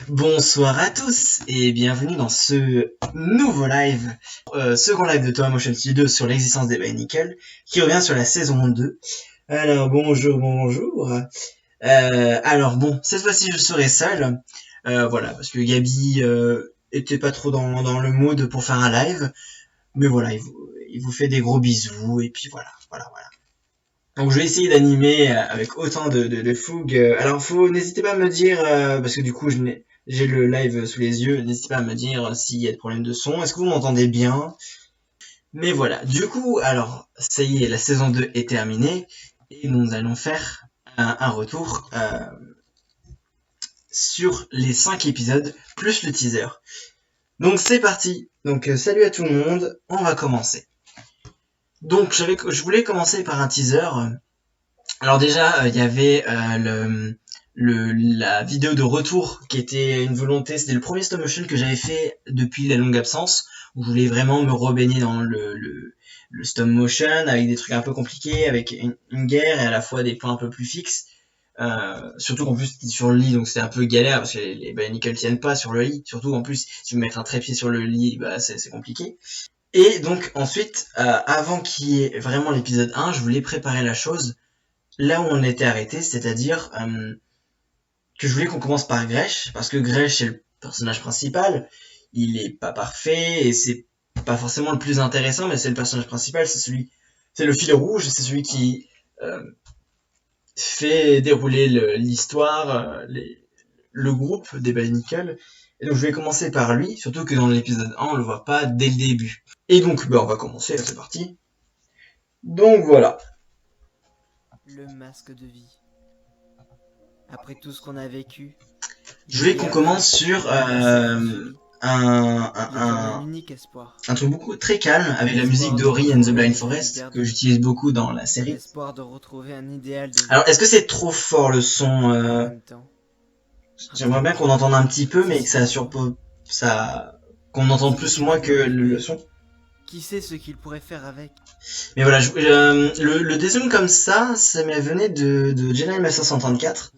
Bonsoir à tous et bienvenue dans ce nouveau live, second live de Toa Motion Studio sur l'existence des Bionicle, qui revient sur la saison 2. Alors bonjour. Alors bon, cette fois-ci je serai seul, voilà, parce que Gabi était pas trop dans le mood pour faire un live, mais voilà, il vous fait des gros bisous et puis voilà. Donc je vais essayer d'animer avec autant de fougue. Alors n'hésitez pas à me dire, parce que du coup j'ai le live sous les yeux, n'hésitez pas à me dire s'il y a des problèmes de son. Est-ce que vous m'entendez bien? Mais voilà, du coup, alors ça y est, la saison 2 est terminée et nous allons faire un retour sur les 5 épisodes plus le teaser. Donc c'est parti. Donc salut à tout le monde, on va commencer. Donc je voulais commencer par un teaser. Alors déjà, il y avait la vidéo de retour qui était une volonté, c'était le premier stop motion que j'avais fait depuis la longue absence, où je voulais vraiment me rebaigner dans le stop motion, avec des trucs un peu compliqués, avec une guerre et à la fois des points un peu plus fixes. Surtout qu'en plus c'était sur le lit, donc c'était un peu galère parce que les Bionicle tiennent pas sur le lit. Surtout en plus, si vous mettez un trépied sur le lit, bah c'est compliqué. Et donc ensuite, avant qu'il y ait vraiment l'épisode 1, je voulais préparer la chose là où on était arrêté, c'est-à-dire que je voulais qu'on commence par Gresh, parce que Gresh est le personnage principal, il est pas parfait, et c'est pas forcément le plus intéressant, mais c'est le personnage principal, c'est le fil rouge, c'est celui qui fait dérouler l'histoire, le groupe des Bionicle, et donc je vais commencer par lui, surtout que dans l'épisode 1, on le voit pas dès le début. Et donc, on va commencer, c'est parti. Donc voilà. Le masque de vie. Après tout ce qu'on a vécu, je voulais qu'on commence sur un unique espoir. un truc très calme avec la musique d'Ori and the Blind Forest que j'utilise beaucoup dans la série. L'espoir de retrouver un idéal de vie. Alors est-ce que c'est trop fort le son J'aimerais bien qu'on entende un petit peu, mais que qu'on entende plus moi que le son. Qui sait ce qu'il pourrait faire avec? Mais voilà, le dézoom comme ça m'est venu de Jedi 1934.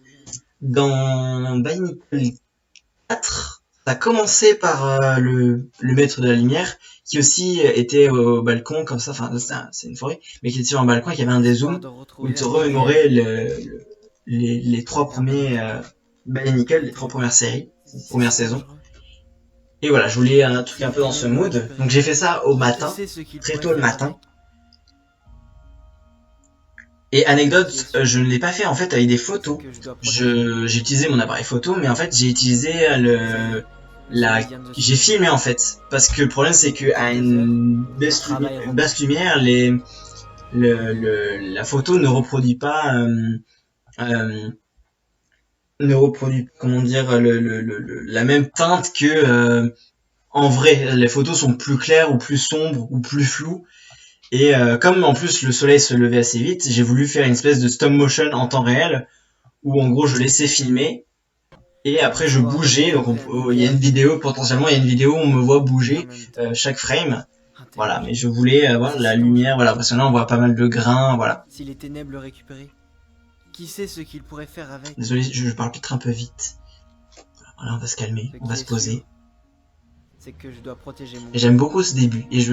Dans Bionicle 4, ça a commencé par le maître de la lumière, qui aussi était au balcon, comme ça, enfin c'est une forêt, mais qui était sur un balcon et qui avait un dézoom, où il te remémorait les 3 premiers Bionicle, les 3 premières séries, première saison. Et voilà, je voulais un truc un peu dans ce mood, donc j'ai fait ça au matin, très tôt le matin. Et anecdote, je ne l'ai pas fait en fait avec des photos. J'ai utilisé mon appareil photo, mais en fait j'ai utilisé j'ai filmé en fait, parce que le problème c'est que à une basse lumière, la photo ne reproduit pas, comment dire, la même teinte que en vrai. Les photos sont plus claires ou plus sombres ou plus floues. Et comme en plus le soleil se levait assez vite, j'ai voulu faire une espèce de stop motion en temps réel, où en gros je laissais filmer, et après je bougeais, donc il y a une vidéo, potentiellement il y a une vidéo où on me voit bouger chaque frame, voilà, mais je voulais avoir la lumière, voilà, parce que là on voit pas mal de grains, voilà. Si les ténèbres le récupéraient, qui sait ce qu'il pourrait faire avec? Désolé, je parle peut-être un peu vite. Voilà, on va se calmer, on va se poser. C'est que je dois protéger mon... Et j'aime beaucoup ce début, et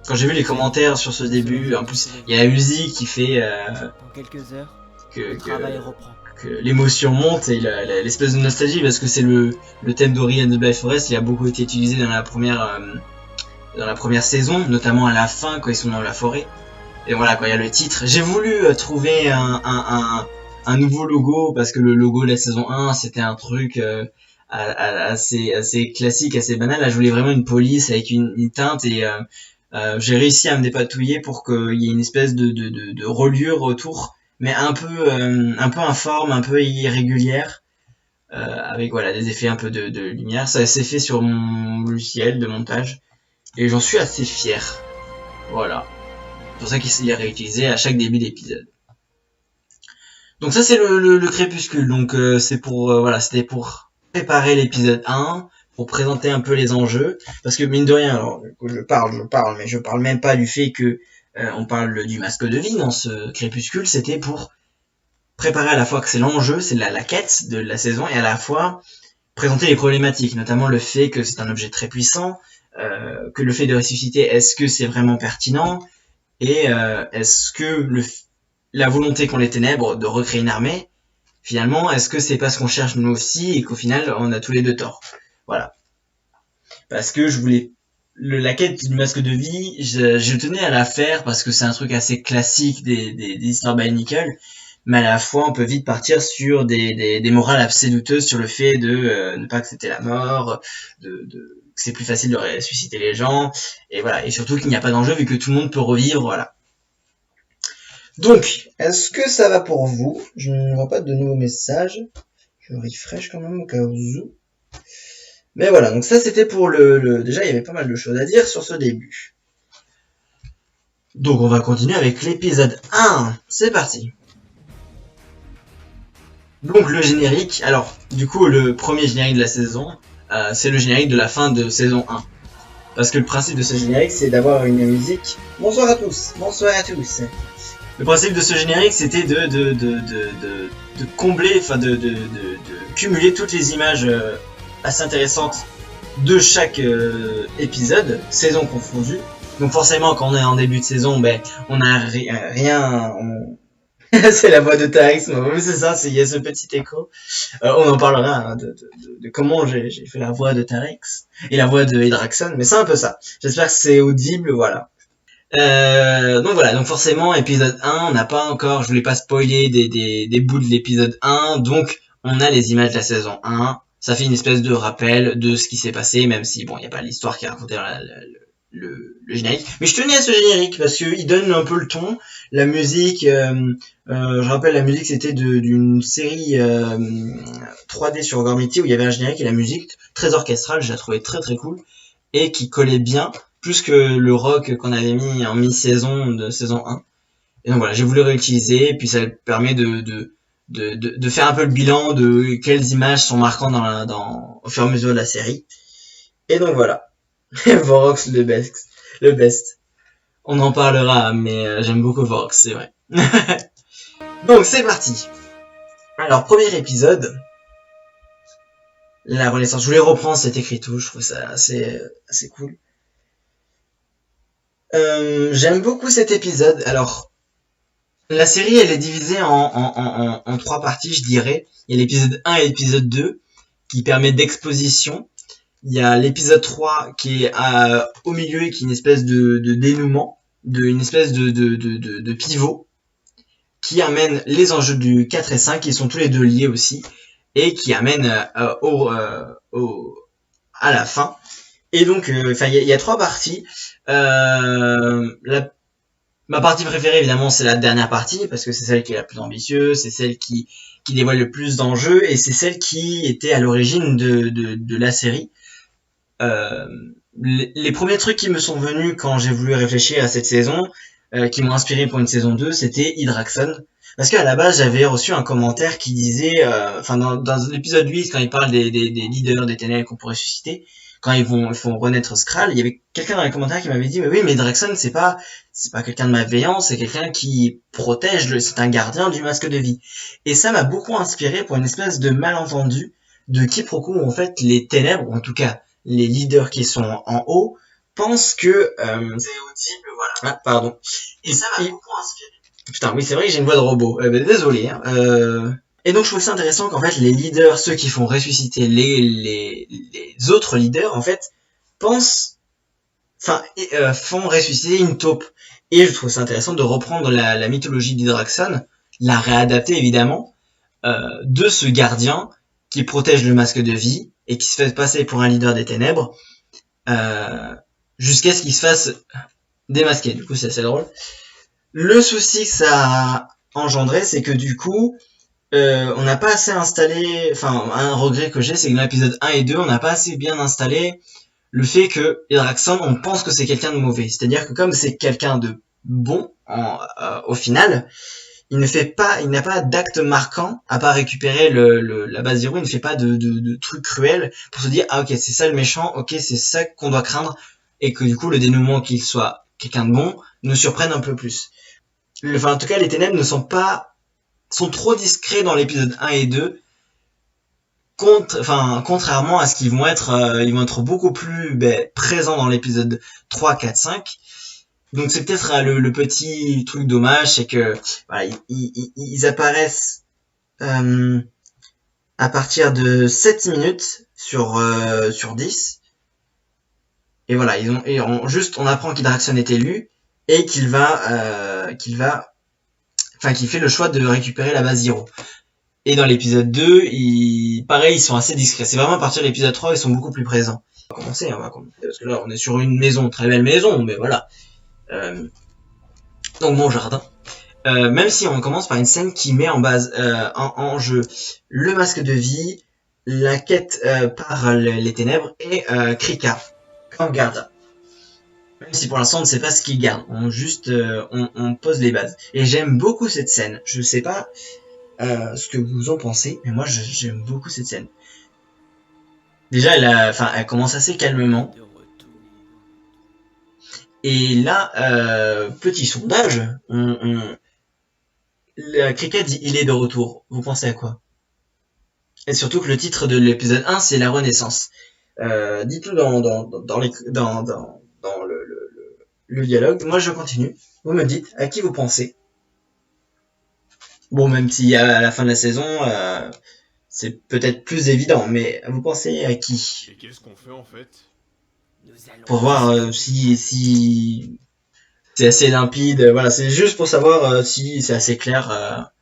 quand j'ai vu les commentaires sur ce début, en plus il y a la musique qui fait dans quelques heures, le travail reprend. Que l'émotion monte et l'espèce de nostalgie, parce que c'est le thème d'Ori and the Blind Forest, il a beaucoup été utilisé dans la première saison, notamment à la fin quand ils sont dans la forêt. Et voilà, quand il y a le titre, j'ai voulu trouver un nouveau logo, parce que le logo de la saison 1 c'était un truc assez classique, assez banal. Là je voulais vraiment une police avec une teinte, et j'ai réussi à me dépatouiller pour qu'il y ait une espèce de reliure autour, mais un peu informe, un peu irrégulière, avec voilà des effets un peu de lumière. Ça s'est fait sur mon logiciel de montage, et j'en suis assez fier. Voilà. C'est pour ça qu'il est réutilisé à chaque début d'épisode. Donc ça c'est le crépuscule. Donc c'est pour voilà, c'était pour préparer l'épisode 1, pour présenter un peu les enjeux, parce que mine de rien, alors je parle, mais je parle même pas du fait que on parle du masque de vie dans ce crépuscule. C'était pour préparer à la fois que c'est l'enjeu, c'est la quête de la saison, et à la fois présenter les problématiques, notamment le fait que c'est un objet très puissant, que le fait de ressusciter, est-ce que c'est vraiment pertinent, et est-ce que la volonté qu'ont les ténèbres de recréer une armée, finalement, est-ce que c'est pas ce qu'on cherche nous aussi, et qu'au final, on a tous les deux tort. Voilà. Parce que je voulais... la quête du masque de vie, je tenais à la faire, parce que c'est un truc assez classique des histoires Bionicle, mais à la fois on peut vite partir sur des morales assez douteuses sur le fait de ne pas accepter la mort, que c'est plus facile de ressusciter les gens, et voilà, et surtout qu'il n'y a pas d'enjeu vu que tout le monde peut revivre, voilà. Donc, est-ce que ça va pour vous? Je ne vois pas de nouveaux messages, je refresh quand même au cas où. Mais voilà, donc ça c'était pour déjà il y avait pas mal de choses à dire sur ce début. Donc on va continuer avec l'épisode 1, c'est parti. Donc le générique, alors du coup le premier générique de la saison, c'est le générique de la fin de saison 1. Parce que le principe de ce générique c'est d'avoir une musique... Bonsoir à tous, bonsoir à tous. Le principe de ce générique c'était de combler, enfin de cumuler toutes les images assez intéressantes de chaque épisode, saison confondue. Donc forcément quand on est en début de saison, ben on a rien... c'est la voix de Tarix, oui, c'est ça, il y a ce petit écho. On en parlera hein, de comment j'ai fait la voix de Tarix et la voix de Hydraxon, mais c'est un peu ça. J'espère que c'est audible, voilà. Donc voilà, donc forcément, épisode 1, on n'a pas encore, je voulais pas spoiler des bouts de l'épisode 1, donc on a les images de la saison 1, ça fait une espèce de rappel de ce qui s'est passé, même si, bon, il n'y a pas l'histoire qui est racontée dans le générique. Mais je tenais à ce générique parce que il donne un peu le ton. La musique, je rappelle, la musique c'était d'une série 3D sur Gormiti où il y avait un générique et la musique très orchestrale, je la trouvais très très cool et qui collait bien, plus que le rock qu'on avait mis en mi-saison de saison 1. Et donc voilà, j'ai voulu réutiliser, et puis ça permet de faire un peu le bilan de quelles images sont marquantes au fur et à mesure de la série. Et donc voilà. Vorox le best. On en parlera, mais j'aime beaucoup Vorox, c'est vrai. Donc c'est parti. Alors premier épisode, la Renaissance. Je voulais reprendre cet écriteau, je trouve ça assez cool. J'aime beaucoup cet épisode. Alors la série elle est divisée en 3 parties, je dirais. Il y a l'épisode 1 et l'épisode 2 qui permet d'exposition. Il y a l'épisode 3 qui est au milieu et qui est une espèce de dénouement, une espèce de pivot qui amène les enjeux du 4 et 5 qui sont tous les deux liés aussi et qui amène à la fin. Et donc, il y a 3 parties. Ma partie préférée évidemment c'est la dernière partie parce que c'est celle qui est la plus ambitieuse, c'est celle qui dévoile le plus d'enjeux et c'est celle qui était à l'origine de la série. Les premiers trucs qui me sont venus quand j'ai voulu réfléchir à cette saison, qui m'ont inspiré pour une saison 2, c'était Hydraxon. Parce qu'à la base, j'avais reçu un commentaire qui disait, dans l'épisode 8, quand il parle des leaders des ténèbres qu'on pourrait susciter, quand ils font renaître Skrull, il y avait quelqu'un dans les commentaires qui m'avait dit, mais oui, mais Hydraxon, c'est pas quelqu'un de malveillant, c'est quelqu'un qui protège, c'est un gardien du masque de vie. Et ça m'a beaucoup inspiré pour une espèce de malentendu, de quiproquo où en fait les ténèbres, ou en tout cas les leaders qui sont en haut, pensent que c'est audible, voilà. Ah, pardon. Et ça m'a beaucoup inspiré. Putain, oui, c'est vrai que j'ai une voix de robot. Désolé. Hein. Et donc je trouve ça intéressant qu'en fait les leaders, ceux qui font ressusciter les autres leaders, en fait, font ressusciter une taupe. Et je trouve ça intéressant de reprendre la mythologie d'Hydraxon, la réadapter évidemment, de ce gardien qui protège le masque de vie et qui se fait passer pour un leader des ténèbres, jusqu'à ce qu'il se fasse démasquer. Du coup, c'est assez drôle. Le souci que ça a engendré, c'est que du coup, on n'a pas assez installé, un regret que j'ai, c'est que dans l'épisode 1 et 2, on n'a pas assez bien installé le fait que Hydraxon, on pense que c'est quelqu'un de mauvais. C'est-à-dire que comme c'est quelqu'un de bon, au final, il n'a pas d'acte marquant, à part récupérer la base zéro, il ne fait pas de trucs cruels pour se dire, ah ok, c'est ça le méchant, ok, c'est ça qu'on doit craindre, et que du coup, le dénouement qu'il soit quelqu'un de bon, nous surprenne un peu plus. En tout cas, les ténèbres sont trop discrets dans l'épisode 1 et 2, contrairement à ce qu'ils vont être, ils vont être beaucoup plus présents dans l'épisode 3, 4, 5. Donc c'est peut-être le petit truc dommage, c'est que voilà, ils apparaissent à partir de 7 minutes sur 10. Et voilà, on apprend qu'Hydraxon est élu et qu'il fait le choix de récupérer la base Zero. Et dans l'épisode 2, pareil, ils sont assez discrets. C'est vraiment à partir de l'épisode 3, ils sont beaucoup plus présents. On va commencer, parce que là, on est sur une maison, très belle maison, mais voilà. Donc mon jardin. Même si on commence par une scène qui met en jeu le masque de vie, la quête par les ténèbres et Krika en gardien. Même si pour l'instant on ne sait pas ce qu'il garde, on pose les bases. Et j'aime beaucoup cette scène. Je sais pas ce que vous en pensez, mais moi j'aime beaucoup cette scène. Déjà elle commence assez calmement. Et là, petit sondage, Krika dit il est de retour. Vous pensez à quoi? Et surtout que le titre de l'épisode 1 c'est la Renaissance. Dites-le dans le dialogue. Moi je continue. Vous me dites à qui vous pensez. Bon, même si à la fin de la saison, c'est peut-être plus évident, mais vous pensez à qui? Et qu'est-ce qu'on fait en fait? Pour voir si c'est assez limpide. Voilà, c'est juste pour savoir si c'est assez clair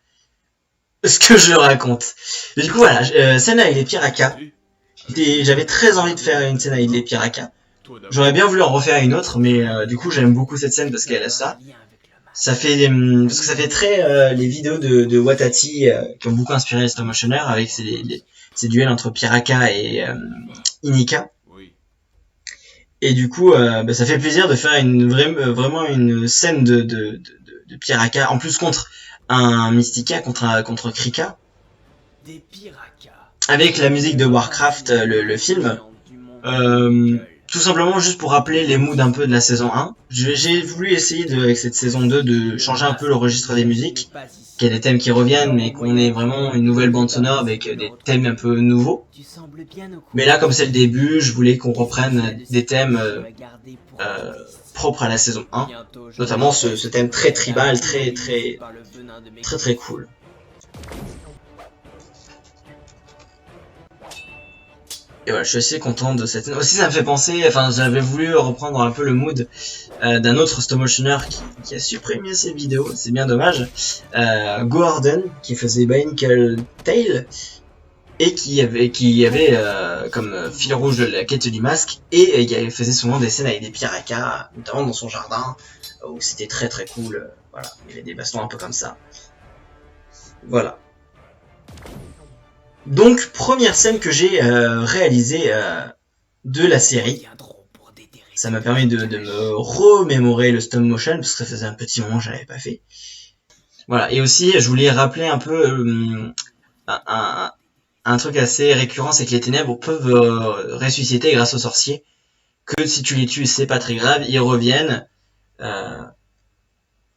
ce que je raconte. Du coup, voilà, scène avec les Piraka. J'avais très envie de faire une scène avec les Piraka. J'aurais bien voulu en refaire une autre, mais du coup j'aime beaucoup cette scène parce qu'elle a ça. Parce que ça fait très les vidéos de Watati qui ont beaucoup inspiré les stop motionnaires avec ces duels entre Piraka et Inika. Et du coup, ça fait plaisir de faire vraiment une scène de Piraka, en plus contre un Mystica, contre Krika. Avec la musique de Warcraft, le film. Tout simplement juste pour rappeler les moods un peu de la saison 1. J'ai voulu essayer avec cette saison 2 de changer un peu le registre des musiques, qu'il y a des thèmes qui reviennent, mais qu'on ait vraiment une nouvelle bande sonore avec des thèmes un peu nouveaux. Mais là, comme c'est le début, je voulais qu'on reprenne des thèmes propres à la saison 1, notamment ce thème très tribal, très cool. Et voilà, je suis assez content de cette scène. Aussi, ça me fait penser, j'avais voulu reprendre un peu le mood d'un autre stop motioner qui a supprimé ses vidéos, c'est bien dommage. Gordon, qui faisait Bionicle Tail, et qui avait comme fil rouge de la quête du masque, et qui faisait souvent des scènes avec des Piraka, notamment dans son jardin, où c'était très cool. Voilà, il y avait des bastons un peu comme ça. Voilà. Donc, première scène que j'ai réalisée de la série. Ça m'a permis de me remémorer le stop motion, parce que ça faisait un petit moment que je l'avais pas fait. Voilà, et aussi, je voulais rappeler un peu un truc assez récurrent, c'est que les ténèbres peuvent ressusciter grâce aux sorciers. Que si tu les tues, c'est pas très grave, ils reviennent.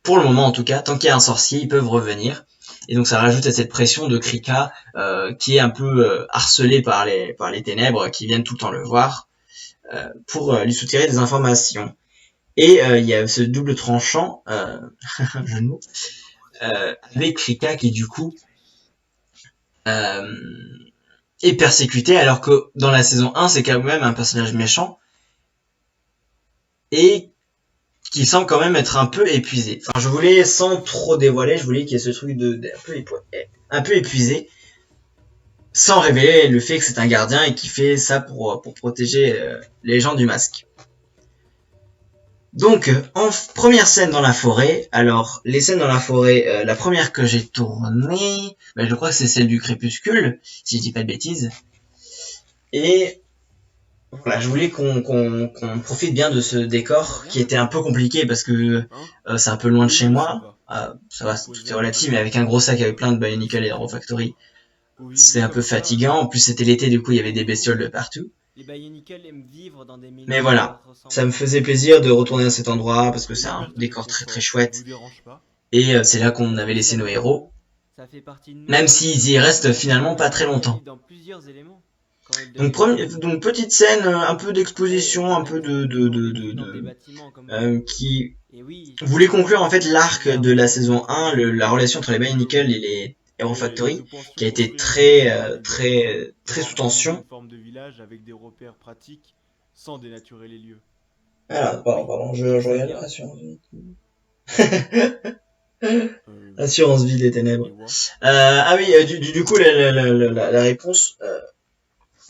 Pour le moment en tout cas, tant qu'il y a un sorcier, ils peuvent revenir. Et donc ça rajoute à cette pression de Krika qui est un peu harcelé par les ténèbres qui viennent tout le temps le voir pour lui soutirer des informations. Et il y a ce double tranchant, jeu de mots, avec Krika qui du coup est persécuté, alors que dans la saison 1 c'est quand même un personnage méchant et qui semble quand même être un peu épuisé. Enfin, je voulais, sans trop dévoiler, je voulais qu'il y ait ce truc un peu épuisé, sans révéler le fait que c'est un gardien et qui fait ça pour protéger les gens du masque. Donc, en première scène dans la forêt, alors, les scènes dans la forêt, la première que j'ai tournée, je crois que c'est celle du crépuscule, si je dis pas de bêtises. Et voilà, je voulais qu'on profite bien de ce décor qui était un peu compliqué parce que c'est un peu loin de chez moi. Ça va, tout est relatif, mais avec un gros sac avec plein de Bionicle et Hero Factory, c'est un peu fatigant. En plus, c'était l'été, du coup, il y avait des bestioles de partout. Mais voilà, ça me faisait plaisir de retourner à cet endroit parce que c'est un décor très chouette. Et c'est là qu'on avait laissé nos héros. Ça fait partie de nous. Même s'ils y restent finalement pas très longtemps. Dans plusieurs éléments. Quand ils Donc, deviennent- donc petite scène, un peu d'exposition, un peu dans des bâtiments comme ça. qui Et oui, voulait conclure en fait l'arc de la saison 1, la relation entre les Bionicle et les Hero Factory, qui a été très sous tension. Une forme de village avec des repères pratiques sans dénaturer les lieux. Ah, pardon, je regarde Assurance Vie. Euh, Assurance Vie des Ténèbres. et ouais. Ah oui, du coup, la réponse,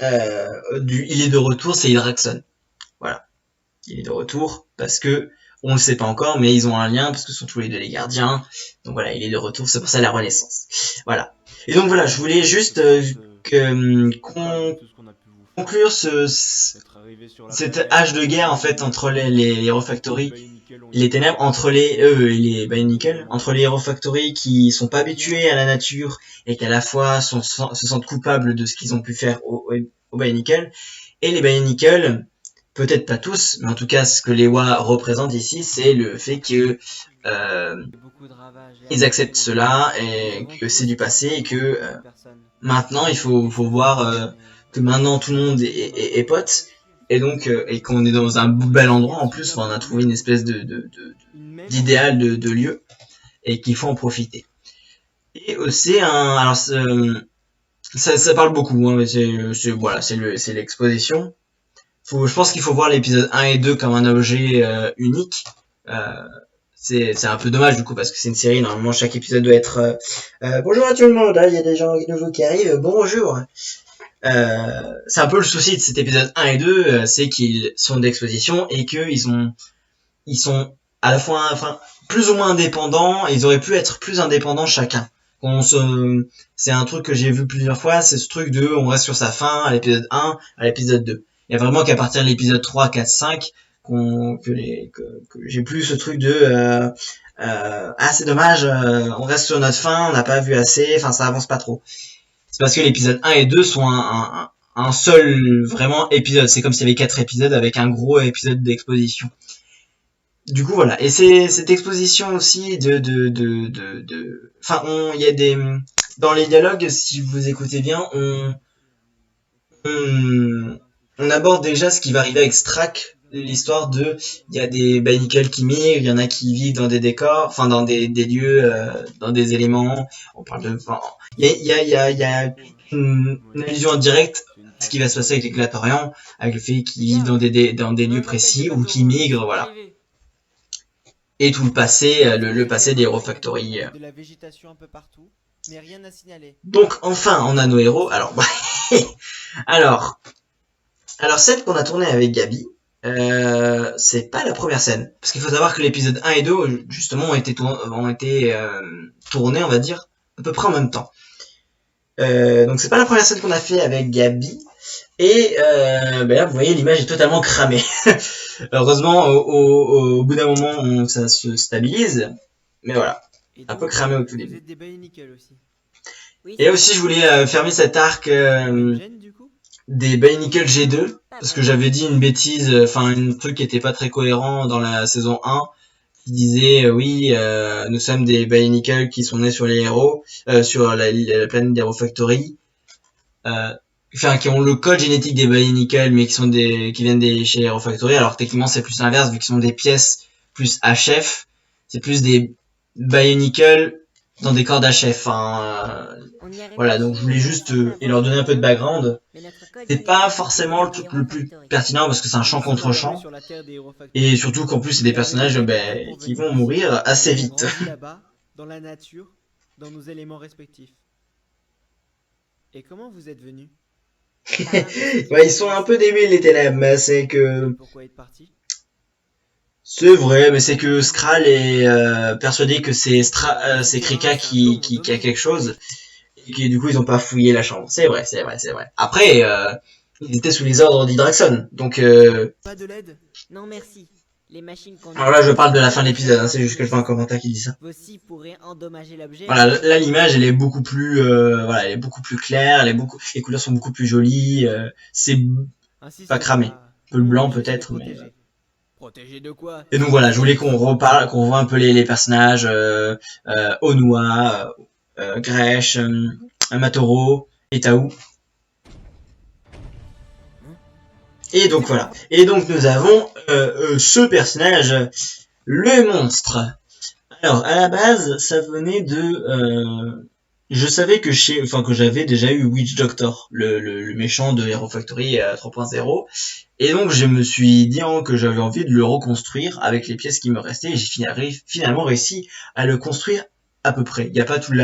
il est de retour, c'est Hydraxon. Voilà. Il est de retour parce que, on le sait pas encore, mais ils ont un lien parce que ce sont tous les deux les gardiens. Donc voilà, il est de retour, c'est pour ça la renaissance. Voilà. Et donc voilà, je voulais juste conclure cet âge de guerre en fait entre les Hero Factory, les ténèbres, entre les Bionicle, entre les Hero Factory qui sont pas habitués à la nature et qu'à la fois se sentent coupables de ce qu'ils ont pu faire aux Bionicle, et les Bionicle, peut-être pas tous, mais en tout cas ce que les Wa représentent ici, c'est le fait que ils acceptent cela et que c'est du passé et que maintenant il faut voir que maintenant tout le monde est pote et donc et qu'on est dans un bel endroit en plus, on a trouvé une espèce d'idéal de lieu et qu'il faut en profiter. Et c'est alors ça parle beaucoup, hein, mais c'est l'exposition. Je pense qu'il faut voir l'épisode 1 et 2 comme un objet unique. C'est un peu dommage du coup parce que c'est une série, normalement chaque épisode doit être bonjour à tout le monde, il y a des gens nouveaux qui arrivent, bonjour. C'est un peu le souci de cet épisode 1 et 2, c'est qu'ils sont d'exposition et qu'ils sont à la fois plus ou moins indépendants, ils auraient pu être plus indépendants chacun. C'est un truc que j'ai vu plusieurs fois, c'est ce truc de on reste sur sa fin à l'épisode 1, à l'épisode 2. Il y a vraiment qu'à partir de l'épisode 3, 4, 5 que j'ai plus ce truc de c'est dommage, on reste sur notre fin, on n'a pas vu assez, enfin ça avance pas trop. C'est parce que l'épisode 1 et 2 sont un seul vraiment épisode, c'est comme s'il y avait 4 épisodes avec un gros épisode d'exposition. Du coup voilà, et c'est cette exposition aussi il y a des dans les dialogues, si vous écoutez bien, on aborde déjà ce qui va arriver avec Strack, l'histoire il y a des Bionicle qui migrent, il y en a qui vivent dans des décors, enfin dans des lieux, dans des éléments, on parle il y a une allusion indirecte à ce qui va se passer avec les Glatorians, avec le fait qu'ils vivent dans des lieux précis ou qu'ils migrent, voilà. Et tout le passé, le passé des Hero Factory. De la végétation un peu partout, mais rien à signaler. Donc enfin, on a nos héros. Alors, scène qu'on a tournée avec Gabi, c'est pas la première scène, parce qu'il faut savoir que l'épisode 1 et 2 justement ont été tournés, on va dire, à peu près en même temps. Donc c'est pas la première scène qu'on a fait avec Gabi. Et là, vous voyez, l'image est totalement cramée. Heureusement, au bout d'un moment, ça se stabilise. Mais voilà, un peu cramé au tout début. Vous êtes des Bionicle aussi. Et aussi, je voulais fermer cet arc des Bionicle G2, parce que j'avais dit une bêtise, un truc qui était pas très cohérent dans la saison 1, qui disait oui, nous sommes des Bionicle qui sont nés sur les héros, sur la planète d'Hero Factory. Qui ont le code génétique des Bionicle, mais qui viennent chez Hero Factory, alors techniquement c'est plus l'inverse, vu qu'ils sont des pièces plus HF, c'est plus des Bionicle dans des corps d'HF. Voilà, donc je voulais juste leur donner un peu de background. C'est pas forcément le truc le plus pertinent parce que c'est un champ contre champ, et surtout qu'en plus c'est des personnages qui vont mourir assez vite. Là-bas, dans la nature, dans nos éléments respectifs. Et comment vous êtes venus? Ils sont un peu débiles les ténèbres, mais c'est que... Pourquoi être parti? C'est vrai, mais c'est que Skral est persuadé que c'est Krika qui a quelque chose, et que du coup ils ont pas fouillé la chambre. C'est vrai. Après, ils étaient sous les ordres d'Hydraxon, donc... Pas de l'aide? Non merci. Les machines qu'on Alors là, je parle de la fin de l'épisode, c'est juste que je fais un commentaire qui dit ça. Vos scies pourraient endommager l'objet. Voilà, là l'image elle est beaucoup plus elle est beaucoup plus claire, les couleurs sont beaucoup plus jolies, c'est pas cramé. Un peu le blanc peut-être, mais Protégé de quoi? et donc voilà, je voulais qu'on voit un peu les personnages, Onua, Gresh, Matoro et Tao. Et donc voilà. Et donc nous avons ce personnage, le monstre. Alors à la base, ça venait de... je savais que que j'avais déjà eu Witch Doctor, le méchant de Hero Factory 3.0. Et donc je me suis dit que j'avais envie de le reconstruire avec les pièces qui me restaient. Et j'ai finalement réussi à le construire à peu près. Il n'y a pas toute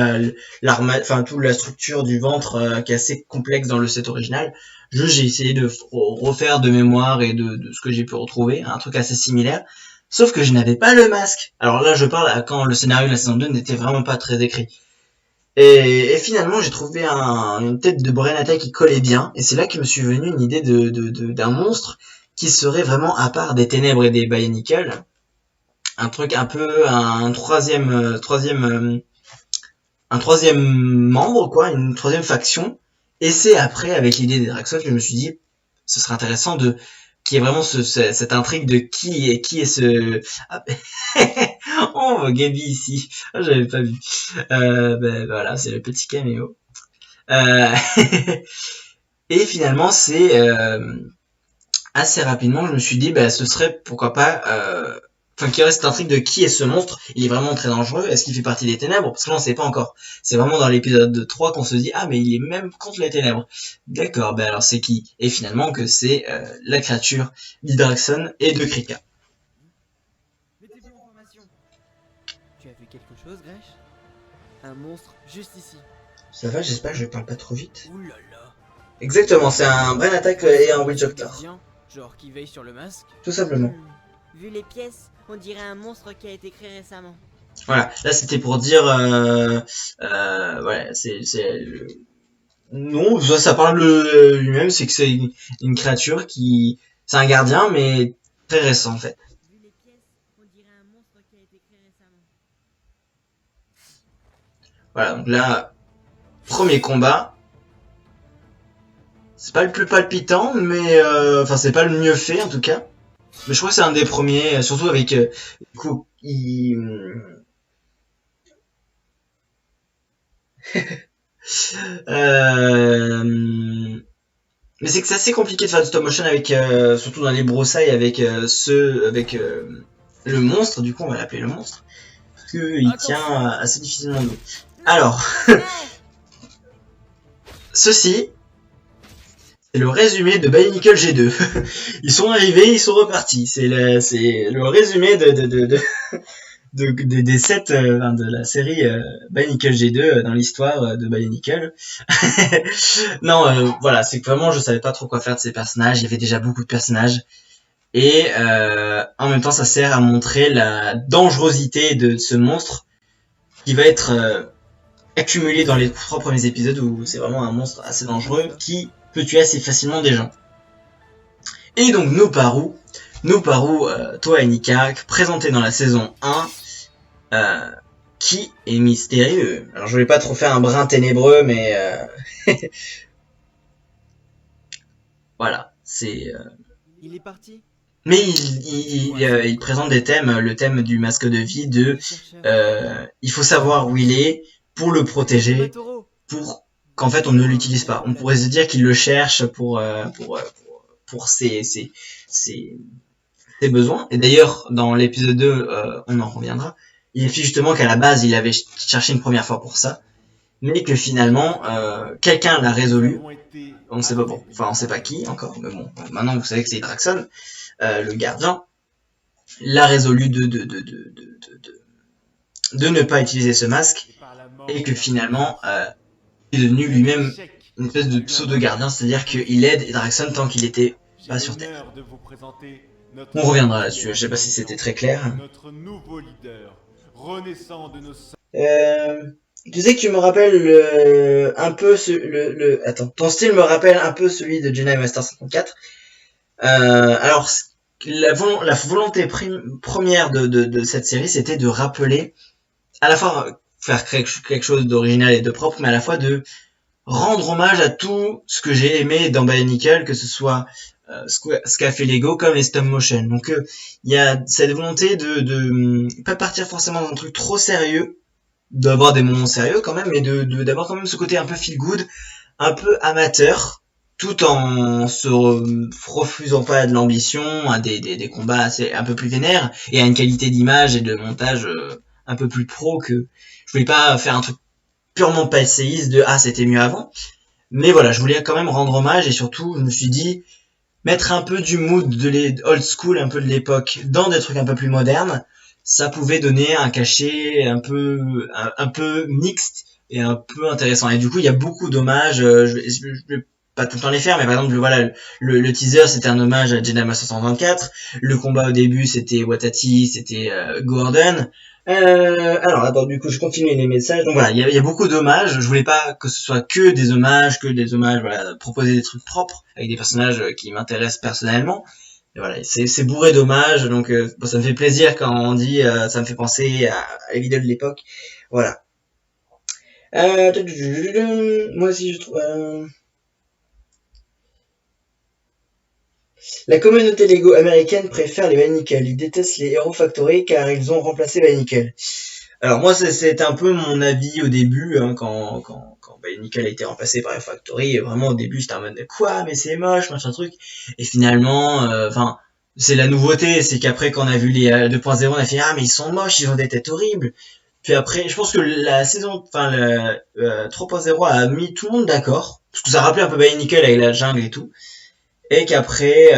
toute la structure du ventre qui est assez complexe dans le set original. J'ai essayé de refaire de mémoire et de ce que j'ai pu retrouver, un truc assez similaire. Sauf que je n'avais pas le masque. Alors là, je parle à quand le scénario de la saison 2 n'était vraiment pas très écrit. Et finalement, j'ai trouvé une tête de Brenata qui collait bien. Et c'est là que me suis venu une idée d'un monstre qui serait vraiment à part des Ténèbres et des Bionicle. Un truc un peu, un troisième membre, quoi, une troisième faction. Et c'est après, avec l'idée des Draxon, que je me suis dit, ce serait intéressant qu'il y ait vraiment cette intrigue de qui est ce... Ah, on voit Gaby ici. Ah, j'avais pas vu. Voilà, c'est le petit caméo. Et finalement, c'est assez rapidement, je me suis dit, ce serait pourquoi pas... qu'il y aurait cette intrigue de qui est ce monstre. Il est vraiment très dangereux. Est-ce qu'il fait partie des ténèbres? Parce que là, on sait pas encore. C'est vraiment dans l'épisode 3 qu'on se dit, ah, mais il est même contre les ténèbres. D'accord, alors c'est qui? Et finalement que c'est la créature d'Hydraxon et de Krika. Mettez-vous en formation. Tu as vu quelque chose, Gresh? Un monstre juste ici. Ça va, j'espère que je parle pas trop vite. Ouh là là. Exactement, c'est un Brain Attack et un Witch Doctor. Genre qui veille sur le masque. Tout simplement. Vu les pièces, on dirait un monstre qui a été créé récemment. Voilà, là c'était pour dire... Non, ça parle lui-même, c'est que c'est une créature qui... C'est un gardien, mais très récent en fait. Vu les pièces, on dirait un monstre qui a été créé récemment. Voilà, donc là, premier combat. C'est pas le plus palpitant, mais... c'est pas le mieux fait en tout cas. Mais je crois que c'est un des premiers, surtout avec... du coup, mais c'est que c'est assez compliqué de faire du stop motion avec, surtout dans les broussailles avec le monstre. Du coup, on va l'appeler le monstre parce que il tient assez difficilement debout. Alors, ceci, c'est le résumé de Bionicle G2. Ils sont arrivés, ils sont repartis. C'est le résumé des sets de la série Bionicle G2 dans l'histoire de Bionicle. Non, voilà, c'est que vraiment je savais pas trop quoi faire de ces personnages. Il y avait déjà beaucoup de personnages et en même temps ça sert à montrer la dangerosité de ce monstre qui va être accumulé dans les 3 premiers épisodes où c'est vraiment un monstre assez dangereux qui peut tuer assez facilement des gens. Et donc Noparu, toi et Nika, présenté dans la saison 1, qui est mystérieux. Alors je vais pas trop faire un brin ténébreux, mais voilà, c'est... Il est parti. Mais il présente des thèmes, le thème du masque de vie, il faut savoir où il est pour le protéger, pour qu'en fait on ne l'utilise pas. On pourrait se dire qu'il le cherche pour ses besoins. Et d'ailleurs, dans l'épisode 2, on en reviendra. Il explique justement qu'à la base, il avait cherché une première fois pour ça, mais que finalement, quelqu'un l'a résolu. On ne sait pas pourquoi, on sait pas qui encore, mais bon, maintenant vous savez que c'est Hydraxon, le gardien, l'a résolu de ne pas utiliser ce masque, et que finalement, il est devenu lui-même une espèce de pseudo-gardien, c'est-à-dire qu'il aide Hydraxon tant qu'il était pas sur Terre. On reviendra là-dessus, je sais pas si c'était très clair. Notre nouveau leader, renaissant de nos... Tu sais que tu me rappelles un peu Attends, ton style me rappelle un peu celui de Jedi Master 54. Alors, la volonté première de cette série, c'était de rappeler, à la fois faire quelque chose d'original et de propre, mais à la fois de rendre hommage à tout ce que j'ai aimé dans Bionicle, que ce soit ce qu'a fait Lego comme les stop motion. Donc il y a cette volonté de pas partir forcément dans un truc trop sérieux, d'avoir des moments sérieux quand même, mais d'avoir quand même ce côté un peu feel good, un peu amateur, tout en se refusant pas à de l'ambition, à des combats assez, un peu plus vénères, et à une qualité d'image et de montage un peu plus pro que... Je voulais pas faire un truc purement passéiste de « Ah, c'était mieux avant ». Mais voilà, je voulais quand même rendre hommage, et surtout, je me suis dit, mettre un peu du mood de les old school, un peu de l'époque, dans des trucs un peu plus modernes, ça pouvait donner un cachet un peu mixte et un peu intéressant. Et du coup, il y a beaucoup d'hommages, je vais pas tout le temps les faire, mais par exemple, voilà, le teaser, c'était un hommage à Jedi Master 124, le combat au début, c'était Watati, c'était Gordon. Alors, attends, du coup, je continue les messages. Donc voilà, il y a beaucoup d'hommages. Je voulais pas que ce soit que des hommages, voilà, proposer des trucs propres avec des personnages qui m'intéressent personnellement. Et voilà, c'est bourré d'hommages, donc bon, ça me fait plaisir quand on dit, ça me fait penser à les vidéos de l'époque. Voilà. Moi aussi, je trouve... La communauté Lego américaine préfère les Bionicle. Ils détestent les Hero Factory car ils ont remplacé Bionicle. Alors moi, c'est un peu mon avis au début, hein, quand Bionicle a été remplacé par Hero Factory. Vraiment au début, j'étais en mode quoi, mais c'est moche, machin truc. Et finalement, enfin, c'est la nouveauté, c'est qu'après quand on a vu les 2.0, on a fait ah mais ils sont moches, ils ont des têtes horribles. Puis après, je pense que la saison, enfin le 3.0 a mis tout le monde d'accord, parce que ça rappelait un peu Bionicle avec la jungle et tout. Et qu'après,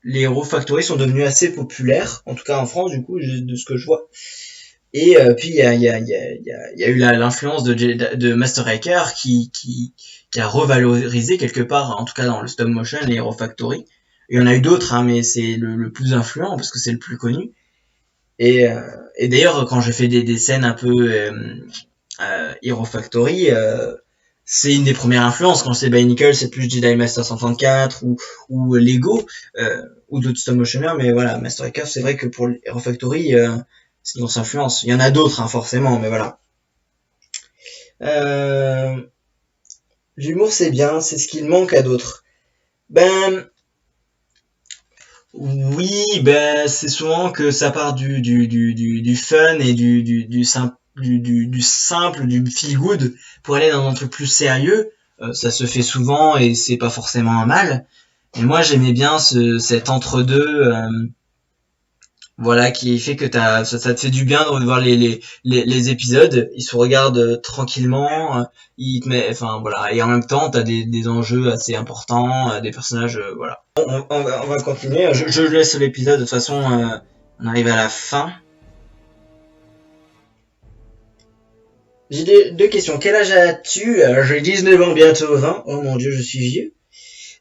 les Hero Factory sont devenus assez populaires, en tout cas en France, du coup, de ce que je vois. Et puis il y a eu l'influence de Master Raker qui a revalorisé quelque part, en tout cas dans le stop motion, les Hero Factory. Il y en a eu d'autres, hein, mais c'est le plus influent parce que c'est le plus connu. Et d'ailleurs, quand je fais des scènes un peu Hero Factory, c'est une des premières influences. Quand c'est Bionicle, c'est plus Jedi Master 134 ou Lego ou d'autres stop motionneurs, mais voilà, Master Raker, c'est vrai que pour Hero Factory, c'est une grosse influence. Il y en a d'autres, hein, forcément, mais voilà. L'humour, c'est bien, c'est ce qu'il manque à d'autres. Ben oui, ben c'est souvent que ça part du fun et du simple, du feel good pour aller dans un truc plus sérieux. Ça se fait souvent et c'est pas forcément un mal. Et moi j'aimais bien cet entre-deux, voilà, qui fait que ça te fait du bien de revoir les épisodes. Ils se regardent tranquillement, ils te met, enfin voilà, et en même temps t'as des enjeux assez importants, des personnages, voilà. On va continuer. Je laisse l'épisode de toute façon. On arrive à la fin. J'ai deux questions. Quel âge as-tu? J'ai 19 ans, bientôt 20. Oh mon dieu, je suis vieux.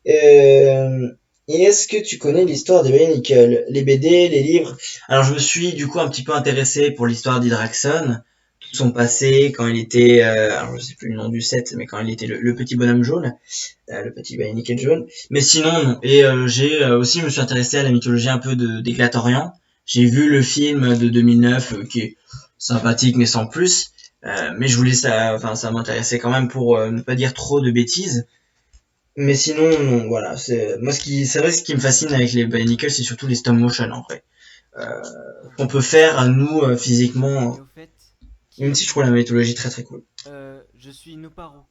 Et est-ce que tu connais l'histoire des Bionicle, les BD, les livres? Alors je me suis du coup un petit peu intéressé pour l'histoire d'Hydraxon, tout son passé, quand il était, alors je sais plus le nom du set, mais quand il était le petit bonhomme jaune, le petit Bionicle jaune. Mais sinon non. Et j'ai aussi, je me suis intéressé à la mythologie un peu d'Éclatorian. J'ai vu le film de 2009 qui est sympathique mais sans plus. Mais je voulais ça, enfin ça m'intéressait quand même pour ne pas dire trop de bêtises. Mais sinon, non, voilà, c'est vrai, ce qui me fascine avec les Bionicle, c'est surtout les stop motion en vrai. Qu'on peut faire nous physiquement, Et au fait, qui même si je trouve la mythologie très très cool. Je suis Nuparo,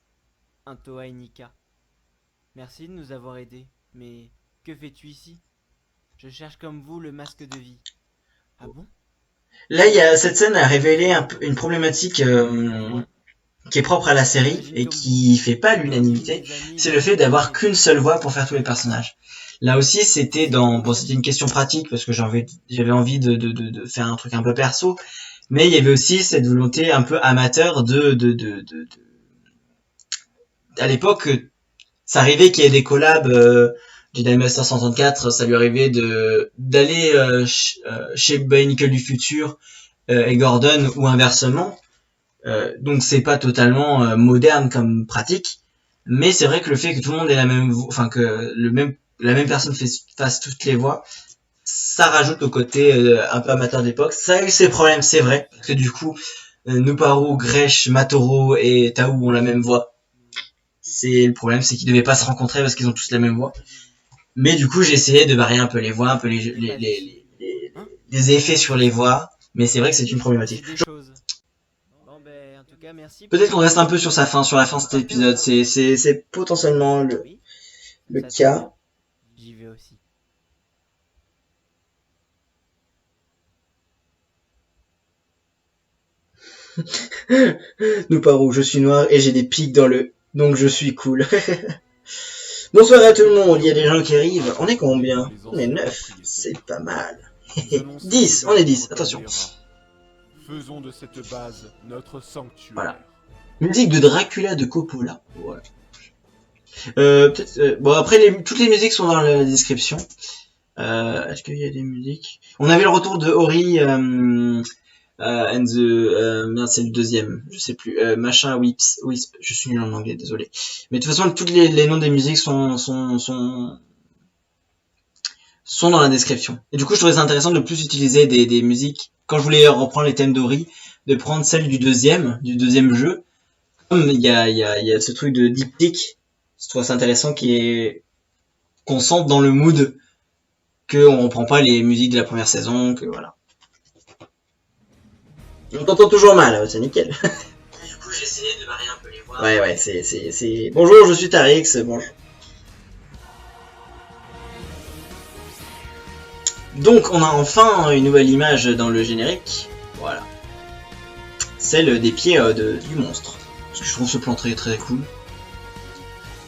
un Toa Nika. Merci de nous avoir aidés, mais que fais-tu ici? Je cherche comme vous le masque de vie. Ah bon? Là, cette scène a révélé une problématique qui est propre à la série et qui fait pas l'unanimité. C'est le fait d'avoir qu'une seule voix pour faire tous les personnages. Là aussi, c'était c'était une question pratique parce que j'avais envie de faire un truc un peu perso, mais il y avait aussi cette volonté un peu amateur à l'époque, ça arrivait qu'il y ait des collabs. Jedi Master 134, ça lui arrivait d'aller chez Bionicle du futur et Gordon ou inversement. Donc c'est pas totalement moderne comme pratique, mais c'est vrai que le fait que tout le monde ait la même voix, enfin que la même personne fasse toutes les voix, ça rajoute au côté un peu amateur d'époque. Ça a eu ses problèmes, c'est vrai, parce que du coup Nuparu, Gresh, Matoro et Tao ont la même voix. C'est le problème, c'est qu'ils devaient pas se rencontrer parce qu'ils ont tous la même voix. Mais du coup j'ai essayé de varier un peu les voix, un peu les effets sur les voix, mais c'est vrai que c'est une problématique. Des choses. cas, merci. Peut-être qu'on reste un peu sur sa fin, sur la fin de cet épisode. C'est potentiellement Oui, le ça tombe cas. bien. J'y vais aussi. Nous parons, je suis noir et j'ai des pics dans le... Donc je suis cool. Bonsoir à tout le monde, il y a des gens qui arrivent. On est combien? On est 9, c'est pas mal. Nous allons 10, on est 10, attention. Faisons de cette base notre sanctuaire. Voilà. Musique de Dracula de Coppola. Ouais. Peut-être... bon, après, toutes les musiques sont dans la description. Est-ce qu'il y a des musiques? On avait le retour de Ori... and the... merde, c'est le deuxième, je sais plus. Machin Wisp, je suis nul en anglais, désolé. Mais de toute façon, tous les noms des musiques sont dans la description. Et du coup, je trouvais ça intéressant de plus utiliser des musiques. Quand je voulais reprendre les thèmes d'Ori, de prendre celle du deuxième jeu. Comme il y a ce truc de diptyque, je trouve ça intéressant qu'on sente dans le mood qu'on reprend pas les musiques de la première saison, que voilà. On t'entend toujours mal, c'est nickel. Du coup, j'ai essayé de varier un peu les voix. Ouais, c'est... Bonjour, je suis Tarix, bonjour. Donc, on a enfin une nouvelle image dans le générique. Voilà. Celle des pieds du monstre. Parce que je trouve ce plan très très cool.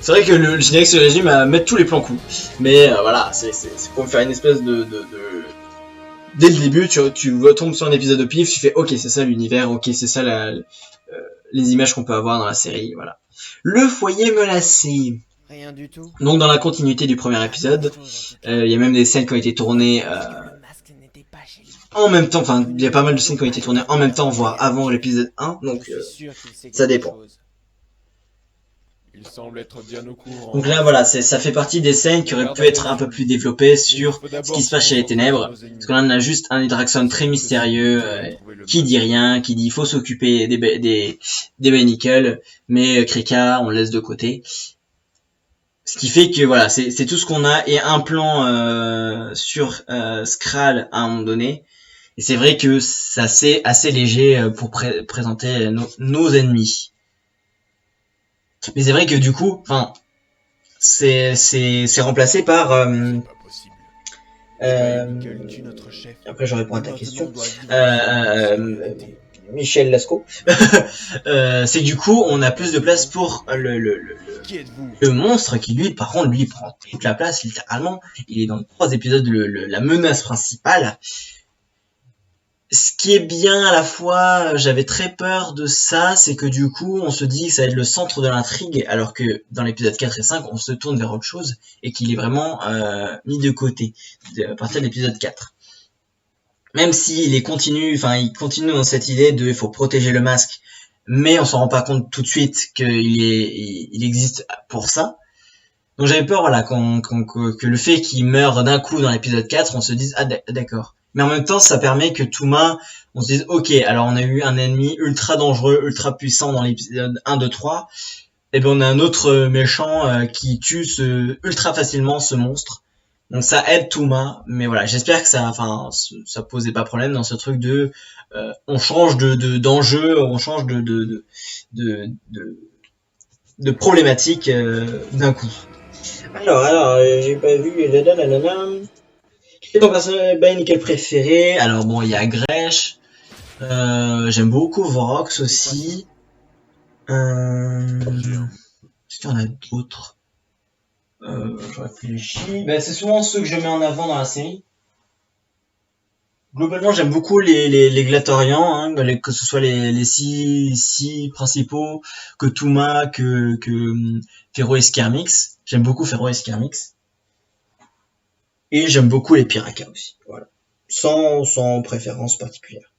C'est vrai que le générique se résume à mettre tous les plans cool. Mais voilà, c'est pour me faire une espèce de... Dès le début, tu tombes sur un épisode de pif, tu fais ok, c'est ça l'univers, ok, c'est ça les images qu'on peut avoir dans la série, voilà. Le foyer menacé. Rien du tout. Donc dans la continuité du premier épisode, il y a même des scènes qui ont été tournées Le masque n'était pas chez lui. en même temps, enfin il y a pas mal de scènes qui ont été tournées en même temps, voire avant l'épisode 1, donc Je suis sûr qu'il sait ça quelque dépend. chose. Il semble être bien au courant. Donc là voilà, ça fait partie des scènes qui auraient pu être un peu plus développées sur ce qui se passe chez les ténèbres. Parce que là on a juste un Hydraxon très mystérieux, qui dit rien, qui dit faut s'occuper des Nickel, mais Krika on le laisse de côté. Ce qui fait que voilà, c'est tout ce qu'on a, et un plan sur Skral à un moment donné. Et c'est vrai que c'est assez léger pour présenter nos ennemis. Mais c'est vrai que du coup, enfin, c'est remplacé par après je réponds à ta question. Michel Lascaux. C'est que du coup, on a plus de place pour le monstre qui lui, par contre, lui prend toute la place littéralement. Il est dans 3 épisodes la menace principale. Ce qui est bien à la fois, j'avais très peur de ça, c'est que du coup, on se dit que ça va être le centre de l'intrigue, alors que dans l'épisode 4 et 5, on se tourne vers autre chose, et qu'il est vraiment mis de côté, à partir de l'épisode 4. Même s'il il continue dans cette idée de il faut protéger le masque, mais on s'en rend pas compte tout de suite il existe pour ça. Donc j'avais peur, voilà, que le fait qu'il meure d'un coup dans l'épisode 4, on se dise ah d'accord. Mais en même temps, ça permet que Touma, on se dise ok, alors on a eu un ennemi ultra dangereux, ultra puissant dans l'épisode 1, 2, 3, et bien on a un autre méchant qui tue ultra facilement ce monstre. Donc ça aide Touma, mais voilà, j'espère que ça posait pas problème dans ce truc de on change d'enjeu, on change de problématique d'un coup. Alors, j'ai pas vu. Quel est ton personnage Nickel préféré? Alors bon, il y a Gresh. J'aime beaucoup Vorox aussi. Est-ce qu'il y en a d'autres? Je réfléchis. Ben, c'est souvent ceux que je mets en avant dans la série. Globalement, j'aime beaucoup les Glatorians, hein, que ce soit les six principaux, que Touma, que Fero et Skirmix. J'aime beaucoup Fero et Skirmix. Et j'aime beaucoup les Piraka aussi. Voilà. Sans préférence particulière.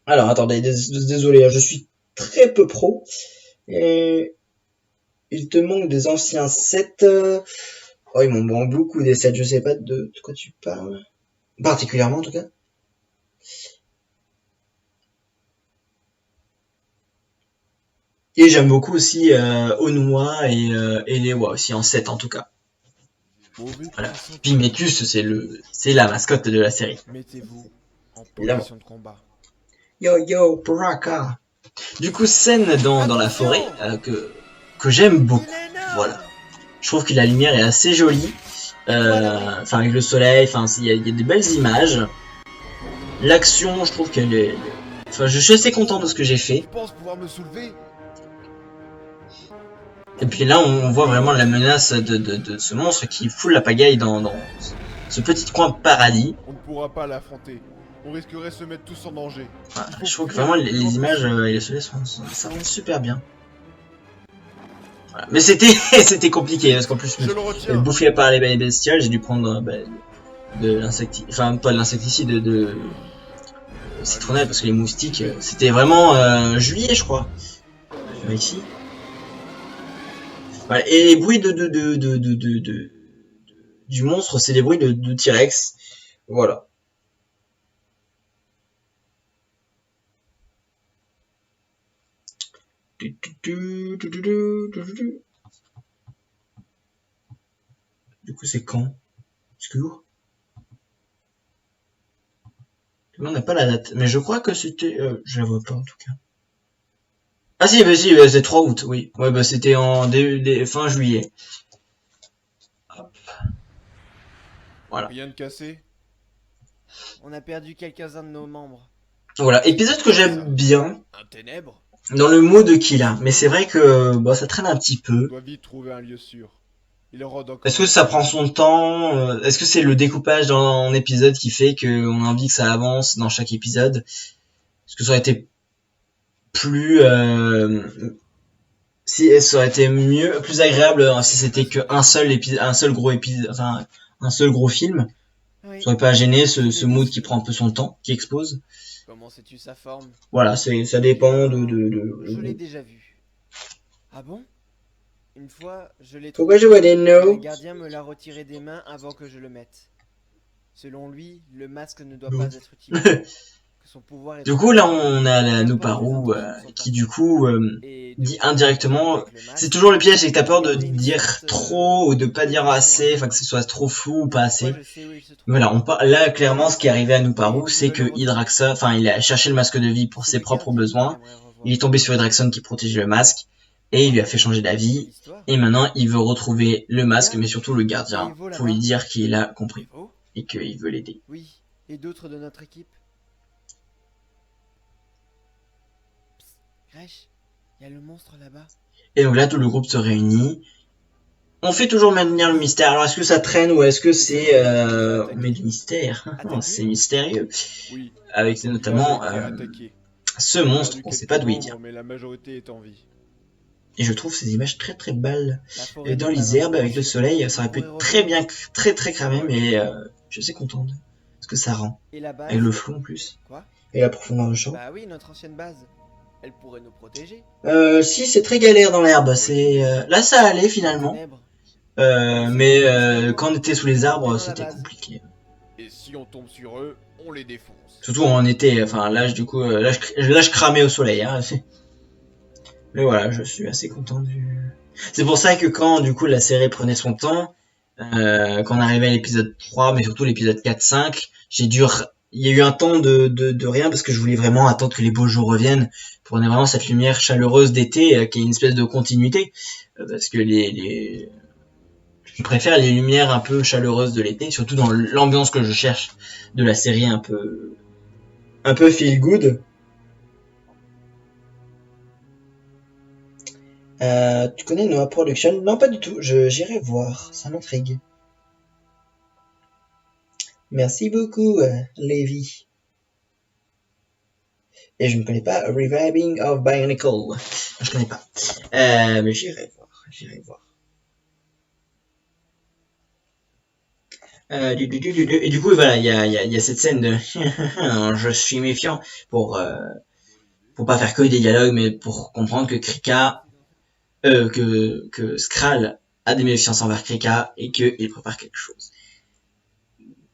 Alors, attendez, désolé, je suis très peu pro. Et il te manque des anciens sets. Oh, il m'en manque beaucoup des sets, je sais pas de quoi tu parles. Particulièrement, en tout cas. Et j'aime beaucoup aussi Onua et Lewa aussi, en 7 en tout cas. Voilà. Pimetus, c'est la mascotte de la série. Mettez-vous en position de combat. Yo, Paraka. Du coup, scène dans la forêt que j'aime beaucoup. Voilà. Je trouve que la lumière est assez jolie. Enfin, avec le soleil, enfin, il y a des belles images. L'action, je trouve qu'elle est... Enfin, je suis assez content de ce que j'ai fait. Je pense pouvoir me soulever. Et puis là, on voit vraiment la menace de ce monstre qui fout la pagaille dans ce petit coin paradis. On ne pourra pas l'affronter. On risquerait de se mettre tous en danger. Voilà, je trouve que vraiment les images et les soleils ça rend super bien. Voilà. Mais c'était compliqué parce qu'en plus Je le retiens. bouffé par les bestioles, j'ai dû prendre de l'insecticide, enfin pas de l'insecticide, de citronnelle parce que les moustiques, c'était vraiment juillet je crois. Ici. Voilà. Et les bruits du monstre, c'est des bruits de T-Rex. Voilà. Du coup, c'est quand? Excuse-moi. On n'a pas la date, mais je crois que c'était... je la vois pas en tout cas. Ah si, bah si, bah, c'est 3 août, oui. Ouais, bah c'était en fin juillet. Hop. Voilà. Rien de cassé. On a perdu quelques-uns de nos membres. Voilà, épisode que j'aime bien, Un ténèbre. dans le mood qu'il a. Mais c'est vrai que bah, ça traîne un petit On peu. doit vite trouver un lieu sûr. Il rôde encore. Est-ce que ça prend son temps? Est-ce que c'est le découpage en épisode qui fait qu'on a envie que ça avance dans chaque épisode? Est-ce que ça aurait été plus... si ça aurait été mieux, plus agréable si c'était qu'un seul épisode, un seul gros épisode, enfin un seul gros film? Oui. Ça aurait pas gêné ce mood qui prend un peu son temps, qui expose. Comment sais-tu sa forme? Voilà, ça dépend Je l'ai déjà vu. Ah bon? Une fois, je l'ai Pourquoi trouvé. je vois des Le no? gardien me l'a retiré des mains avant que je le mette. Selon lui, le masque ne doit Bon. pas être utilisé. Que son pouvoir est Du coup, là, on a la Nuparu qui, du coup, Et dit depuis indirectement... avec le masque, C'est toujours le piège, c'est que t'as peur de dire trop ou de pas dire assez, enfin que ce soit trop flou ou pas assez. moi, je sais où il se trouve. Voilà, là, clairement, ce qui est arrivé à Nuparu, c'est que Hydraxa, enfin, il a cherché le masque de vie pour ses propres besoins. Il est tombé sur Hydraxon qui protégeait le masque, et il lui a fait changer d'avis. Et maintenant, il veut retrouver le masque, mais surtout le gardien, pour lui dire qu'il a compris, Oh, et qu'il veut l'aider. oui. Et d'autres de notre équipe. Psst, Grèche, il y a le monstre là-bas. Et donc là, tout le groupe se réunit. On fait toujours maintenir le mystère. Alors, est-ce que ça traîne ou est-ce que c'est... Mais du mystère, c'est mystérieux. Oui. Avec Son notamment village a été attaqué. ce On a monstre, perdu on sait quelques pas d'où il membres, vient. Mais la majorité est en vie. Et je trouve ces images très très belles. La forêt Et dans n'est pas les herbes, un avec le monstre. soleil, ça aurait pu On être pourrait très revenir. bien, très très cramé, mais je suis assez content de ce que ça rend. Et la base. Avec le flou en plus. Quoi? Et la profondeur de champ. Bah oui, notre ancienne base. Elle pourrait nous protéger. Si, c'est très galère dans l'herbe. C'est là, ça allait finalement. Ténèbres. Mais quand on était sous les arbres, c'était compliqué. Et si on tombe sur eux, on les défonce. Surtout en été, enfin là, du coup, là, je cramais au soleil. Hein. Mais voilà, je suis assez content du... C'est pour ça que quand, du coup, la série prenait son temps, quand on arrivait à l'épisode 3, mais surtout l'épisode 4-5, il y a eu un temps de rien parce que je voulais vraiment attendre que les beaux jours reviennent pour qu'on ait vraiment cette lumière chaleureuse d'été qui est une espèce de continuité. Parce que je préfère les lumières un peu chaleureuses de l'été, surtout dans l'ambiance que je cherche de la série un peu feel good. Tu connais Noah Production? Non, pas du tout. J'irai voir. Ça m'intrigue. Merci beaucoup, Lévi. Et je ne connais pas Reviving of Bionicle. Je connais pas. Mais j'irai voir. Et du coup, voilà, il y a cette scène de je suis méfiant pour pas faire que des dialogues, mais pour comprendre que Krika, que Skral a des méfiances envers Krika et qu'il prépare quelque chose.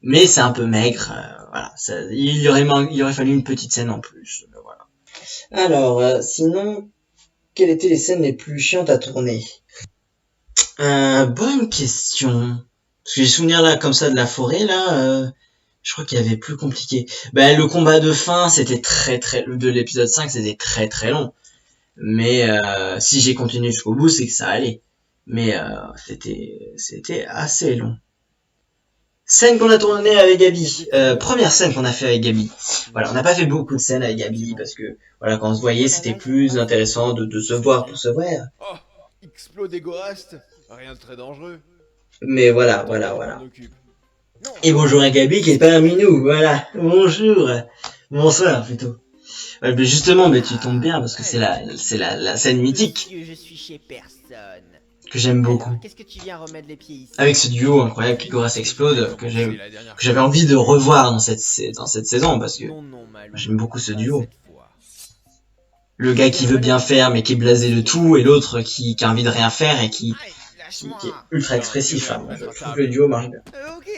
Mais c'est un peu maigre, voilà. Il aurait fallu une petite scène en plus, voilà. Alors, sinon, quelles étaient les scènes les plus chiantes à tourner? Bonne question. Parce que j'ai souvenir là comme ça de la forêt là, Je crois qu'il y avait plus compliqué. Ben, le combat de fin, c'était de l'épisode 5, c'était très long. Mais si j'ai continué jusqu'au bout, c'est que ça allait. Mais c'était assez long. Scène qu'on a tournée avec Gabi. Première scène qu'on a fait avec Gabi. Voilà, on n'a pas fait beaucoup de scènes avec Gabi parce que voilà, quand on se voyait, c'était plus intéressant de se voir pour se voir. Oh, explode Egorast. Rien de très dangereux. Mais voilà. Et bonjour à Gabi qui est parmi nous. Voilà, bonjour, bonsoir plutôt. Ouais, mais justement, mais tu tombes bien parce que c'est la scène mythique Monsieur, je suis chez personne. que j'aime beaucoup. Alors, qu'est-ce que tu viens remettre les pieds ici? Avec ce duo incroyable qu'Igoras explode, que C'est la dernière j'avais envie de revoir dans cette saison parce que Non, Malou. j'aime beaucoup ce Pas duo. cette fois. Le gars qui veut bien faire mais qui est blasé de tout et l'autre qui a envie de rien faire et qui Aïe, lâche-moi. est ultra expressif. Hein. Je trouve que le duo marche bien. Ok.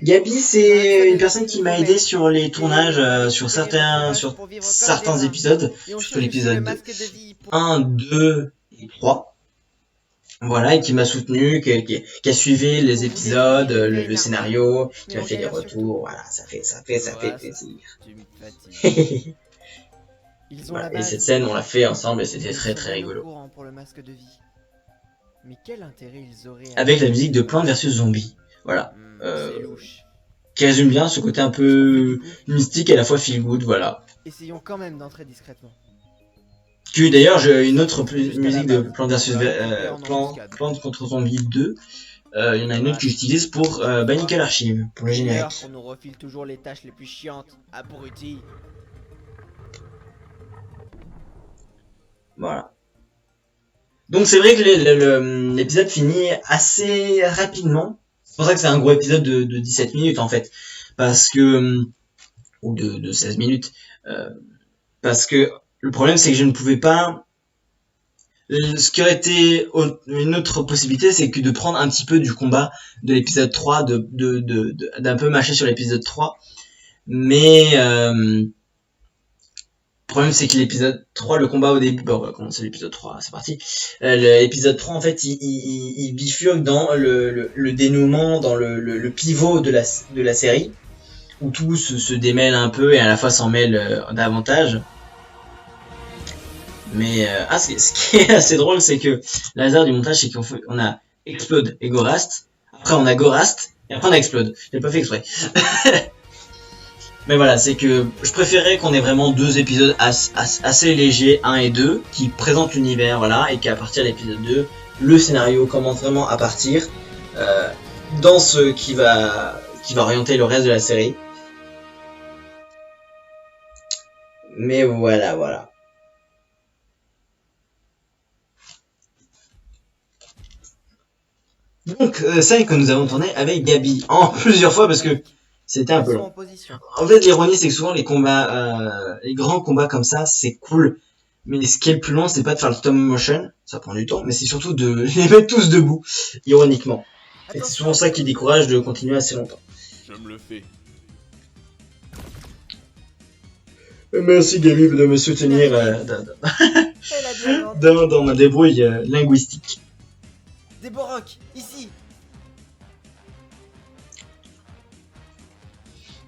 Gabi, c'est une personne qui m'a aidé sur les tournages, sur certains épisodes, surtout l'épisode 1, 2 et 3. Voilà, et qui m'a soutenu, qui a suivi les épisodes, le scénario, qui m'a fait des retours, voilà, ça fait plaisir. Tu me fatigues. Ils ont Voilà, la et base. cette scène, on l'a fait ensemble et c'était Ils très sont au rigolo. courant pour le masque de vie. Mais quel intérêt ils auraient Avec la musique de Plants vs Zombies. Voilà. C'est louche. Qui résume bien ce côté un peu mystique et à la fois feel good, voilà. Essayons quand même d'entrer discrètement. Qui d'ailleurs, j'ai une autre musique de Plants vs Plants contre Zombies 2. Il y en a une autre que j'utilise pour Bionicle Archive, pour le D'ailleurs, générique. on nous refile toujours les tâches les plus chiantes. Abruti. Voilà. Donc c'est vrai que l'épisode finit assez rapidement. C'est pour ça que c'est un gros épisode de 17 minutes en fait. Parce que... Ou de 16 minutes. Parce que le problème c'est que je ne pouvais pas... Ce qui aurait été une autre possibilité, c'est que de prendre un petit peu du combat de l'épisode 3, d'un peu mâcher sur l'épisode 3. Mais... Le problème c'est que l'épisode 3, le combat au début, bon, on va commencer l'épisode 3, c'est parti. L'épisode 3 en fait il bifurque dans le dénouement, dans le pivot de la série, où tout se démêle un peu et à la fois s'en mêle davantage. Mais ce qui est assez drôle, c'est que le hasard du montage, c'est qu'on a Explode et Gorast, après on a Gorast, et après on a Explode. J'ai pas fait exprès. Mais voilà, c'est que je préférais qu'on ait vraiment deux épisodes assez légers, 1 et 2, qui présentent l'univers, voilà, et qu'à partir de l'épisode 2, le scénario commence vraiment à partir dans ce qui va orienter le reste de la série. Mais voilà. Donc, scène que nous avons tournée avec Gabi, en plusieurs fois parce que c'était un peu long. En fait, l'ironie, c'est que souvent les combats, les grands combats comme ça, c'est cool. Mais ce qui est le plus long, c'est pas de faire le stop motion, ça prend du temps, mais c'est surtout de les mettre tous debout, ironiquement. Et c'est souvent ça qui décourage de continuer assez longtemps. Je me le fais. Merci Gabi de me soutenir dans ma débrouille linguistique. Des borocs, ici.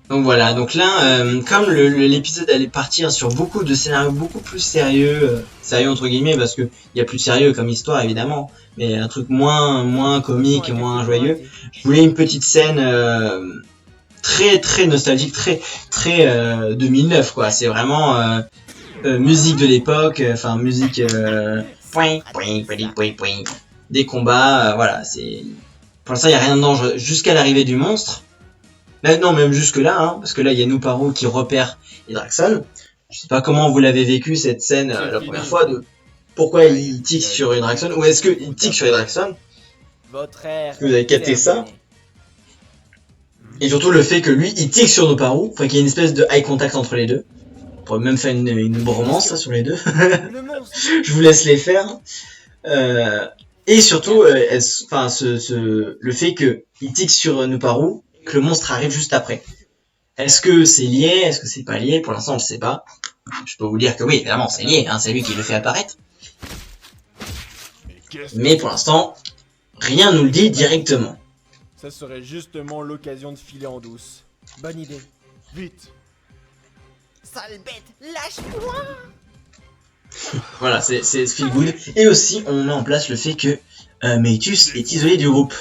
Donc voilà, donc là, comme l'épisode allait partir sur beaucoup de scénarios beaucoup plus sérieux, sérieux entre guillemets, parce que il y a plus de sérieux comme histoire évidemment, mais un truc moins comique et moins joyeux. Je voulais une petite scène très nostalgique, très 2009 quoi. C'est vraiment musique de l'époque, enfin musique des combats, voilà. C'est pour l'instant il y a rien de dangereux jusqu'à l'arrivée du monstre. Non, même jusque là, hein, parce que là, il y a Nuparu qui repère Hydraxon. Je sais pas comment vous l'avez vécu cette scène la première fois, de pourquoi il tique sur Hydraxon, ou est-ce qu'il tique sur Hydraxon. Est-ce que vous avez capté ça? Et surtout le fait que lui, il tique sur Nuparu, enfin qu'il y ait une espèce de eye contact entre les deux. On pourrait même faire une bromance là, sur les deux. Je vous laisse les faire. Et surtout, le fait qu'il tique sur Nuparu, que le monstre arrive juste après. Est-ce que c'est lié? Est-ce que c'est pas lié? Pour l'instant, on le sait pas. Je peux vous dire que oui, évidemment, c'est lié, hein, c'est lui qui le fait apparaître. Mais pour l'instant, rien nous le dit directement. Ça serait justement l'occasion de filer en douce. Bonne idée. Vite. Sale bête, lâche-moi! Voilà, c'est feel good. Et aussi, on met en place le fait que Métus est isolé du groupe.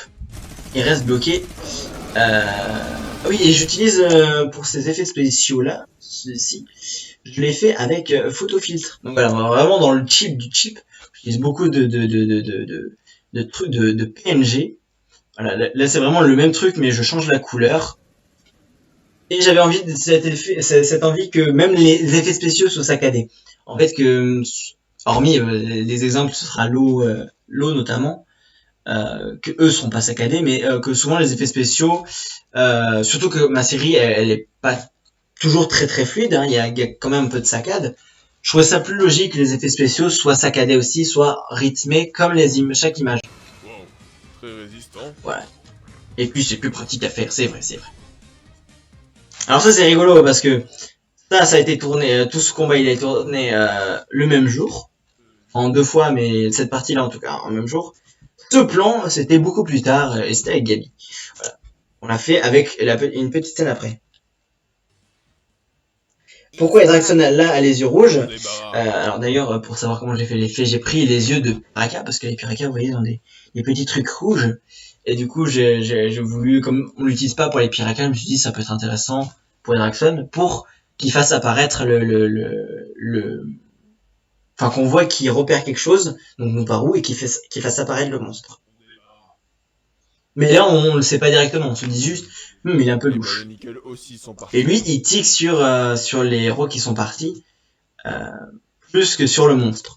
Il reste bloqué. Oui, et j'utilise pour ces effets spéciaux là, ceci, je l'ai fait avec photofiltre. Donc voilà, vraiment dans le chip du chip, j'utilise beaucoup de trucs de PNG. Voilà, là c'est vraiment le même truc, mais je change la couleur. Et j'avais envie de cette envie que même les effets spéciaux soient saccadés. En fait que, hormis les exemples, ce sera l'eau notamment, que eux seront pas saccadés, mais que souvent les effets spéciaux, surtout que ma série elle est pas toujours très fluide, hein, il y a quand même un peu de saccade. Je trouvais ça plus logique que les effets spéciaux soient saccadés aussi, soient rythmés comme chaque image. Wow. Très résistant. Voilà. Et puis c'est plus pratique à faire, c'est vrai. Alors ça c'est rigolo parce que ça a été tourné, tout ce combat il a été tourné le même jour, en 2 fois, mais cette partie-là en tout cas en même jour. Ce plan c'était beaucoup plus tard et c'était avec Gabi. Voilà. On l'a fait avec une petite scène après. Pourquoi Edraxon là a les yeux rouges? Alors d'ailleurs pour savoir comment j'ai fait l'effet, j'ai pris les yeux de Piraka parce que les Piraka vous voyez ils ont des petits trucs rouges. Et du coup, j'ai voulu, comme on l'utilise pas pour les Piraka, je me suis dit ça peut être intéressant pour Edraxon, pour qu'il fasse apparaître enfin qu'on voit qu'il repère quelque chose, donc nous par où, et qu'il fasse apparaître le monstre. Mais là, on le sait pas directement, on se dit juste, il est un peu louche. Aussi sont partis. Et lui, il tique sur les héros qui sont partis, plus que sur le monstre.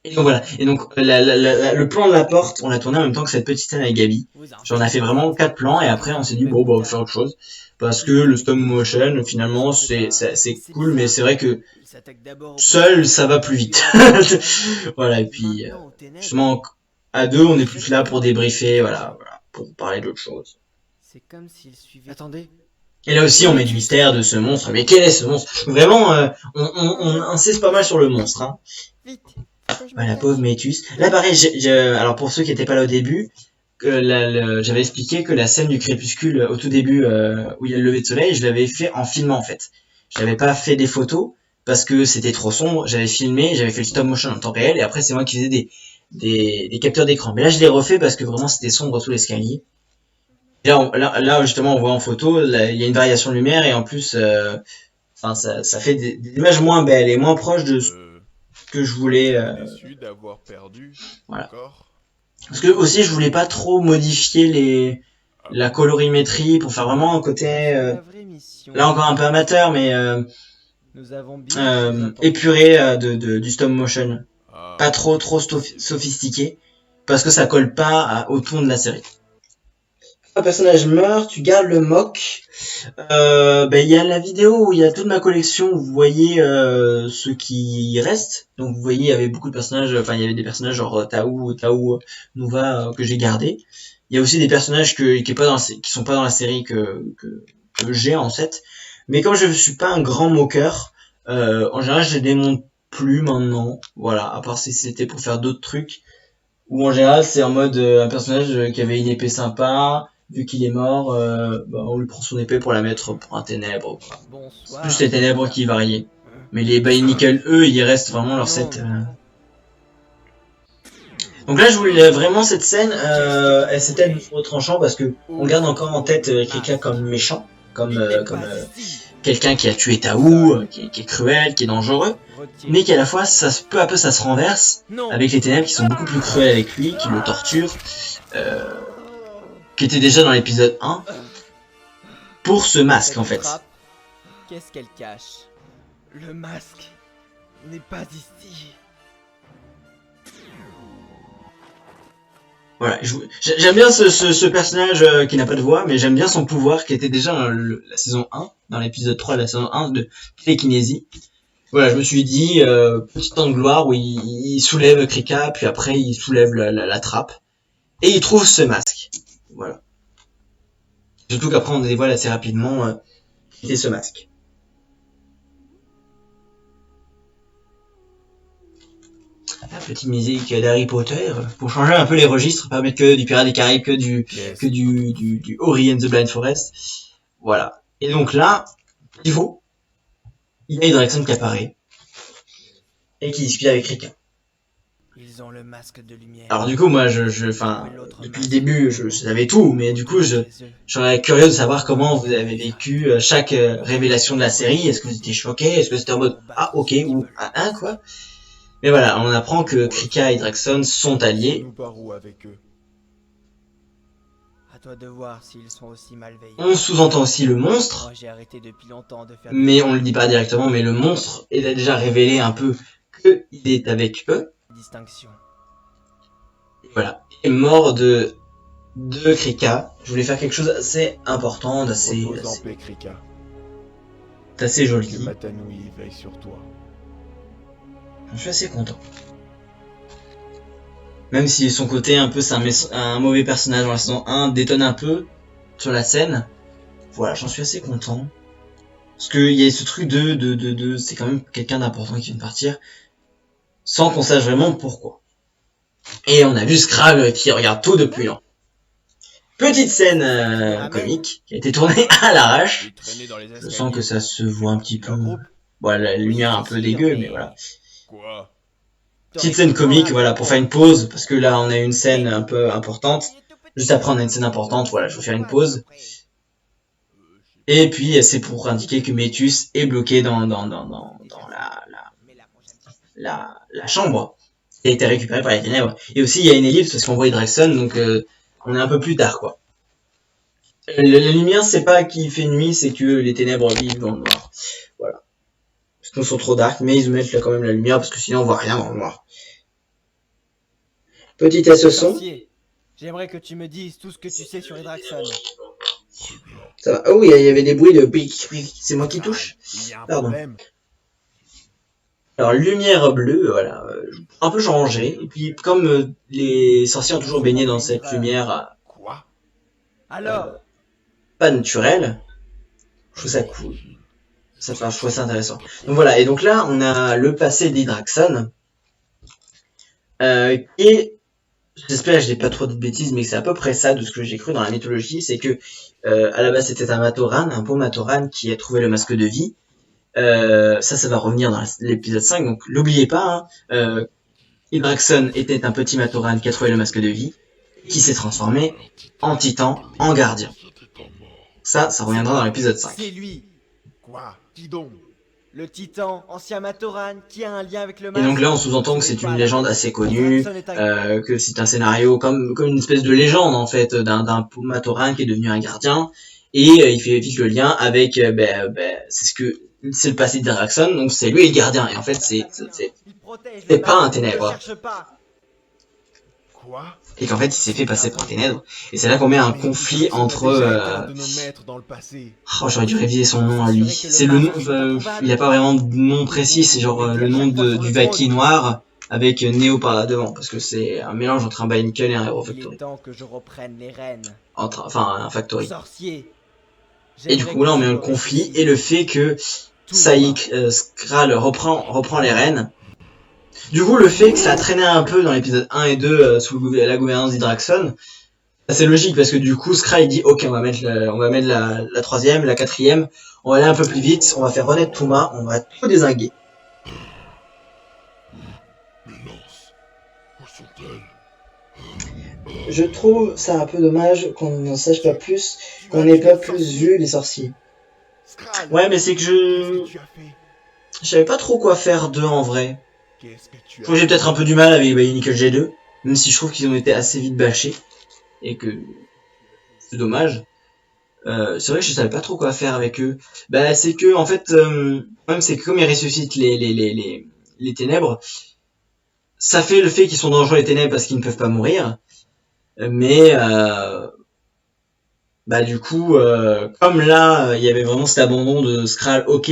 Et donc voilà, et donc le plan de la porte, on l'a tourné en même temps que cette petite scène avec Gabi. J'en ai fait vraiment 4 plans et après on s'est dit bon bah on va faire autre chose. Parce que le stop motion finalement c'est cool, mais c'est vrai que seul ça va plus vite. Voilà, et puis justement à 2 on est plus là pour débriefer, voilà, pour parler d'autre chose. C'est comme s'il suivait. Attendez. Et là aussi on met du mystère de ce monstre, mais quel est ce monstre? Vraiment on insiste pas mal sur le monstre, hein. Vite. La pauvre Métus. Là pareil, alors pour ceux qui étaient pas là au début, j'avais expliqué que la scène du crépuscule au tout début où il y a le lever de soleil, je l'avais fait en filmant en fait. J'avais pas fait des photos parce que c'était trop sombre, j'avais filmé, j'avais fait le stop motion en temps réel et après c'est moi qui faisais des captures d'écran. Mais là je l'ai refait parce que vraiment c'était sombre sous l'escalier. Là justement on voit en photo, il y a une variation de lumière et en plus enfin ça fait des images moins belles et moins proches de que je voulais déçu d'avoir perdu. Voilà. Encore. Parce que aussi je voulais pas trop modifier la colorimétrie pour faire vraiment un côté là encore un peu amateur mais Nous avons bien épuré du stop motion, pas trop sophistiqué parce que ça colle pas au ton de la série. Un personnage meurt, tu gardes le mock. Il y a la vidéo où il y a toute ma collection, vous voyez ce qui reste. Donc vous voyez il y avait beaucoup de personnages, enfin il y avait des personnages genre Taou, Nova que j'ai gardé. Il y a aussi des personnages qui sont pas dans la série que j'ai en fait. Mais comme je suis pas un grand moqueur, en général je les démonte plus maintenant. Voilà, à part si c'était pour faire d'autres trucs. Ou en général c'est en mode un personnage qui avait une épée sympa. Vu qu'il est mort, on lui prend son épée pour la mettre pour un ténèbre. C'est plus les ténèbres qui variaient. Mais les Bionicle, eux, ils restent vraiment leur set. Donc là, je voulais vraiment cette scène, c'était retranchant parce que on garde encore en tête quelqu'un comme méchant, comme quelqu'un qui a tué Taou, qui est cruel, qui est dangereux, mais qu'à la fois, peu à peu, ça se renverse avec les ténèbres qui sont beaucoup plus cruels avec lui, qui le torturent. Qui était déjà dans l'épisode 1, pour ce masque en fait. Qu'est-ce qu'elle cache? Le masque n'est pas ici. Voilà, j'aime bien ce personnage qui n'a pas de voix, mais j'aime bien son pouvoir qui était déjà dans la saison 1, dans l'épisode 3 de la saison 1 de télékinésie. Voilà, je me suis dit, petit temps de gloire où il soulève Krika, puis après il soulève la trappe, et il trouve ce masque. Voilà. Surtout qu'après on dévoile assez rapidement qui était ce masque. La petite musique d'Harry Potter pour changer un peu les registres, pas mettre que du Pirates des Caraïbes, que du Ori and the Blind Forest. Voilà. Et donc là, pivot, il y a Hydraxon qui apparaît et qui discute avec Rika. Ils ont le masque de lumière. Alors du coup, moi, enfin, depuis le début, je savais tout, mais du coup, je serais curieux de savoir comment vous avez vécu chaque révélation de la série. Est-ce que vous étiez choqués? Est-ce que c'était en mode ah ok ou ah hein quoi? Mais voilà, on apprend que Krika et Hydraxon sont alliés. Nous partons avec eux. À toi de voir s'ils sont aussi malveillants. On sous-entend aussi le monstre, Moi j'ai arrêté depuis longtemps de faire mais on le dit pas directement. Mais le monstre est déjà révélé un peu qu'il est avec eux. des distinctions. Et voilà, il est mort de Krika. Je voulais faire quelque chose d'assez important, d'assez Repose en paix, Krika. Que joli. Matanui veille sur toi. Je suis assez content. Même si son côté un peu, c'est un mauvais personnage dans la saison 1, détonne un peu sur la scène. Voilà, j'en suis assez content. Parce qu'il y a ce truc c'est quand même quelqu'un d'important qui vient de partir. Sans qu'on sache vraiment pourquoi. Et on a vu Skral qui regarde tout depuis longtemps. Petite scène comique qui a été tournée à l'arrache. Je sens que ça se voit un petit peu. Bon, la lumière est un peu dégueu, mais voilà. Quoi? Petite scène comique, voilà, pour faire une pause, parce que là on a une scène un peu importante. Juste après on a une scène importante, voilà, je vais faire une pause. Et puis c'est pour indiquer que Métus est bloqué dans la chambre qui a été récupérée par les ténèbres. Et aussi il y a une ellipse parce qu'on voit Hydraxon, donc on est un peu plus tard quoi. La lumière c'est pas qu'il fait nuit, c'est que les ténèbres vivent dans le noir. Voilà. Parce qu'ils sont trop dark, mais ils mettent là quand même la lumière parce que sinon on voit rien dans le noir. Petit test au son. J'aimerais que tu me dises tout ce que tu sais sur Hydraxon. Ça va. Oh, il y avait des bruits de pic, pic. C'est moi qui touche. Il y a un Pardon. problème. Alors, lumière bleue, voilà. Un peu changé. Et puis, comme les sorciers ont toujours baigné dans cette lumière Quoi? Alors, pas naturelle, je trouve ça cool. Je trouve ça intéressant. Donc voilà. Et donc là, on a le passé d'Hydraxon. Et j'espère que je n'ai pas trop dit de bêtises, mais c'est à peu près ça de ce que j'ai cru dans la mythologie, c'est que à la base c'était un Matoran, un beau Matoran qui a trouvé le masque de vie. Ça va revenir dans l'épisode 5, donc l'oubliez pas, hein. Hydraxon était un petit Matoran qui a trouvé le masque de vie, qui s'est transformé en titan, en gardien. Ça reviendra dans l'épisode 5. c'est lui, Quoi? Qui donc? le titan, ancien Matoran, qui a un lien avec le Et masque. donc là on sous-entend que c'est une légende assez connue, que c'est un scénario comme une espèce de légende en fait, d'un Matoran qui est devenu un gardien, et il fait vite le lien avec, c'est le passé d'Hydraxon, donc c'est lui le gardien, et en fait c'est pas un ténèbre. Quoi? Et qu'en fait il s'est fait passer pour un ténèbre, et c'est là qu'on met un conflit entre... de nos maîtres dans le passé. Oh, j'aurais dû réviser son nom à lui. C'est le nom, il a pas vraiment de nom précis, c'est genre le nom du Vaki noir avec Neo par là devant, parce que c'est un mélange entre un Bionickel et un Hero Il est Factory. temps que je reprenne les rênes. Enfin, un Factory. Sorcier. Et du coup là on met le conflit et le fait que Saïk Skral reprend les rênes. Du coup le fait que ça a traîné un peu dans l'épisode 1 et 2 sous la gouvernance d'Hydraxon, c'est logique parce que du coup Skral il dit ok on va mettre la troisième, la quatrième, on va aller un peu plus vite, on va faire renaître Touma, on va tout dézinguer. Je trouve ça un peu dommage qu'on n'en sache pas plus, qu'on n'ait pas plus vu les sorciers. Skral, Ouais mais c'est que qu'est-ce que tu as fait? je savais pas trop quoi faire d'eux en vrai. Qu'est-ce que tu Je trouve que as j'ai peut-être un peu du mal avec Bionicle G2, même si je trouve qu'ils ont été assez vite bâchés, et que c'est dommage. C'est vrai que je savais pas trop quoi faire avec eux. Bah c'est que en fait, même c'est que comme ils ressuscitent les ténèbres, ça fait le fait qu'ils sont dangereux les ténèbres parce qu'ils ne peuvent pas mourir, mais bah du coup, comme là, il y avait vraiment cet abandon de Skral, ok.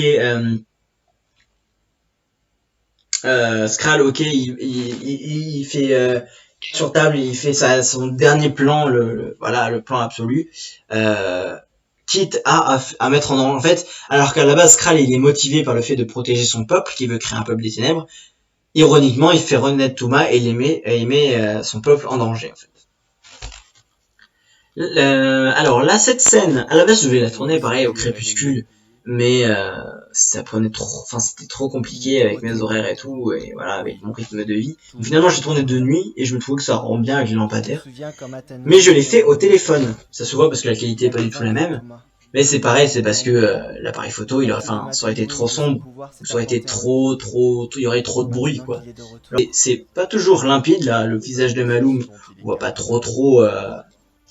Skral, ok, il fait sur table, il fait son dernier plan, le plan absolu, quitte à mettre en danger, en fait, alors qu'à la base Skral il est motivé par le fait de protéger son peuple, qui veut créer un peuple des ténèbres. Ironiquement, il fait renaître Touma et il met son peuple en danger, en fait. Alors là, cette scène, à la base, je devais la tourner pareil au crépuscule, mais ça prenait trop, enfin c'était trop compliqué avec mes horaires et tout, et voilà, avec mon rythme de vie. Donc, finalement, j'ai tourné de nuit et je me trouvais que ça rend bien avec les lampadaires. Mais je l'ai fait au téléphone. Ça se voit parce que la qualité est pas du tout la même. Mais c'est pareil, c'est parce que l'appareil photo, enfin, ça aurait été trop sombre, ça aurait été il y aurait trop de bruit, quoi. Et c'est pas toujours limpide, là, le visage de Maloum, on voit pas trop,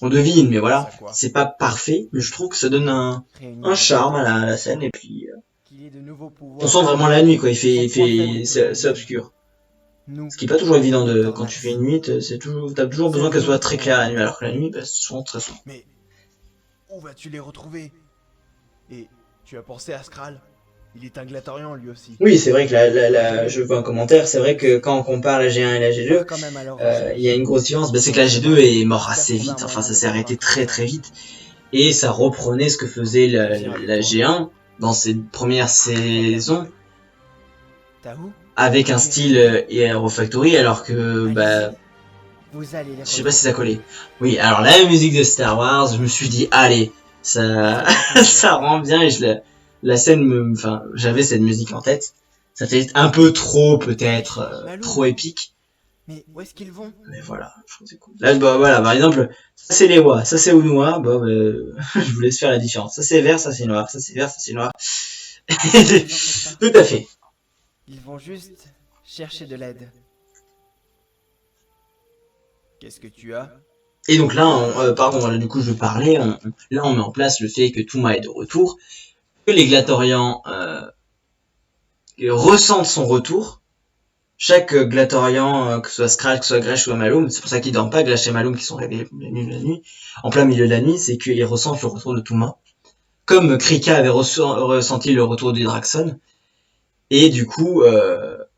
on devine, mais voilà, c'est pas parfait, mais je trouve que ça donne un charme à la scène, et puis, on sent vraiment la nuit, quoi, c'est obscur. Ce qui est pas toujours évident quand tu fais une nuit, t'as toujours besoin qu'elle soit très claire la nuit, alors que la nuit, bah, c'est souvent très sombre. Mais où vas-tu les retrouver? Et tu as pensé à Skral? Il est un Glatorian lui aussi. Oui, c'est vrai que je vois un commentaire, c'est vrai que quand on compare la G1 et la G2, il y a une grosse différence, c'est que la G2 est morte assez vite, enfin ça s'est arrêté très vite, et ça reprenait ce que faisait la G1 dans ses premières saisons, avec un style Hero Factory, alors que, je sais pas si ça collait. Oui, alors la musique de Star Wars, je me suis dit, allez, ça, ça rend bien, et la scène j'avais cette musique en tête. Ça fait un peu trop, peut-être, trop épique. Mais où est-ce qu'ils vont? Mais voilà, je trouve que c'est cool. Là, voilà, par exemple, ça c'est les Wa, ça c'est Unua, je vous laisse faire la différence. Ça c'est vert, ça c'est noir, ça c'est vert, ça c'est noir. Tout à fait. Ils vont juste chercher de l'aide. Qu'est-ce que tu as? Et donc là, du coup je parlais, là on met en place le fait que Touma est de retour, que les Glatorians ressentent son retour. Chaque Glatorian, que ce soit Skral, que ce soit Gresh, que ce soit Maloum, c'est pour ça qu'ils dorment pas, Gresh et Maloum qui sont réveillés la nuit, en plein milieu de la nuit, c'est qu'ils ressentent le retour de Touma. Comme Krika avait ressenti le retour du Draxon. Et du coup,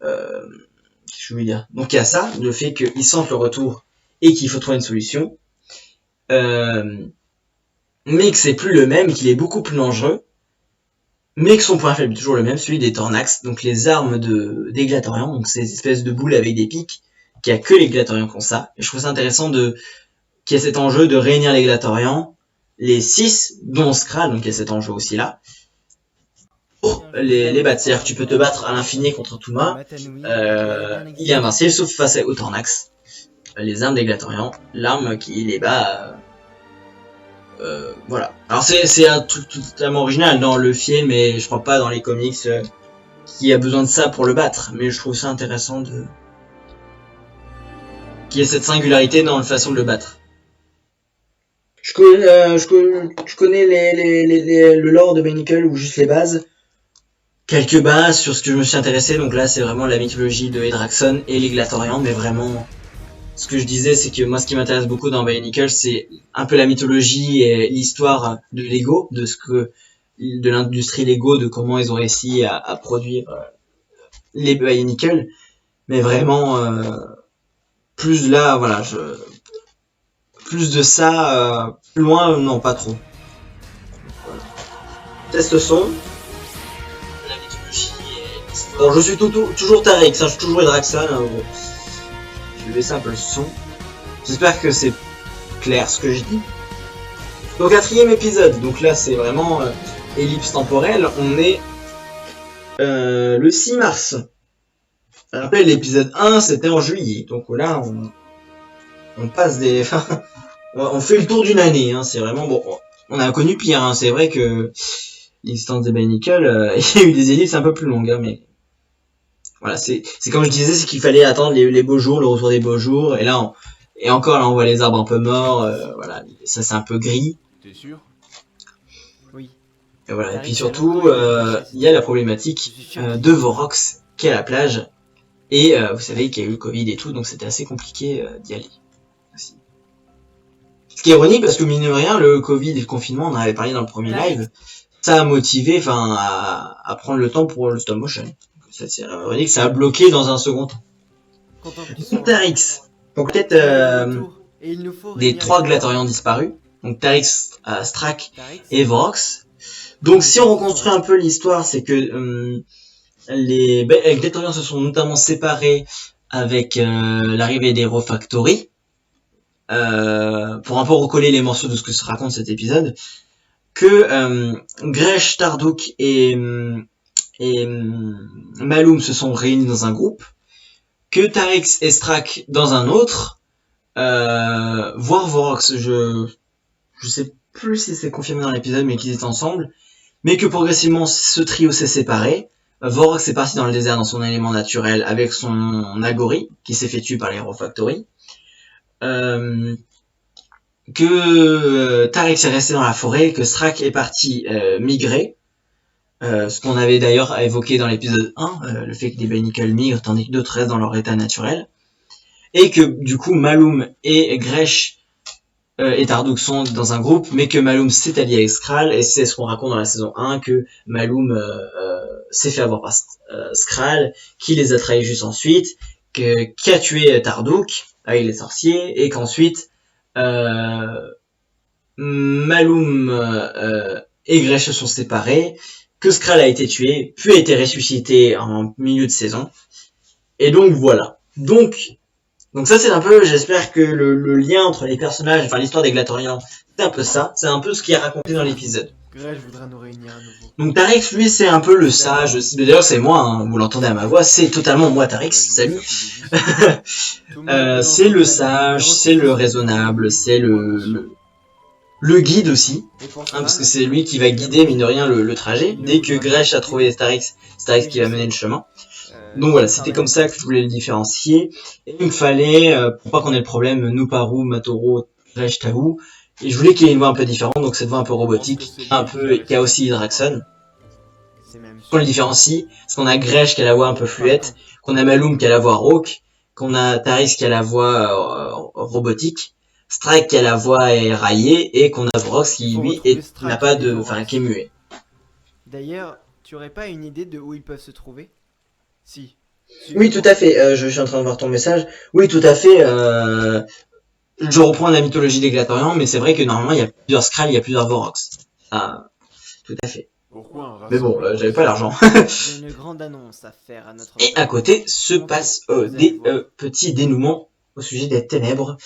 je veux dire, donc il y a ça, le fait qu'ils sentent le retour et qu'il faut trouver une solution. Mais que c'est plus le même, qu'il est beaucoup plus dangereux. Mais que son point faible est toujours le même, celui des Tornax, donc les armes des Glatorians, donc ces espèces de boules avec des pics, qu'il y a que les Glatorians qui ont ça. Et je trouve ça intéressant qu'il y a cet enjeu de réunir les Glatorians, les 6, dont Skral, donc il y a cet enjeu aussi là, pour les battre. C'est-à-dire que tu peux te battre à l'infini contre Touma, il est invincible sauf face aux Tornax. Les armes des Glatorians, l'arme qui les bat... voilà. Alors c'est un truc totalement original dans le film et je crois pas dans les comics qui a besoin de ça pour le battre, mais je trouve ça intéressant qu'il y ait cette singularité dans la façon de le battre. Je connais le lore de Benicle ou juste les bases. Quelques bases sur ce que je me suis intéressé, donc là c'est vraiment la mythologie de Hydraxon et les Glatorians, mais vraiment... Ce que je disais, c'est que moi, ce qui m'intéresse beaucoup dans Bionicle, c'est un peu la mythologie et l'histoire de Lego, de l'industrie Lego, de comment ils ont réussi à produire les Bionicle. Mais vraiment, plus là, voilà, plus de ça, plus loin, non, pas trop. Voilà. Test son. La mythologie et l'histoire. Bon, je suis toujours Tarek, ça, je suis toujours Hydraxon, hein, bon. Je vais baisser un peu le son. J'espère que c'est clair ce que je dis. Donc 4e épisode. Donc là c'est vraiment ellipse temporelle. On est le 6 mars. Je rappelle l'épisode 1 c'était en juillet. Donc là on passe des... on fait le tour d'une année. Hein. C'est vraiment bon. On a connu pire. Hein. C'est vrai que l'existence des Bionicle, il y a eu des ellipses un peu plus longues. Hein, mais... Voilà, c'est comme je disais, c'est qu'il fallait attendre les beaux jours, le retour des beaux jours, et là, on voit les arbres un peu morts, voilà, ça c'est un peu gris. T'es sûr? Oui. Et voilà, et puis surtout, il y a la problématique de Vorox qui est à la plage, et vous savez qu'il y a eu le Covid et tout, donc c'était assez compliqué d'y aller. Aussi. Ce qui est ironique, parce que mine de rien, le Covid et le confinement, on en avait parlé dans le premier live, ça a motivé, à prendre le temps pour le stop motion. C'est ironique, ça a bloqué dans un second temps. Tarix. Donc peut-être des 3 Glatorians disparus. Donc Tarix, Strack et Vorox. Donc si on reconstruit un peu l'histoire, c'est que les Glatorians se sont notamment séparés avec l'arrivée des Hero Factory. pour un peu recoller les morceaux de ce que se raconte cet épisode, que Gresh, Tardouk et Maloum se sont réunis dans un groupe, que Tarix et Strack dans un autre, voire Vorox, je sais plus si c'est confirmé dans l'épisode, mais qu'ils étaient ensemble, mais que progressivement ce trio s'est séparé. Vorox est parti dans le désert dans son élément naturel avec son Agori, qui s'est fait tuer par les Hero Factory. Que Tarix est resté dans la forêt, que Strack est parti migrer, ce qu'on avait d'ailleurs évoqué dans l'épisode 1, le fait que les Banical migrent tandis que d'autres restent dans leur état naturel, et que du coup Maloum et Gresh et Tardouk sont dans un groupe, mais que Maloum s'est allié avec Skral, et c'est ce qu'on raconte dans la saison 1, que Maloum s'est fait avoir par Skral, qui les a trahis juste ensuite, qui a tué Tardouk avec les sorciers, et qu'ensuite Maloum et Gresh se sont séparés, que Skral a été tué, puis a été ressuscité en milieu de saison, et donc voilà. Donc ça c'est un peu, j'espère que le lien entre les personnages, enfin l'histoire des Glatorians, c'est un peu ça, c'est un peu ce qui est raconté dans l'épisode. Gresh voudra nous réunir à nouveau. Donc Tarix, lui, c'est un peu le sage, d'ailleurs c'est moi, hein, vous l'entendez à ma voix, c'est totalement moi Tarix, salut. C'est le sage, c'est le raisonnable, c'est le guide aussi, hein, parce que c'est lui qui va guider, mine de rien, le trajet. Dès que Gresh a trouvé Starix, c'est Tarix qui va mener le chemin. Donc voilà, c'était comme ça que je voulais le différencier. Et il me fallait, pour pas qu'on ait le problème, Nuparu, Matoro, Gresh, Tahu, et je voulais qu'il y ait une voix un peu différente, donc cette voix un peu robotique, un peu Chaos Hydraxon. Qu'on le différencie, parce qu'on a Gresh qui a la voix un peu fluette, qu'on a Maloum qui a la voix rauque, qu'on a Tarix qui a la voix robotique, Strike qui a la voix éraillée, et qu'on a Vorox qui lui n'a pas de, enfin qui est muet. D'ailleurs, tu aurais pas une idée de où ils peuvent se trouver? Si. Oui, tout à fait. Je suis en train de voir ton message. Oui, tout à fait. Je reprends la mythologie des Glatorians, mais c'est vrai que normalement il y a plusieurs Skral, il y a plusieurs Vorox. Ah, tout à fait. Mais bon, j'avais pas l'argent. J'ai une grande annonce à faire à notre. Et à côté se passe des petits dénouements au sujet des ténèbres.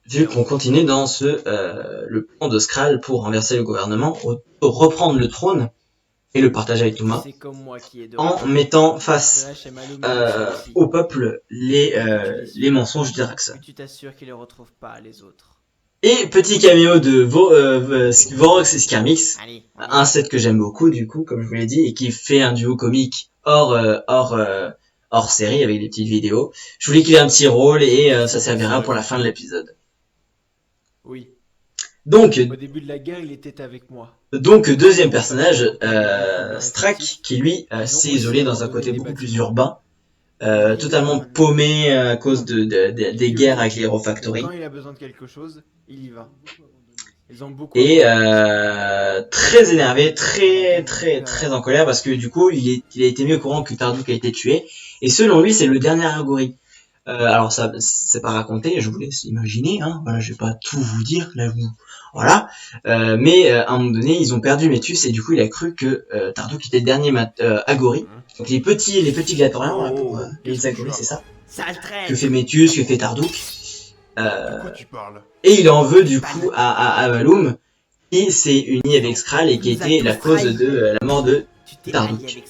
Vu qu'on continue dans le plan de Skral pour renverser le gouvernement, reprendre le trône et le partager avec Touma, en mettant face au peuple les mensonges d'Hyraxon. Tu t'assures qu'ils ne retrouvent pas les autres. Et petit caméo de Vorox et Skirmix, un set que j'aime beaucoup du coup, comme je vous l'ai dit, et qui fait un duo comique hors série avec des petites vidéos. Je voulais qu'il ait un petit rôle et ça servira pour la fin de l'épisode. Oui. Donc, au début de la guerre, il était avec moi. Donc deuxième personnage, Strack, qui lui s'est isolé dans un côté beaucoup plus urbain, totalement paumé à cause des guerres avec les Hero Factory. Quand il a besoin de quelque chose, il y va. Ils ont beaucoup. Et très énervé, très en colère parce que du coup il a été mis au courant que Tardouk a été tué et selon lui c'est le dernier Agori. Alors ça c'est pas raconté, je vous laisse imaginer, hein. Voilà, je vais pas tout vous dire là, voilà. Mais à un moment donné ils ont perdu Métus et du coup il a cru que Tardouk était le dernier Agori. Donc les petits Glatorians là, pour les Agori, c'est ça. Que fait Métus, que fait Tardouk. Et il en veut du coup à Maloum qui s'est uni avec Skral et qui était la cause de la mort de Tardouk.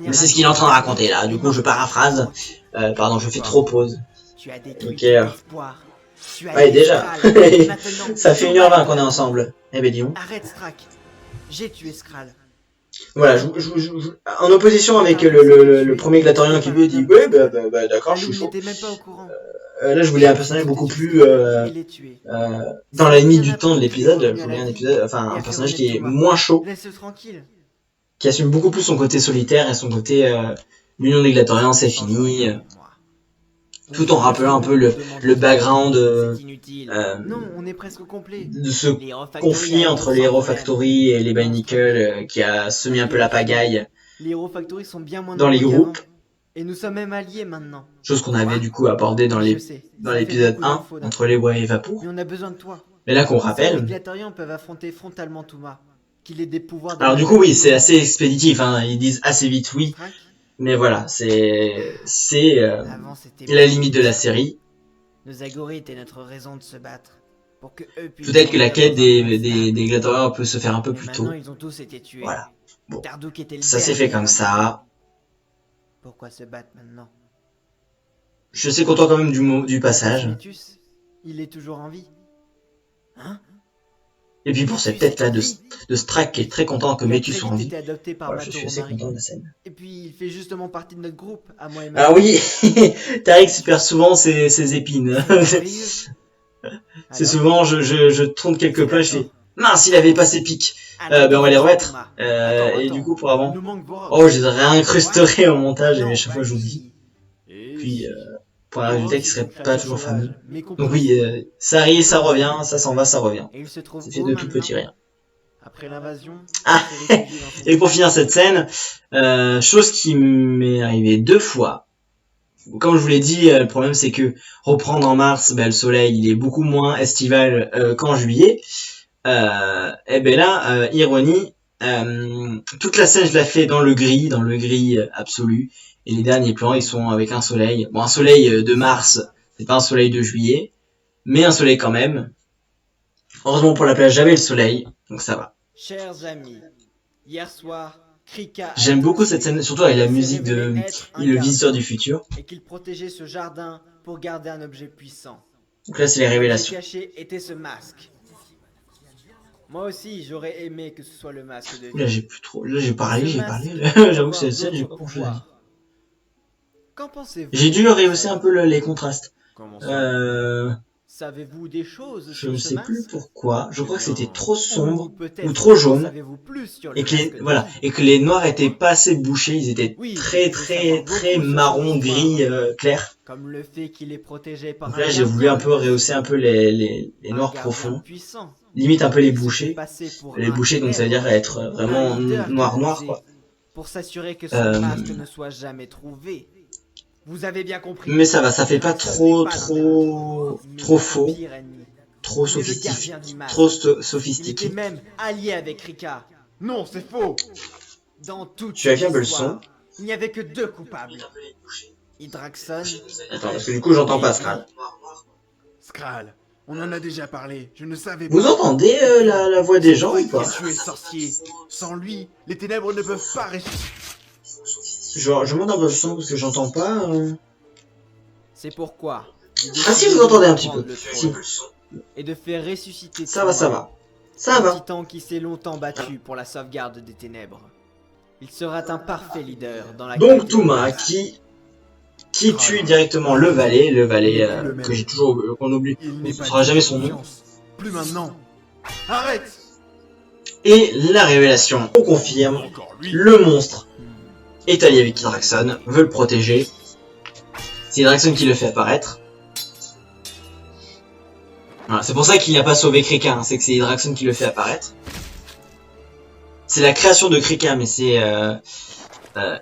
Mais c'est ce qu'il est en train de raconter là, du coup je paraphrase. Pardon, je fais trop pause. Ok. Ouais, déjà. Ça fait 1h20 qu'on est ensemble. Eh ben dis-donc. Arrête Strack. J'ai tué Skral. Voilà, en opposition avec le premier Glatorian qui lui dit ouais, bah d'accord, je suis chaud. Là, je voulais un personnage beaucoup plus dans la limite du temps de l'épisode. Je voulais un personnage qui est moins chaud, qui assume beaucoup plus son côté solitaire et son côté l'union des Glatorians, c'est fini. Tout en rappelant un peu le background de ce conflit entre les Hero Factory et les Binicle qui a semé un peu la pagaille dans les groupes. Et nous sommes même alliés maintenant. Chose qu'on avait du coup abordé dans l'épisode 1 entre les Bois et Vapour. Mais on a besoin de toi. Mais là qu'on rappelle. Les Glatorians peuvent affronter frontalement Touma. Qu'il ait des pouvoirs. Alors du coup oui, c'est assez expéditif, hein. Ils disent assez vite oui. Mais voilà, c'est la limite de la série. Nos agoris étaient notre raison de se battre. Pour que eux puissent... Peut-être que la quête des des gladiateurs peut se faire un peu Mais plus maintenant, tôt. ils ont tous été tués. Voilà. Bon. Dardouk était le Ça s'est fait dernier comme à ça. Pourquoi se battre maintenant? Je suis content quand même du passage. Métus, il est toujours en vie. Hein? Et puis pour cette tête là de Strack qui est très content que Il a Métus très soit en vite vie. été adopté par Voilà, je suis assez Bateau content de la scène. Et puis, il fait justement partie de notre groupe, à moi et ma... Ah oui, Tariq se perd souvent ses épines. C'est souvent, je tourne quelques plats, je fais mince, il avait pas ses pics. Ben on va les remettre. Et du coup pour avant, oh je les réincrusterai au montage et à chaque fois j'oublie. Puis pour un résultat qui serait pas toujours fameux. Donc oui, ça arrive, ça revient, ça s'en va, ça revient. Et il se trouve Ça fait où de tout maintenant? petit rien. Après l'invasion, Ah, il s'est réfugié dans son- et pour finir cette scène, chose qui m'est arrivée 2 fois. Comme je vous l'ai dit, le problème c'est que reprendre en mars, ben, le soleil il est beaucoup moins estival qu'en juillet. Et ben là, ironie, toute la scène je la fais dans le gris absolu. Et les derniers plans ils sont avec un soleil. Bon, un soleil de mars, c'est pas un soleil de juillet, mais un soleil quand même. Heureusement pour la plage j'avais le soleil, donc ça va. Chers amis, hier soir, Krika a J'aime beaucoup annoncé cette scène, surtout avec la qu'il s'est musique de révélé être un Le gardien Visiteur du Futur. et qu'il protégeait ce jardin pour garder un objet puissant. Donc là c'est les L'objet révélations. caché était ce masque. Moi aussi, j'aurais aimé que ce soit le masque de Là vie. j'ai plus trop, là j'ai parlé. Ce Là, masque j'avoue que peut cette scène j'ai avoir pas grand chose à d'autres dire. pouvoirs. Qu'en pensez-vous? J'ai dû rehausser un peu les contrastes. Comment ça? Savez-vous des choses Je sur ne ce sais masque? plus pourquoi. Je crois que c'était trop Ou sombre peut-être ou trop jaune savez-vous plus sur le et que les, masque de voilà, vie? et que les noirs étaient pas assez bouchés, ils étaient Oui, très je veux savoir très beaucoup sur marron son gris histoire. clair. Comme le fait qu'il est protégé par Donc un là j'ai voulu gardien, un peu rehausser un peu les un noirs gardien profonds, puissant. limite un peu les Il se fait boucher. passer pour Les un boucher donc ça veut dire ténèbre, être vraiment un leader noir qui quoi. pour s'assurer que son Euh, masque ne soit jamais trouvé. Vous avez bien compris. Mais ça va, ça fait pas trop Mais faux, son pire ennemi. trop Il est le sophistiqué, gardien du masque. trop Il était sophistiqué. même allié avec Rika. Non, c'est faux! Dans toute Tu as fait un peu le l'histoire, son. il n'y avait que 2 coupables. Hydraxon. Attends, parce que du coup j'entends pas Skral. Skral, on en a déjà parlé, je ne savais pas. Vous entendez la voix des gens ou Qui a pas? tué le sorcier. Sans lui, les ténèbres ne peuvent pas ressusciter. Je monte un peu le son parce que j'entends pas. C'est pourquoi. Ah si, vous entendez un petit peu. Si. Et de faire ressusciter Ça va, ça Touma, va. Ça un va. titan qui s'est longtemps battu pour la sauvegarde des ténèbres. Il sera un parfait leader dans la Donc quête Touma de- qui tue directement le valet que j'ai toujours qu'on oublie, Il on n'est ne pas saura de jamais son nom. confiance. Plus maintenant. Arrête! Et la révélation, on confirme, Encore lui. le monstre est allié avec Hydraxon, veut le protéger. C'est Hydraxon qui le fait apparaître. Voilà, c'est pour ça qu'il n'a pas sauvé Krika, hein, c'est que c'est Hydraxon qui le fait apparaître. C'est la création de Krika, mais c'est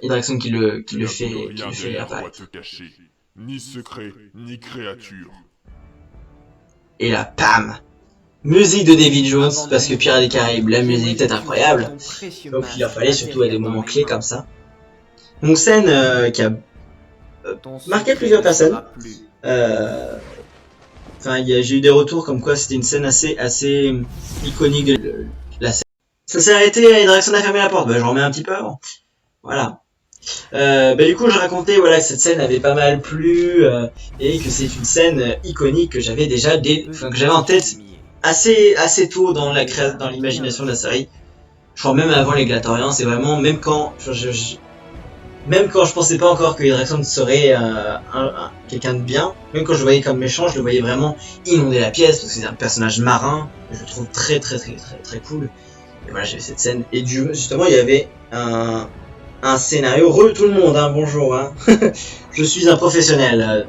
Hydraxon qui le fait apparaître. te cacher, ni secret, ni créature. Et là, pam! Musique de David Jones, parce que Pirates des Caraïbes, la musique est incroyable. Donc il en fallait surtout à des moments clés comme ça. Donc scène qui a marqué plusieurs personnes. Enfin, j'ai eu des retours comme quoi c'était une scène assez iconique de la scène. Ça s'est arrêté, Hydraxon a fermé la porte. Bah, j'en remets un petit peu avant. Voilà. Du coup, je racontais voilà que cette scène avait pas mal plu et que c'est une scène iconique que j'avais déjà que j'avais en tête assez tôt dans l'imagination de la série. Je crois même avant les Glatoriens, c'est vraiment même quand je pensais pas encore que Hydraxon serait quelqu'un de bien, même quand je le voyais comme méchant, je le voyais vraiment inonder la pièce parce que c'est un personnage marin, que je trouve très cool. Et voilà, j'avais cette scène et justement il y avait un scénario. Tout le monde, hein, bonjour. Hein. Je suis un professionnel.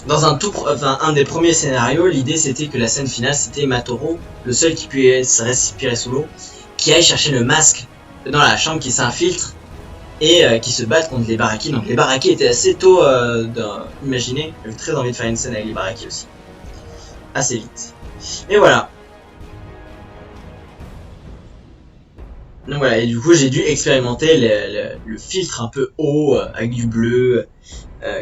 Dans un des premiers scénarios, l'idée c'était que la scène finale c'était Matoro, le seul qui puisse respirer sous l'eau, qui aille chercher le masque dans la chambre, qui s'infiltre et qui se battent contre les Baraki. Donc les Baraki étaient assez tôt imaginés. J'avais très envie de faire une scène avec les Baraki aussi. Assez vite. Et voilà. Donc voilà, et du coup j'ai dû expérimenter le filtre un peu haut avec du bleu,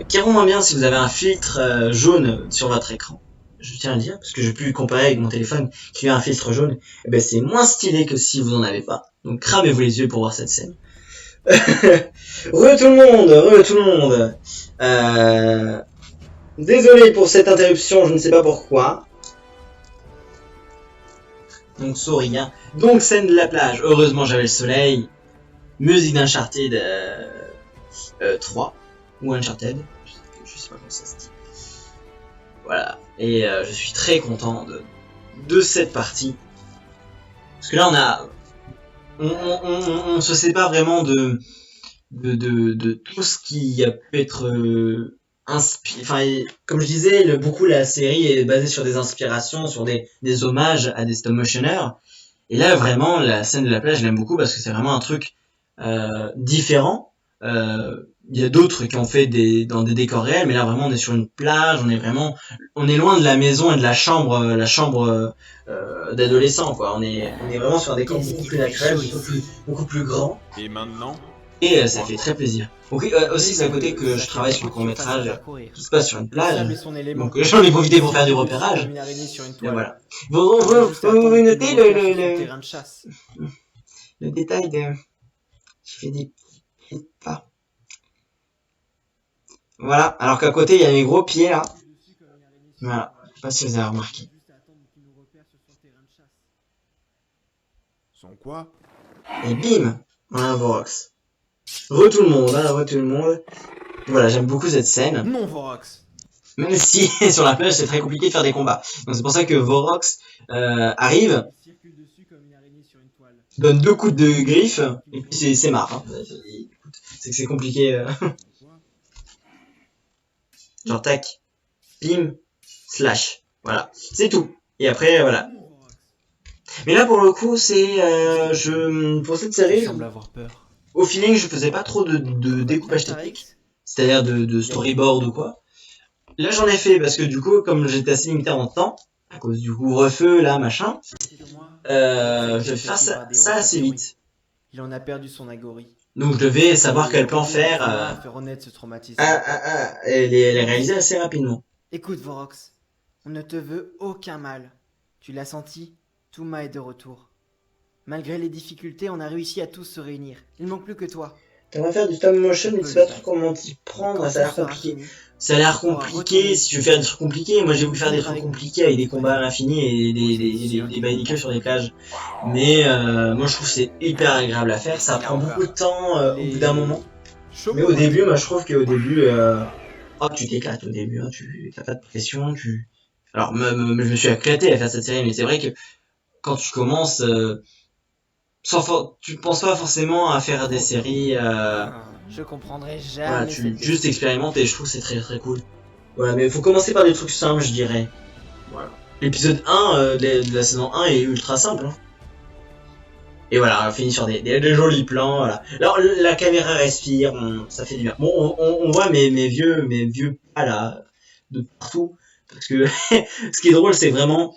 qui rend moins bien si vous avez un filtre jaune sur votre écran. Je tiens à le dire, parce que j'ai pu le comparer avec mon téléphone qui a un filtre jaune. Et ben c'est moins stylé que si vous en avez pas. Donc cramez-vous les yeux pour voir cette scène. Re tout le monde. Désolé pour cette interruption, je ne sais pas pourquoi. Donc souris, hein. Donc scène de la plage. Heureusement j'avais le soleil. Musique d'Uncharted 3 ou Uncharted, je sais pas comment ça se dit. Voilà, et je suis très content de cette partie. Parce que là on se sépare vraiment de tout ce qui a pu être inspiré. Enfin, comme je disais, beaucoup la série est basée sur des inspirations, sur des hommages à des stop motionners. Et là vraiment la scène de la plage je l'aime beaucoup parce que c'est vraiment un truc différent. Il y a d'autres qui ont fait dans des décors réels, mais là vraiment on est sur une plage, on est loin de la maison et de la chambre d'adolescent quoi. On est vraiment sur un décor beaucoup plus naturel, beaucoup plus grand. Et maintenant, Et ça fait très plaisir. Aussi c'est à côté que je travaille sur le court-métrage qui se passe sur une plage. Donc j'en ai profité pour faire du repérage. Et voilà. Vous notez le détail de... Je fais des pas. Voilà, alors qu'à côté il y a mes gros pieds là. Voilà, je sais pas si vous avez remarqué. Son quoi? Et bim, voilà Vorox. Re tout le monde. Voilà, j'aime beaucoup cette scène. Non, Vorox. Même si sur la plage c'est très compliqué de faire des combats. Donc c'est pour ça que Vorox arrive, donne 2 coups de griffe, et puis c'est marre. Hein. C'est que c'est compliqué. Genre tac, bim, slash. Voilà, c'est tout. Et après, voilà. Mais là pour le coup, c'est... pour cette série, semble avoir peur. au feeling, je faisais pas trop de découpage technique. C'est-à-dire de storyboard ou quoi. Là j'en ai fait parce que du coup, comme j'étais assez limité en temps, à cause du couvre-feu, là, machin, je vais faire ça assez vite. Il en a perdu son agorie. Donc je devais savoir quel plan faire. Faire renaître ce traumatisme. Et les réaliser assez rapidement. Écoute, Vorox, on ne te veut aucun mal. Tu l'as senti, Touma est de retour. Malgré les difficultés, on a réussi à tous se réunir. Il ne manque plus que toi. T'aimerais faire du stop motion, mais tu sais pas trop comment t'y prendre, ça a l'air compliqué. Ça a l'air compliqué si tu veux faire des trucs compliqués. Moi j'ai voulu faire des trucs compliqués avec des combats à l'infini et des barricades sur des plages. Mais moi je trouve que c'est hyper agréable à faire. Ça prend beaucoup de temps au bout d'un moment. Mais au début, moi je trouve qu'au début, tu t'éclates au début. Hein, t'as pas de pression. Alors je me suis éclaté à faire cette série, mais c'est vrai que quand tu commences, tu penses pas forcément à faire des séries. Je comprendrai Voilà, jamais. tu juste expérimentes et je trouve que c'est très très cool. Voilà, mais faut commencer par des trucs simples, je dirais. Voilà. L'épisode 1 de la saison 1 est ultra simple. Hein. Et voilà, on finit sur des jolis plans. Voilà. Alors la caméra respire, ça fait du bien. Bon, on voit mes vieux pas là de partout, parce que ce qui est drôle, c'est vraiment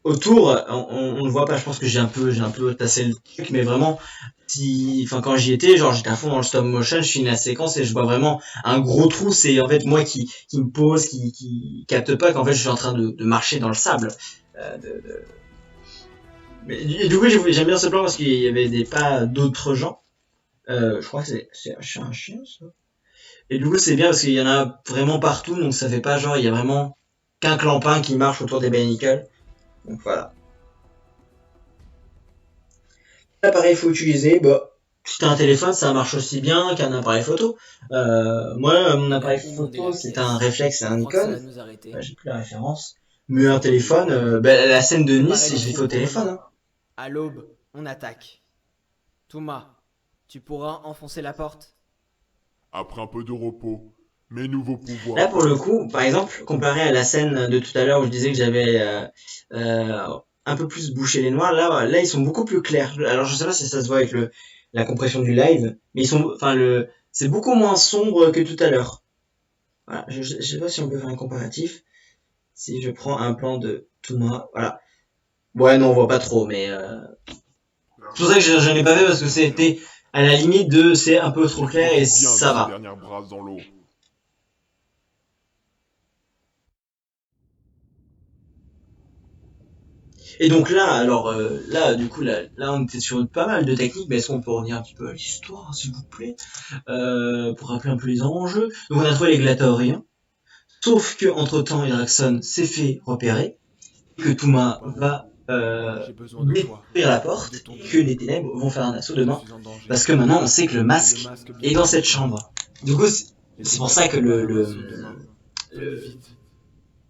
autour, on le voit pas. Je pense que j'ai un peu tassé le truc, mais vraiment. Quand j'y étais, genre j'étais à fond dans le stop motion, je finis la séquence et je vois vraiment un gros trou, c'est en fait moi qui me pose, qui capte pas qu'en fait je suis en train de marcher dans le sable. Mais du coup j'aime bien ce plan parce qu'il y avait pas d'autres gens. Je crois que c'est un chien ça. Et du coup c'est bien parce qu'il y en a vraiment partout, donc ça fait pas genre il y a vraiment qu'un clampin qui marche autour des Barnacles. Donc voilà. L'appareil faut utiliser, si t'as un téléphone ça marche aussi bien qu'un appareil photo. Moi mon appareil photo c'est un réflexe, c'est un Nikon. J'ai plus la référence. Mais un téléphone, la scène de Nice je l'ai fait au téléphone. Hein. À l'aube, on attaque. Touma, tu pourras enfoncer la porte? après un peu de repos, mes nouveaux pouvoirs. Là pour le coup, par exemple, comparé à la scène de tout à l'heure où je disais que j'avais un peu plus bouché les noirs, là ils sont beaucoup plus clairs. Alors je sais pas si ça se voit avec la compression du live, mais c'est beaucoup moins sombre que tout à l'heure. Voilà, je sais pas si on peut faire un comparatif. Si je prends un plan de Touma, voilà. Ouais non on voit pas trop, mais c'est pour ça que je n'ai pas fait parce que c'était à la limite de c'est un peu trop clair et Bien ça de va. ces dernières brasses dans l'eau. Et donc là, alors là, du coup, là, on était sur pas mal de techniques, mais est-ce qu'on peut revenir un petit peu à l'histoire, s'il vous plaît, pour rappeler un peu les enjeux. Donc on a trouvé les Glatoriens, sauf que entre temps, Hydraxon s'est fait repérer, que Touma va J'ai besoin de toi. détruire la porte, De ton et que les ténèbres vont faire un assaut Je demain, suis en danger. parce que maintenant on sait que le J'ai masque le masque est bien dans cette près. chambre. Du coup, c'est pour ça que Pas un assaut demain. Venez le vite.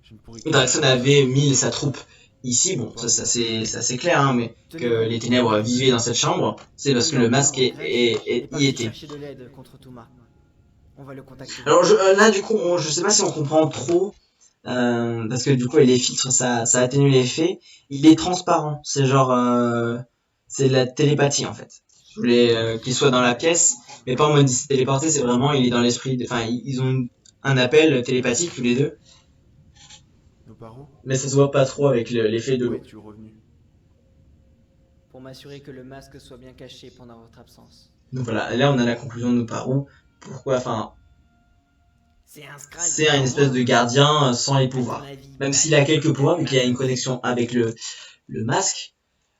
Je ne pourrai Hydraxon avait mis sa troupe ici, bon, ça c'est clair, hein, mais que les ténèbres vivaient dans cette chambre, c'est parce que le masque est y parti était. chercher de l'aide contre Touma. On va le contacter. Alors là, du coup, je sais pas si on comprend trop, parce que du coup, avec les filtres, ça atténue l'effet. Il est transparent, c'est genre, c'est de la télépathie en fait. Je voulais qu'il soit dans la pièce, mais pas en mode il s'est téléporté, c'est vraiment il est dans l'esprit. Enfin, ils ont un appel télépathique tous les deux, Nos parents, mais ça se voit pas trop avec l'effet de où l'eau. es-tu revenu? Pour m'assurer que le masque soit bien caché pendant votre absence. Donc voilà, là on a la conclusion de nos parous. Pourquoi, enfin, C'est un Skrull. c'est une espèce de gardien sans les À ton pouvoirs. avis, Même s'il a quelques pouvoirs, vu qu'il a une connexion avec le masque,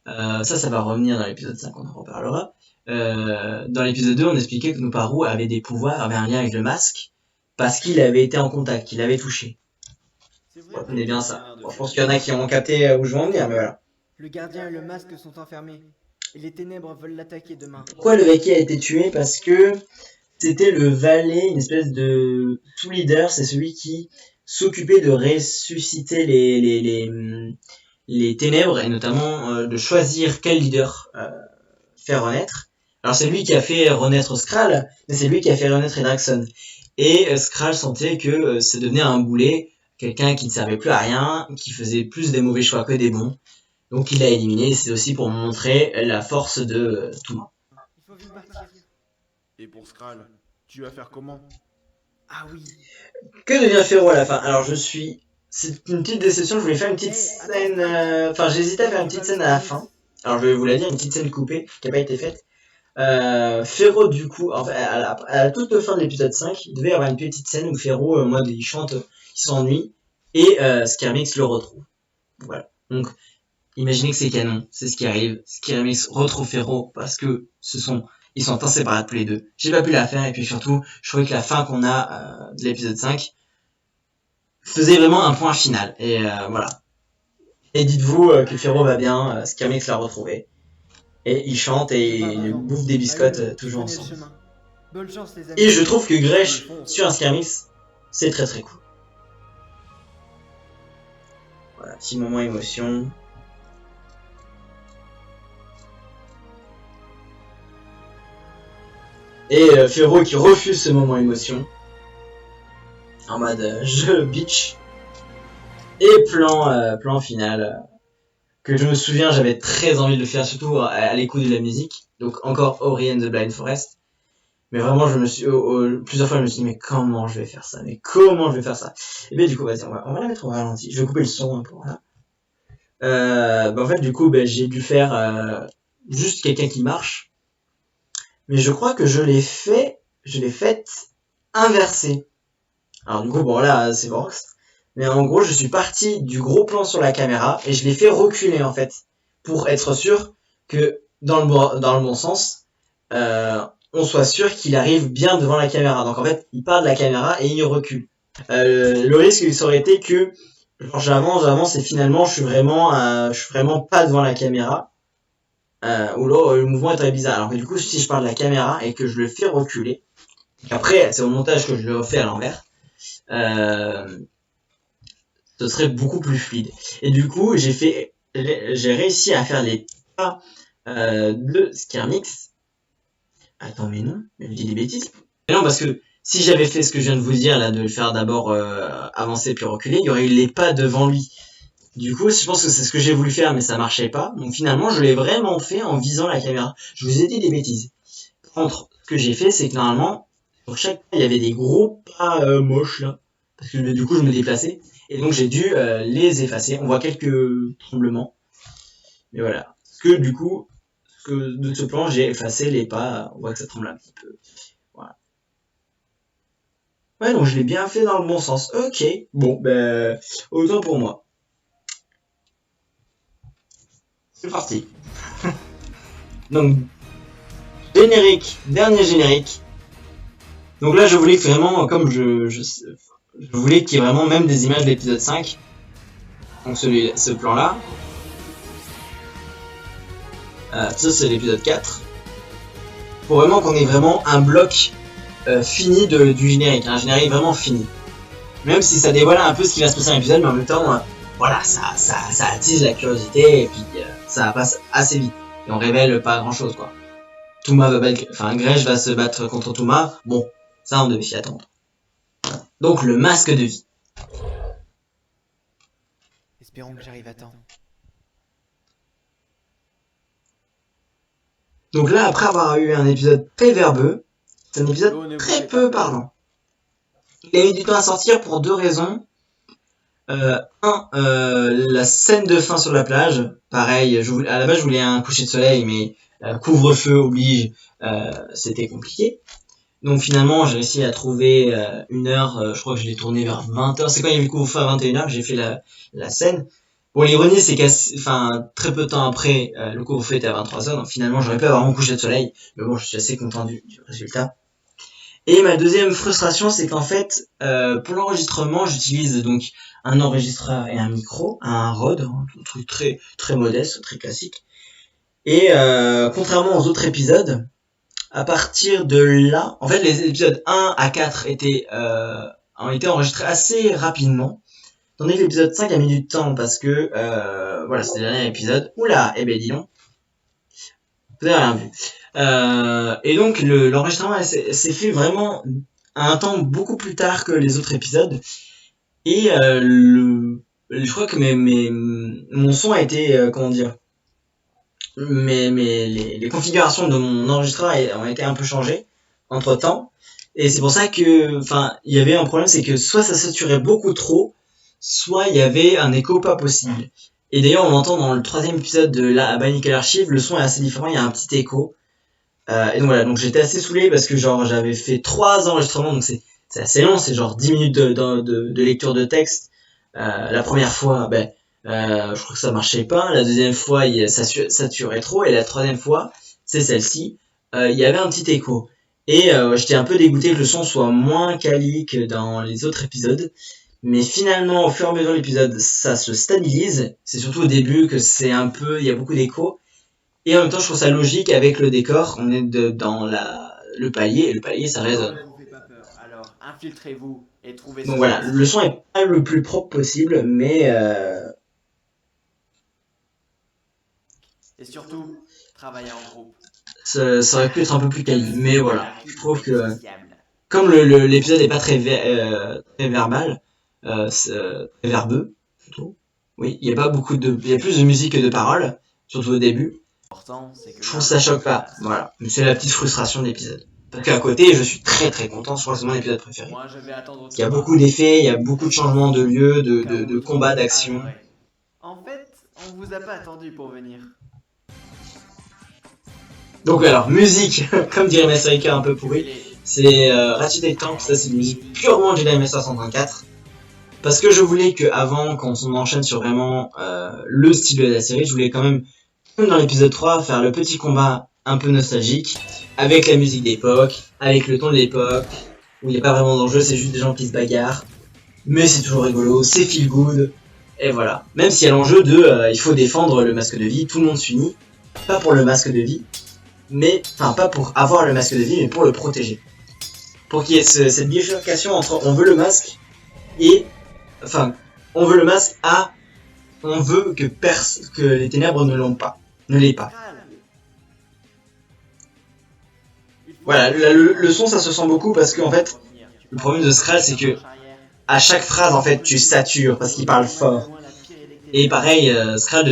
ça va revenir dans l'épisode 5, on en reparlera. Dans l'épisode 2, on expliquait que nos parous avaient des pouvoirs, avaient un lien avec le masque, parce qu'il avait été en contact, qu'il avait touché. Retenez bien ça. Bon, je pense qu'il y en a qui ont capté où je veux en venir, mais voilà. Le gardien et le masque sont enfermés. Et les ténèbres veulent l'attaquer demain. Pourquoi le Vaki a été tué? Parce que c'était le valet, une espèce de sous-leader, c'est celui qui s'occupait de ressusciter les ténèbres, et notamment de choisir quel leader faire renaître. Alors c'est lui qui a fait renaître Skrull, mais c'est lui qui a fait renaître Hydraxon. Et Skrull sentait que ça devenait un boulet, quelqu'un qui ne servait plus à rien, qui faisait plus des mauvais choix que des bons. Donc il l'a éliminé, c'est aussi pour montrer la force de Touma. Il faut vite partir. Et pour Skrull, tu vas faire comment? Ah oui. Que devient Féro à la fin? Alors c'est une petite déception, je voulais faire une petite scène... Enfin j'hésitais à faire une petite scène à la fin. Alors je vais vous la dire, une petite scène coupée, qui n'a pas été faite. Féro du coup, enfin, à la toute fin de l'épisode 5, il devait y avoir une petite scène où Féro, en mode il chante, il s'ennuie, et Skirmix le retrouve. Voilà. Donc imaginez que c'est canon, c'est ce qui arrive. Skirmix retrouve Féro parce que ils sont inséparables tous les deux. J'ai pas pu la faire, et puis surtout, je trouvais que la fin qu'on a de l'épisode 5 faisait vraiment un point final. Et voilà. Et dites-vous que Féro va bien, Skirmix l'a retrouvé. Et ils chantent et ils bouffent des biscottes toujours ensemble. Bonne chance les amis. Et je trouve que Grèche sur un Skirmix, c'est très très cool. Voilà, petit moment émotion. Et Féro qui refuse ce moment émotion. En mode je bitch. Et plan final. Que je me souviens, j'avais très envie de le faire, surtout à l'écoute de la musique. Donc encore Ori and the Blind Forest. Mais vraiment, je me suis plusieurs fois, je me suis dit, mais comment je vais faire ça? Mais comment je vais faire ça? Et bien du coup, vas-y, on va la mettre au ralenti. Je vais couper le son un peu, voilà. En fait, du coup, j'ai dû faire juste quelqu'un qui marche. Mais je crois que je l'ai faite inversée. Alors du coup, bon là, c'est Vox. Mais en gros, je suis parti du gros plan sur la caméra et je l'ai fait reculer en fait. Pour être sûr que dans le bon sens, on soit sûr qu'il arrive bien devant la caméra. Donc en fait, il part de la caméra et il recule. Le risque, ça aurait été que genre, j'avance et finalement, je suis vraiment pas devant la caméra. Ou là, le mouvement est très bizarre. Alors que du coup, si je pars de la caméra et que je le fais reculer, après, c'est au montage que je le refais à l'envers, ce serait beaucoup plus fluide. Et du coup, j'ai réussi à faire les pas de Skirmix. Attends, mais non, mais je dis des bêtises. Mais non, parce que si j'avais fait ce que je viens de vous dire, là, de le faire d'abord avancer puis reculer, il y aurait eu les pas devant lui. Du coup, je pense que c'est ce que j'ai voulu faire, mais ça marchait pas. Donc finalement, je l'ai vraiment fait en visant la caméra. Je vous ai dit des bêtises. Par contre, ce que j'ai fait, c'est que normalement, sur chaque pas, il y avait des gros pas moches, là. Parce que du coup, je me déplaçais. Et donc, j'ai dû les effacer. On voit quelques tremblements. Mais voilà. Ce que de ce plan, j'ai effacé les pas. On voit que ça tremble un petit peu. Voilà. Ouais, donc je l'ai bien fait dans le bon sens. Ok. Bon, ben, autant pour moi. C'est parti. Donc, générique, dernier générique. Donc là, je voulais que vraiment, comme je voulais qu'il y ait vraiment même des images de l'épisode 5. Donc ce plan-là. Ça, c'est l'épisode 4. Pour vraiment qu'on ait vraiment un bloc fini du générique. Un générique vraiment fini. Même si ça dévoile un peu ce qui va se passer dans l'épisode, mais en même temps, voilà, ça attise la curiosité et puis ça passe assez vite. Et on révèle pas grand-chose, quoi. Grèche va se battre contre Touma. Bon, ça on devait s'y attendre. Donc le masque de vie. Espérons que j'arrive à temps. Donc là, après avoir eu un épisode très verbeux, c'est un épisode très peu parlant. Il a eu du temps à sortir pour 2 raisons. La scène de fin sur la plage. Pareil, à la base je voulais un coucher de soleil, mais couvre-feu oblige, c'était compliqué. Donc finalement j'ai réussi à trouver une heure, je crois que je l'ai tourné vers 20h. C'est quand il y avait le couvre-feu à 21h que j'ai fait la scène. Bon, l'ironie c'est très peu de temps après, le couvre-feu était à 23h, donc finalement j'aurais pu avoir mon coucher de soleil. Mais bon, je suis assez content du résultat. Et ma deuxième frustration, c'est qu'en fait, pour l'enregistrement, j'utilise donc un enregistreur et un micro, un Rode, un truc très très modeste, très classique. Et contrairement aux autres épisodes, à partir de là, en fait, les épisodes 1 à 4 ont été enregistrés assez rapidement. Tandis que l'épisode 5 a mis du temps parce que, voilà, c'était le dernier épisode. Oula, eh ben dis donc. Vous avez rien vu. Et donc, l'enregistrement s'est fait vraiment à un temps beaucoup plus tard que les autres épisodes. Et je crois que mon son a été, comment dire, les configurations de mon enregistreur ont été un peu changées entre temps. Et c'est pour ça que, il y avait un problème, c'est que soit ça saturait beaucoup trop, soit il y avait un écho pas possible. Et d'ailleurs, on l'entend dans le 3e épisode de la Bionicle Archive, le son est assez différent, il y a un petit écho. Et donc voilà, donc j'étais assez saoulé parce que j'avais fait 3 enregistrements, donc c'est assez long, c'est genre 10 minutes de lecture de texte. La première fois, je crois que ça marchait pas. La deuxième fois, ça saturait trop. Et la 3e fois, c'est celle-ci, il y avait un petit écho. Et j'étais un peu dégoûté que le son soit moins quali que dans les autres épisodes. Mais finalement, au fur et à mesure de l'épisode, ça se stabilise. C'est surtout au début que il y a beaucoup d'écho. Et en même temps, je trouve ça logique avec le décor. On est dans le palier, et le palier, ça résonne. Ne vous faites pas peur. Alors, infiltrez-vous et trouvez Donc voilà, le son est pas le plus propre possible, mais Et surtout, travaillez en groupe. ça aurait pu être un peu plus quali. Mais voilà, je trouve que comme l'épisode est pas très verbal, très verbeux plutôt. Oui, il y a pas il y a plus de musique que de paroles, surtout au début. Je trouve que ça choque pas. Voilà, mais c'est la petite frustration de l'épisode. Parce qu'à côté, je suis très très content, je crois que c'est mon épisode préféré. Moi, je vais attendre. Il y a beaucoup d'effets, il y a beaucoup de changements de lieu, de combats, d'action. En fait, on vous a pas attendu pour venir. Donc alors, musique, comme dirait Masterika un peu pourri, c'est Ratchet & Clank, ça c'est une musique purement Jedi Master 134. Parce que je voulais que avant, quand on enchaîne sur vraiment le style de la série, je voulais quand même, comme dans l'épisode 3, faire le petit combat un peu nostalgique, avec la musique d'époque, avec le ton de l'époque, où il n'y a pas vraiment d'enjeu, c'est juste des gens qui se bagarrent. Mais c'est toujours rigolo, c'est feel good, et voilà. Même s'il y a l'enjeu il faut défendre le masque de vie, tout le monde s'unit, pas pour le masque de vie, pas pour avoir le masque de vie, mais pour le protéger. Pour qu'il y ait cette bifurcation entre on veut le masque et, on veut le masque à on veut que les ténèbres ne l'aient pas. Voilà, le son ça se sent beaucoup parce que en fait, le problème de Skral c'est que à chaque phrase en fait tu satures parce qu'il parle fort. Et pareil, Skral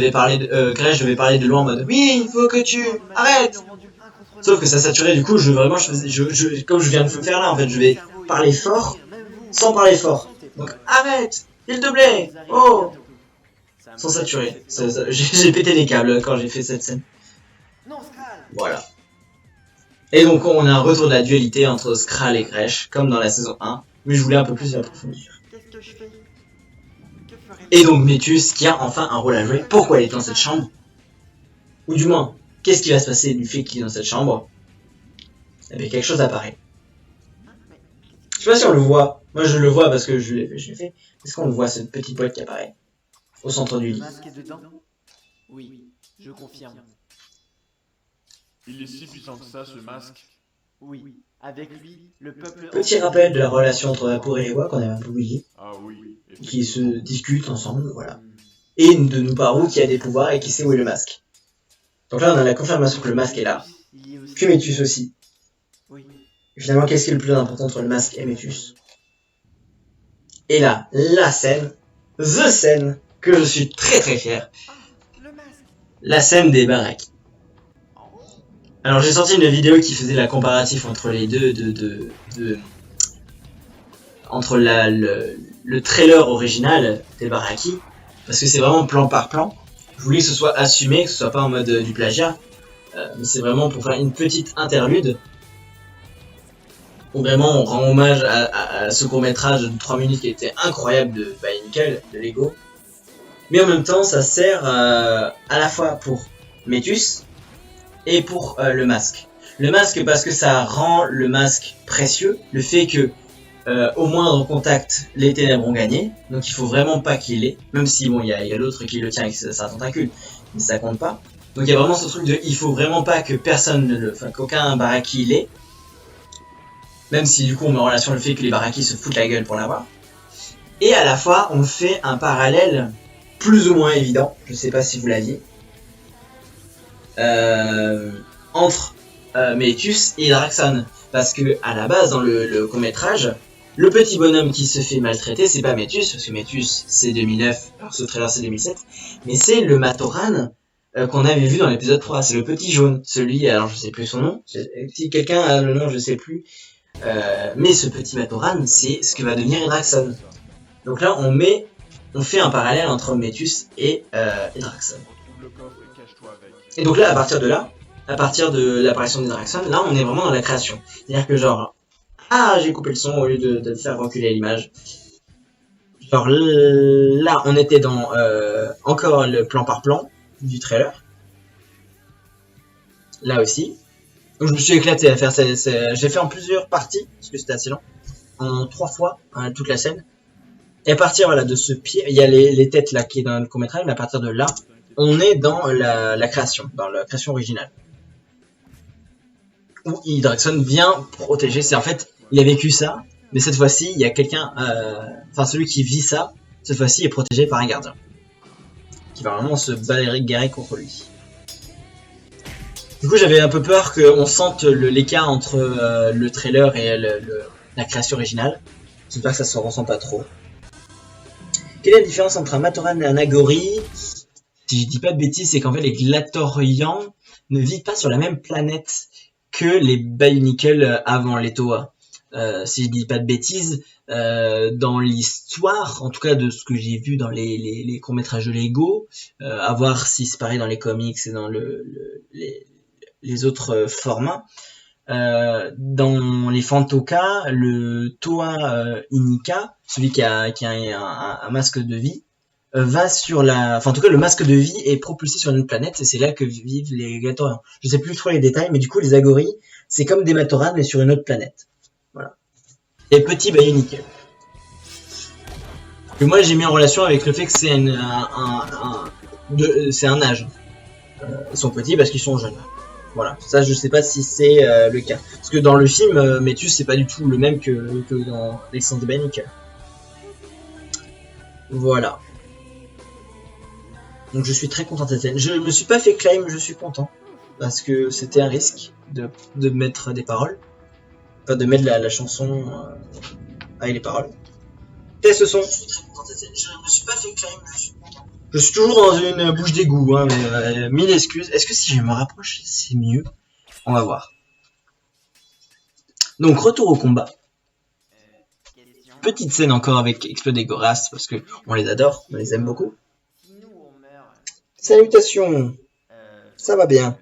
Grèche devait parler de loin en mode oui, il faut que tu arrêtes. Sauf que ça saturait, du coup, comme je viens de le faire là, en fait, je vais parler fort, sans parler fort. Donc, arrête, s'il te plaît, oh, sans saturer. J'ai pété les câbles quand j'ai fait cette scène. Non, Skral, Voilà. Et donc on a un retour de la dualité entre Skral et Gresh, comme dans la saison 1, mais je voulais un peu plus approfondir. Qu'est-ce que je fais? Que ferais-tu? Et donc Métus qui a enfin un rôle à jouer. Pourquoi il est dans cette chambre? Ou du moins, qu'est-ce qui va se passer du fait qu'il est dans cette chambre? Eh bien, quelque chose apparaît. Je sais pas si on le voit. Moi je le vois parce que je l'ai fait. Est-ce qu'on le voit, cette petite boîte qui apparaît au centre du Le lit? masque est dedans? Oui, je confirme. Il est si puissant que ça, ce masque. Oui, avec lui, le peuple... Petit rappel de la relation entre Vapour et les Wa qu'on avait un peu oublié, Ah oui, qui se effectivement. discutent ensemble, voilà. Et de Nuparu qui a des pouvoirs et qui sait où est le masque. Donc là on a la confirmation que le masque est là. Il y est aussi... Que Métus aussi. Oui. Et finalement, qu'est-ce qui est le plus important entre le masque et Métus? Et là, la scène, the scène, que je suis très très fier, Le masque! la scène des baraques. Alors j'ai sorti une vidéo qui faisait la comparatif entre les deux, entre le trailer original des Baraki, parce que c'est vraiment plan par plan. Je voulais que ce soit assumé, que ce soit pas en mode du plagiat, mais c'est vraiment pour faire une petite interlude, où vraiment on rend hommage à ce court-métrage de 3 minutes qui était incroyable de Nickel, de Lego. Mais en même temps, ça sert à la fois pour Métus et pour le masque. Le masque parce que ça rend le masque précieux, le fait que au moindre contact, les ténèbres ont gagné, donc il faut vraiment pas qu'il l'ait, même si bon, il y a l'autre qui le tient avec sa tentacule, mais ça compte pas. Donc il y a vraiment ce truc de, il faut vraiment pas que personne ne le, enfin qu'aucun Baraki l'ait, même si du coup on met en relation le fait que les Baraki se foutent la gueule pour l'avoir. Et à la fois, on fait un parallèle plus ou moins évident, je sais pas si vous l'aviez, entre Métus et Draxon, parce que à la base dans le court-métrage, le petit bonhomme qui se fait maltraiter, c'est pas Métus, parce que Métus c'est 2009, alors ce trailer c'est 2007, mais c'est le Matoran qu'on avait vu dans l'épisode 3, c'est le petit jaune, celui, alors je sais plus son nom, si quelqu'un a le nom je sais plus, mais ce petit Matoran c'est ce que va devenir Draxon. Donc là on fait un parallèle entre Métus et Draxon. Trouve le coffre et cache-toi avec. Et donc là, à partir de l'apparition des Draxon, là on est vraiment dans la création. C'est-à-dire que genre, ah j'ai coupé le son au lieu de faire reculer l'image. Genre là on était dans encore le plan par plan du trailer. Là aussi. Donc je me suis éclaté à faire j'ai fait en plusieurs parties, parce que c'était assez long. En 3 fois, toute la scène. Et à partir voilà, de ce pied, il y a les têtes là qui est dans le court-métrage, mais à partir de là, on est dans la création, dans la création originale. Où Draxon vient protéger, c'est en fait, il a vécu ça, mais cette fois-ci, il y a quelqu'un, enfin celui qui vit ça, cette fois-ci est protégé par un gardien. Qui va vraiment se bagarrer contre lui. Du coup, j'avais un peu peur qu'on sente l'écart entre le trailer et la création originale. J'espère que ça se ressent pas trop. Quelle est la différence entre un Matoran et un Agori? Si je dis pas de bêtises, c'est qu'en fait les Glatorians ne vivent pas sur la même planète que les Bionicle avant les Toa. Si je dis pas de bêtises, dans l'histoire, en tout cas de ce que j'ai vu dans les courts-métrages de Lego, à voir si c'est pareil dans les comics et dans les autres formats, dans les Fantoka, le Toa Inika, celui qui a un masque de vie, va sur enfin en tout cas le masque de vie est propulsé sur une planète et c'est là que vivent les Glatorians. Je sais plus trop les détails, mais du coup les Agori, c'est comme des Matoran mais sur une autre planète. Voilà. Et petit Bionicle. Que moi j'ai mis en relation avec le fait que c'est c'est un âge. Ils sont petits parce qu'ils sont jeunes. Voilà, ça je sais pas si c'est le cas. Parce que dans le film, Métus c'est pas du tout le même que dans l'existence des Bionicle. Voilà. Donc je suis très content de cette scène. Je me suis pas fait claim, je suis content. Parce que c'était un risque de mettre des paroles. Enfin de mettre la chanson avec les paroles. Test ce son. Je suis très content de cette scène. Je me suis pas fait claim, je suis content. Je suis toujours dans une bouche d'égout, hein, mais 1000 excuses. Est-ce que si je me rapproche, c'est mieux? On va voir. Donc retour au combat. Question. Petite scène encore avec Explodé Goras, parce que on les adore, on les aime beaucoup. Si nous on meurt... Salutations, ça va bien.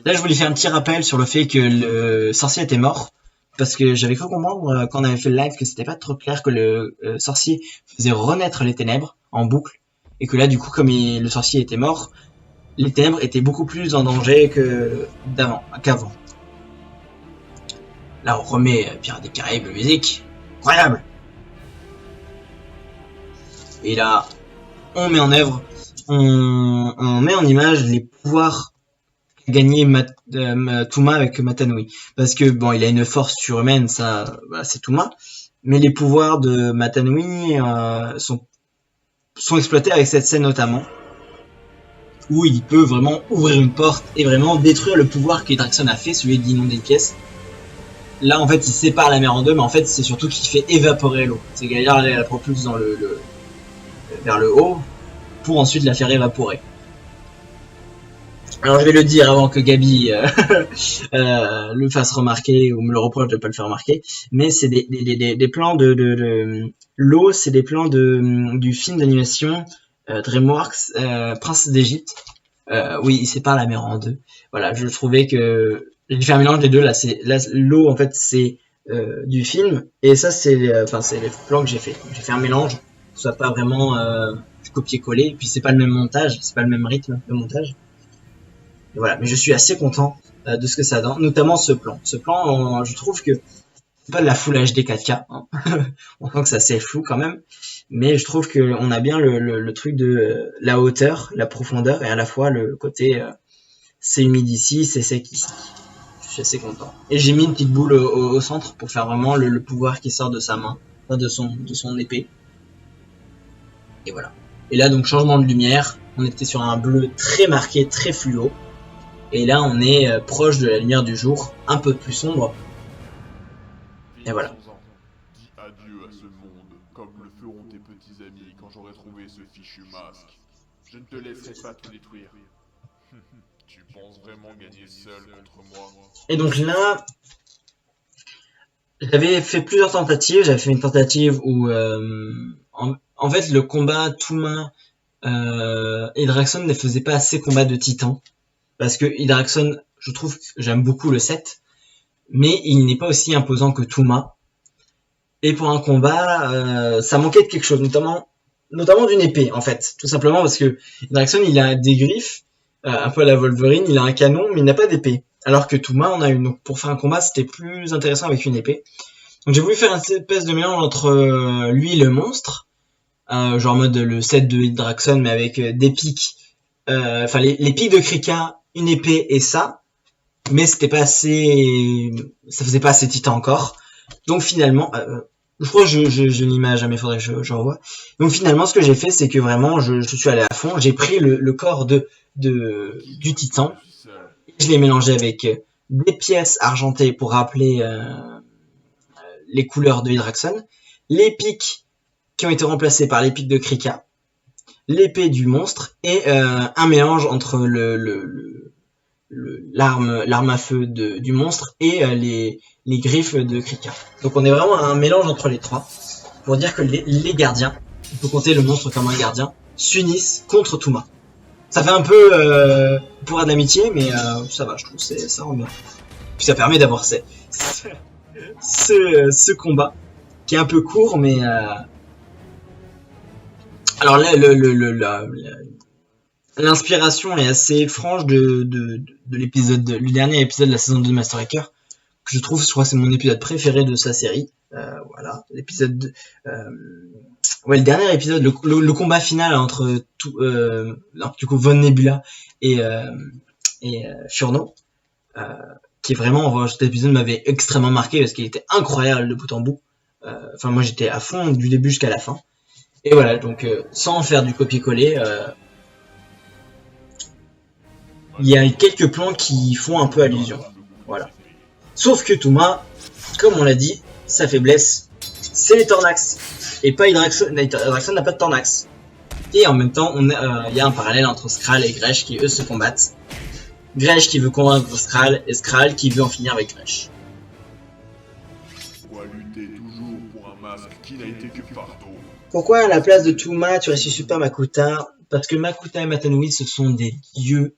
Là, je voulais faire un petit rappel sur le fait que le sorcier était mort. Parce que j'avais cru comprendre quand on avait fait le live que c'était pas trop clair que le sorcier faisait renaître les ténèbres en boucle. Et que là, du coup, comme le sorcier était mort, les ténèbres étaient beaucoup plus en danger qu'avant. Là, on remet Pirates des Caraïbes, musique. Incroyable! Et là, on met en œuvre, on met en image les pouvoirs qu'a gagné Touma avec Matanui. Parce que, bon, il a une force surhumaine, ça, bah, c'est Touma. Mais les pouvoirs de Matanui sont exploités avec cette scène notamment. Où il peut vraiment ouvrir une porte et vraiment détruire le pouvoir qu'Hydraxon a fait, celui d'inonder une pièce. Là, en fait, il sépare la mer en deux, mais en fait, c'est surtout qu'il fait évaporer l'eau. C'est Gaillard la propulse vers le haut, pour ensuite la faire évaporer. Alors, je vais le dire avant que Gabi le fasse remarquer, ou me le reproche de ne pas le faire remarquer, mais c'est des plans de l'eau, c'est des plans du film d'animation DreamWorks, Princesse d'Égypte. Oui, il sépare la mer en deux. Voilà, je trouvais que j'ai fait un mélange des deux. Là, l'eau en fait c'est du film et ça c'est les plans que j'ai fait. J'ai fait un mélange, ce soit pas vraiment copier-coller. Et puis c'est pas le même montage, c'est pas le même rythme de montage. Et voilà, mais je suis assez content de ce que ça donne, notamment ce plan. Ce plan, je trouve que c'est pas de la Full HD 4K. Hein. On sent que c'est assez flou quand même, mais je trouve que on a bien le truc de la hauteur, la profondeur et à la fois le côté c'est humide ici, c'est sec ici. Je suis assez content. Et j'ai mis une petite boule au centre pour faire vraiment le pouvoir qui sort de sa main, enfin de son épée. Et voilà. Et là donc changement de lumière, on était sur un bleu très marqué, très fluo. Et là on est proche de la lumière du jour, un peu plus sombre. Et voilà. Dis adieu à ce monde, comme le feront tes petits amis quand j'aurai trouvé ce fichu masque. Je ne te laisserai pas tout détruire. Tu penses vraiment gagner seul contre moi? Et donc là, j'avais fait plusieurs tentatives. J'avais fait une tentative où, en fait, le combat Touma Hydraxon ne faisait pas assez combat de titan. Parce que Hydraxon, je trouve que j'aime beaucoup le 7, mais il n'est pas aussi imposant que Touma. Et pour un combat, ça manquait de quelque chose, notamment d'une épée, en fait. Tout simplement parce que Hydraxon, il a des griffes, un peu à la Wolverine, il a un canon, mais il n'a pas d'épée. Alors que Touma en a une. Donc pour faire un combat, c'était plus intéressant avec une épée. Donc j'ai voulu faire une espèce de mélange entre lui et le monstre, genre en mode le set de Hydraxon, mais avec des pics, enfin les pics de Krika, une épée et ça, mais c'était pas assez, ça faisait pas assez titan encore. Donc finalement, je crois que je l'image, mais faudrait que je revoie. Donc finalement, ce que j'ai fait, c'est que vraiment, je suis allé à fond. J'ai pris le corps du titan, je l'ai mélangé avec des pièces argentées pour rappeler les couleurs de Hydraxon, les pics qui ont été remplacés par les pics de Krika, l'épée du monstre et un mélange entre l'arme à feu du monstre et les griffes de Krika. Donc on est vraiment à un mélange entre les trois pour dire que les gardiens, il faut compter le monstre comme un gardien, s'unissent contre Touma. Ça fait un peu pour de l'amitié, mais ça va, je trouve, ça rend bien. Puis ça permet d'avoir ce combat qui est un peu court, mais alors là, l'inspiration est assez franche de l'épisode, le dernier épisode de la saison 2 de Master Hacker, que je trouve, je crois que c'est mon épisode préféré de sa série. Voilà, l'épisode le dernier épisode, le combat final entre du coup Von Nebula et Furno, qui est vraiment, cet épisode m'avait extrêmement marqué parce qu'il était incroyable de bout en bout. Enfin moi j'étais à fond du début jusqu'à la fin. Et voilà, donc sans faire du copier-coller, il y a quelques plans qui font un peu allusion. Voilà. Sauf que Touma, comme on l'a dit, sa faiblesse, c'est les Tornax. Et pas Hydraxon. Hydraxon n'a pas de Tornax. Et en même temps, il y a un parallèle entre Skrull et Gresh qui eux se combattent. Gresh qui veut convaincre Skrull et Skrull qui veut en finir avec Gresh. Pourquoi lutter toujours pour un masque qui n'a été que fardeau? Pourquoi à la place de Touma tu ressuscites pas Makuta? Parce que Makuta et Matanui ce sont des dieux.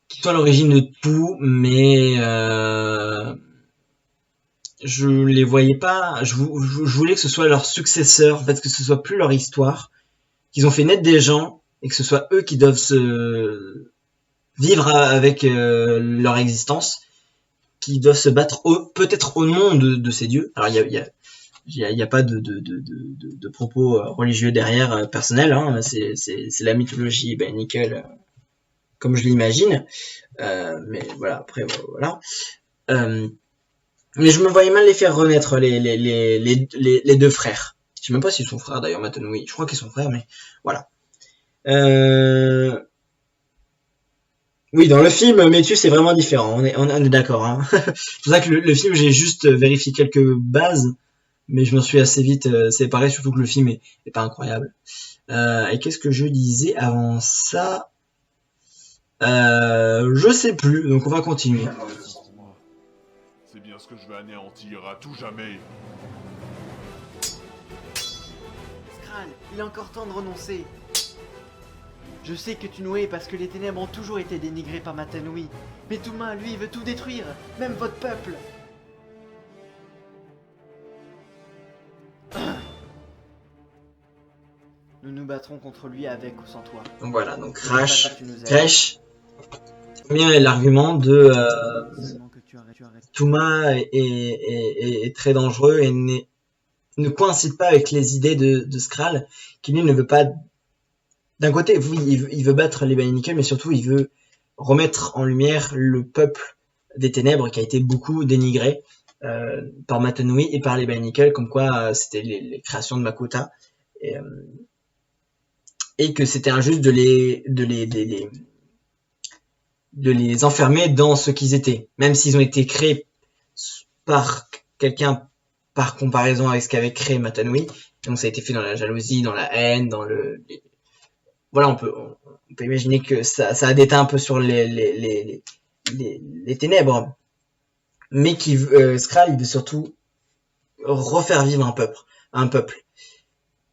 qui sont à l'origine de tout, mais je les voyais pas. Je voulais que ce soit leurs successeurs, en fait, que ce soit plus leur histoire, qu'ils ont fait naître des gens et que ce soit eux qui doivent se vivre avec leur existence, qui doivent se battre peut-être au nom de ces dieux. Alors il y a pas de propos religieux derrière personnel, hein. C'est la mythologie nickel, comme je l'imagine. Mais voilà, après voilà. Mais je me voyais mal les faire renaître les deux frères. Je sais même pas s'ils sont frères d'ailleurs, Matanui. Je crois qu'ils sont frères, mais voilà. Oui, dans le film, Métus c'est vraiment différent. On est d'accord. Hein. C'est pour ça que le film, j'ai juste vérifié quelques bases, mais je m'en suis assez vite séparé, surtout que le film est pas incroyable. Et qu'est-ce que je disais avant ça? Je sais plus, donc on va continuer. C'est bien ce que je vais anéantir à tout jamais. Skral, il est encore temps de renoncer. Je sais que tu nous hais parce que les ténèbres ont toujours été dénigrées par Matanui. Mais Touma, lui, veut tout détruire, même votre peuple. Nous nous battrons contre lui avec ou sans toi. Donc voilà, donc Crash, Crash, bien l'argument de Touma est très dangereux et ne coïncide pas avec les idées de Skral, qui lui ne veut pas. D'un côté, oui, il veut battre les Bene-Nikkel, mais surtout il veut remettre en lumière le peuple des ténèbres qui a été beaucoup dénigré par Matanui et par les Bene-Nikkel, comme quoi c'était les créations de Makuta, et que c'était injuste de les enfermer dans ce qu'ils étaient, même s'ils ont été créés par quelqu'un par comparaison avec ce qu'avait créé Matanui. Donc ça a été fait dans la jalousie, dans la haine, dans voilà, on peut imaginer que ça a déteint un peu sur les ténèbres, mais Skral, il veut surtout refaire vivre un peuple.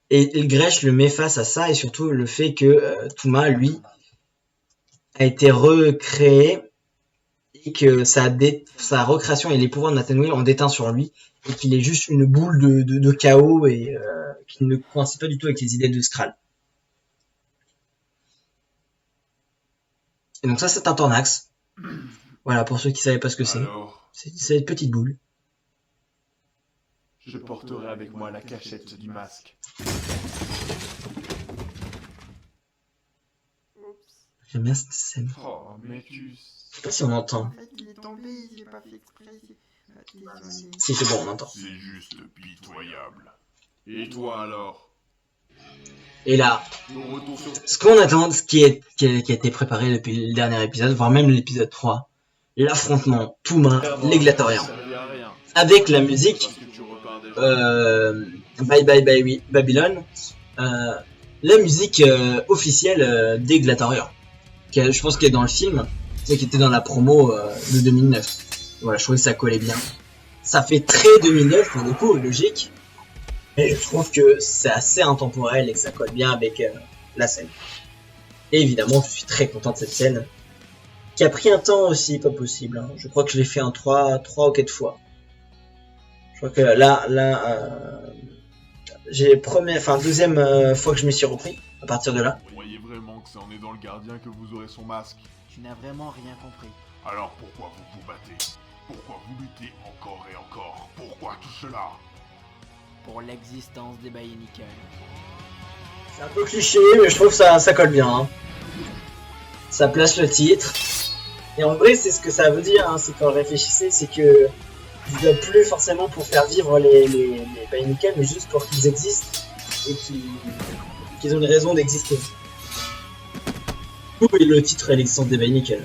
Et Gresh le met face à ça, et surtout le fait que Touma, lui, a été recréé, et que sa recréation et les pouvoirs de Matanui ont déteint sur lui, et qu'il est juste une boule de chaos, et qui ne coïncide pas du tout avec les idées de Skral. Et donc ça, c'est un Tornax. Voilà, pour ceux qui savaient pas ce que c'est. C'est une petite boule. Je porterai avec moi la cachette du masque. J'aime bien cette scène. Oh, Métus. Je sais pas si on entend. Il est tombé, il est pas fait exprès. Désolé. Si, c'est bon, on entend. C'est juste pitoyable. Et toi alors? Et là, Nos retours sur... ce qu'on attend, qui a été préparé depuis le dernier épisode, voire même l'épisode 3, l'affrontement Touma, les Glatorians. Avec la musique Bye Bye Bye Babylon, la musique officielle des Glatorians, je pense qu'elle est dans le film, c'est qui était dans la promo de 2009. Voilà, je trouvais que ça collait bien. Ça fait très 2009 pour le coup, logique. Mais je trouve que c'est assez intemporel et que ça colle bien avec la scène. Et évidemment, je suis très content de cette scène, qui a pris un temps aussi, pas possible. Hein. Je crois que je l'ai fait en 3 ou 4 fois. Je crois que là, j'ai deuxième fois que je me suis repris, à partir de là. Vous croyez vraiment que c'est en aidant le gardien que vous aurez son masque? Tu n'as vraiment rien compris. Alors pourquoi vous vous battez? Pourquoi vous luttez encore et encore? Pourquoi tout cela? Pour l'existence des Bene-Nikkel. C'est un peu cliché, mais je trouve que ça colle bien. Hein. Ça place le titre. Et en vrai, c'est ce que ça veut dire, hein, c'est quand on réfléchissait, c'est que ils ne veulent plus forcément pour faire vivre les Bene-Nikkel, mais juste pour qu'ils existent et qu'ils ont une raison d'exister. D'où est le titre et l'existence des Bene-Nikkel.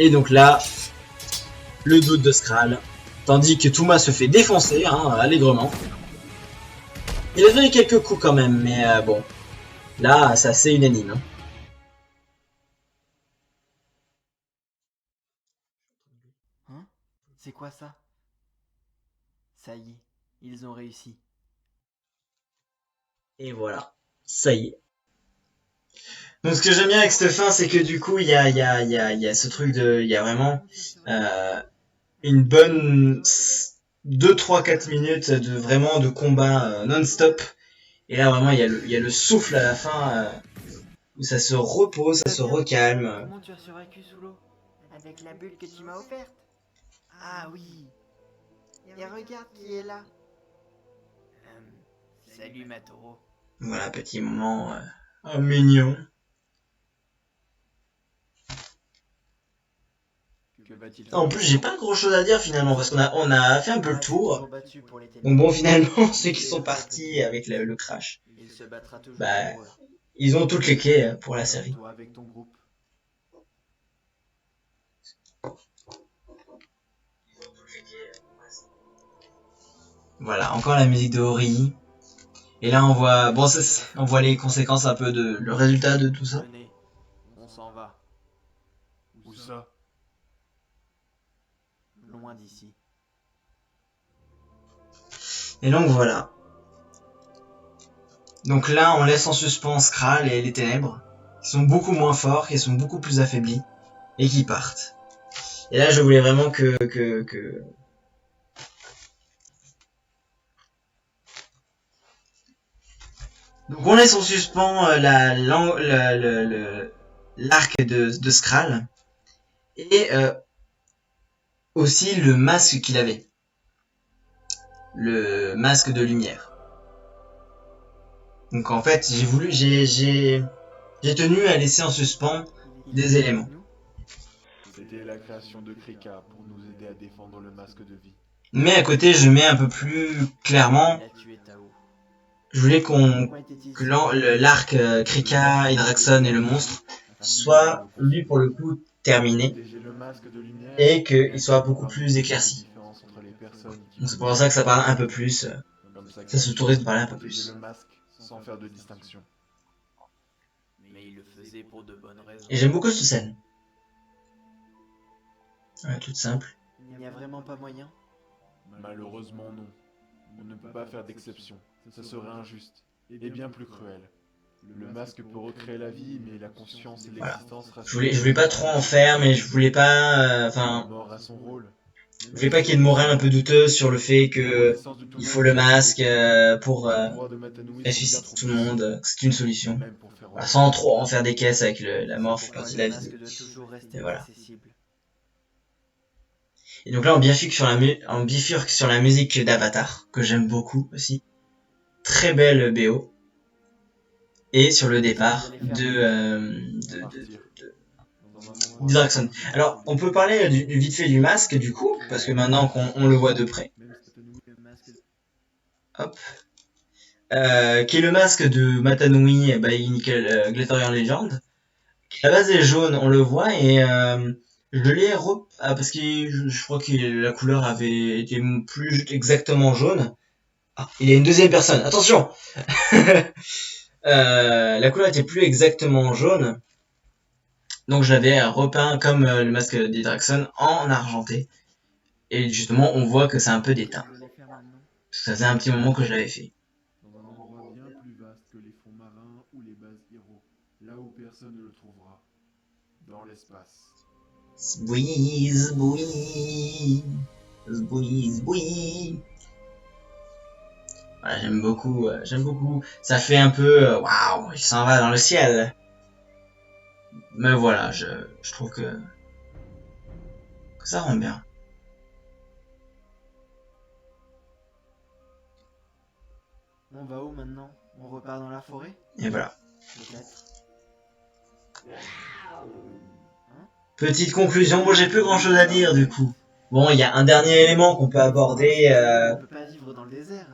Et donc là, le doute de Skral, tandis que Touma se fait défoncer, hein, allègrement. Il a donné quelques coups quand même, mais bon. Là, c'est assez unanime. Hein. Hein? C'est quoi ça? Ça y est, ils ont réussi. Et voilà, ça y est. Donc ce que j'aime bien avec cette fin, c'est que du coup, il y a ce truc de... Il y a vraiment une bonne 2, 3, 4 minutes de vraiment de combat non-stop. Et là, vraiment, il y a le souffle à la fin où ça se repose, ça se recalme. Comment tu as survécu sous l'eau? Avec la bulle que tu m'as offerte. Ah oui. Et regarde qui est là. Salut Matoro. Voilà, petit moment mignon. Que va-t-il En plus, j'ai pas grand chose à dire finalement, parce on a fait un peu le tour. Battu pour les ténèbres. Donc bon, finalement, ceux qui sont partis avec le crash, Il se battra toujours bah, pour eux. ils ont toutes les clés pour la série. Toi avec ton groupe. Voilà, encore la musique de Ori. Et là, on voit, bon, on voit les conséquences un peu de le résultat de tout ça. Venez, on s'en va. Où ça? Loin d'ici. Et donc voilà. Donc là, on laisse en suspens Skral et les ténèbres, qui sont beaucoup moins forts, qui sont beaucoup plus affaiblis, et qui partent. Et là, je voulais vraiment que... Donc on laisse en suspens l'arc de Skral, et aussi le masque qu'il avait. Le masque de lumière. Donc en fait, j'ai tenu à laisser en suspens des éléments. C'était la création de Krika pour nous aider à défendre le masque de vie. Mais à côté, je mets un peu plus clairement, Il a tué Tao. je voulais Pourquoi était-il que l'arc Krika, Hydraxon et le monstre soit, lui pour le coup, terminé, Le masque de lumière et qu'il soit beaucoup plus éclairci. Donc c'est pour ça que ça parle un peu plus, ça s'autorise de parler un peu plus. Le masque sans faire de distinction. Mais il le faisait pour de bonnes raisons. Et j'aime beaucoup cette scène. Ouais, toute simple. Il n'y a vraiment pas moyen. Malheureusement non. On ne peut pas faire d'exception. Ça serait injuste. Et bien plus cruel. Le masque peut recréer la vie, mais la conscience et l'existence restent... Je voulais pas trop en faire, mais je voulais pas, enfin, mort à son rôle. je voulais pas qu'il y ait une morale un peu douteuse sur le fait que il faut le masque pour ressusciter tout le monde, que c'est une solution. Voilà, sans trop en faire des caisses avec la mort fait partie de la vie. doit toujours rester Et voilà. accessible. Et donc là, on bifurque sur la musique d'Avatar, que j'aime beaucoup aussi. Très belle BO. Et sur le départ d'Hydraxon. Alors, on peut parler du vite fait du masque, du coup, parce que maintenant qu'on le voit de près. Hop. Qui est le masque de Matanui by Nickel Glatorian Legend. Qui à la base est jaune, on le voit, et je l'ai parce que je crois que la couleur avait été plus exactement jaune. Ah, il y a une deuxième personne, attention. La couleur était plus exactement jaune. Donc je l'avais repeint comme le masque d'Hydraxon en argenté. Et justement, on voit que c'est un peu déteint. Ça faisait un petit moment que je l'avais fait. Dans un endroit bien plus vaste que les fonds marins ou les bases Hiro, là où personne ne le trouvera. Dans l'espace. Zboui, zboui, zboui, zboui. Voilà, j'aime beaucoup, Ça fait un peu, waouh, il s'en va dans le ciel. Mais voilà, je trouve que ça rend bien. On va où maintenant? On repart dans la forêt? Et voilà. Peut-être. Petite conclusion, bon j'ai plus grand chose à dire du coup. Bon, il y a un dernier élément qu'on peut aborder. On peut pas vivre dans le désert.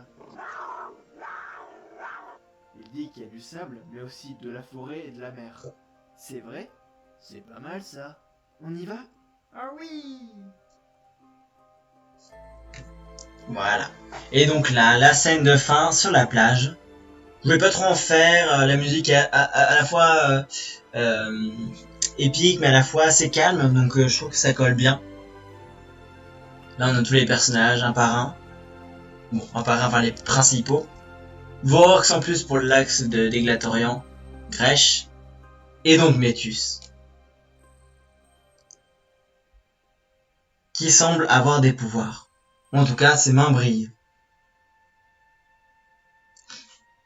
Il dit qu'il y a du sable, mais aussi de la forêt et de la mer. C'est vrai? C'est pas mal ça. On y va? Ah oui. Voilà. Et donc là, la scène de fin sur la plage. voulais pas trop en faire. La musique est à la fois épique, mais à la fois assez calme, donc je trouve que ça colle bien. Là, on a tous les personnages, un par un. Bon, un par un, enfin les principaux. Vorax en plus pour l'axe d'Eglatorian, Grèche, et donc Métus. Qui semble avoir des pouvoirs. En tout cas, ses mains brillent.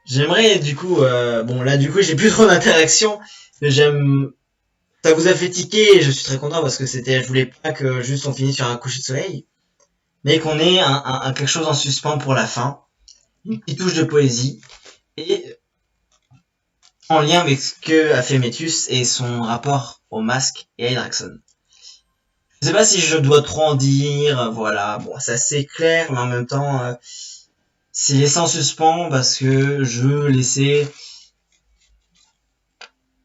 J'aimerais du coup, bon là du coup j'ai plus trop d'interaction, mais j'aime, ça vous a fait tiquer et je suis très content parce que je voulais pas que juste on finisse sur un coucher de soleil, mais qu'on ait quelque chose en suspens pour la fin, une petite touche de poésie, et en lien avec ce que a fait Métus et son rapport au masque et à Hydraxon. Je sais pas si je dois trop en dire, voilà, bon c'est assez clair, mais en même temps, c'est laissé en suspens parce que je veux laisser...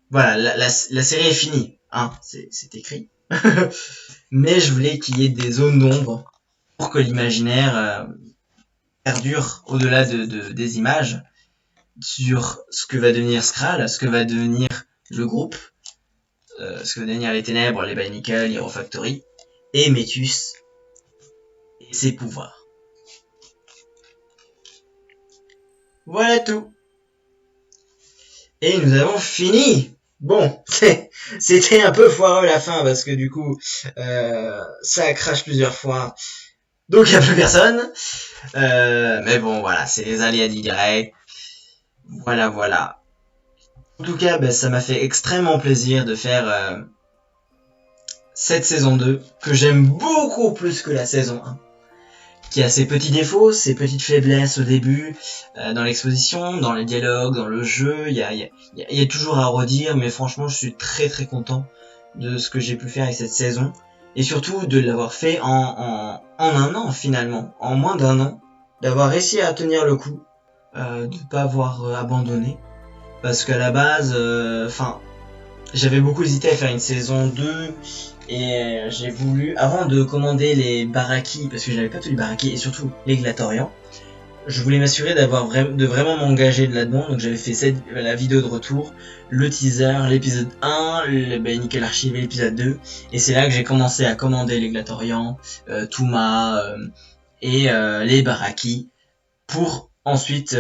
Voilà, la série est finie, hein, c'est écrit. Mais je voulais qu'il y ait des zones d'ombre pour que l'imaginaire perdure au-delà des images sur ce que va devenir Skrull, ce que va devenir le groupe, ce que va devenir les Ténèbres, les Bionicle, Hero Factory, et Métus et ses pouvoirs. Voilà tout. Et nous avons fini. Bon, c'était un peu foireux la fin parce que du coup, ça crache plusieurs fois. Donc il n'y a plus personne. Mais bon, voilà, c'est les aléas du direct. Voilà. En tout cas, ben, ça m'a fait extrêmement plaisir de faire cette saison 2, que j'aime beaucoup plus que la saison 1. Qui a ses petits défauts, ses petites faiblesses au début, dans l'exposition, dans les dialogues, dans le jeu, il y a toujours à redire, mais franchement je suis très très content de ce que j'ai pu faire avec cette saison, et surtout de l'avoir fait en un an finalement, en moins d'un an, d'avoir réussi à tenir le coup, de pas avoir abandonné, parce qu'à la base, j'avais beaucoup hésité à faire une saison 2, et j'ai voulu, avant de commander les Baraki, parce que j'avais pas tous les Baraki, et surtout les Glatorians, je voulais m'assurer de vraiment m'engager là-dedans, donc j'avais fait la vidéo de retour, le teaser, l'épisode 1, le Bionicle archivé, l'épisode 2, et c'est là que j'ai commencé à commander les Glatorians, Touma, et les Baraki, pour ensuite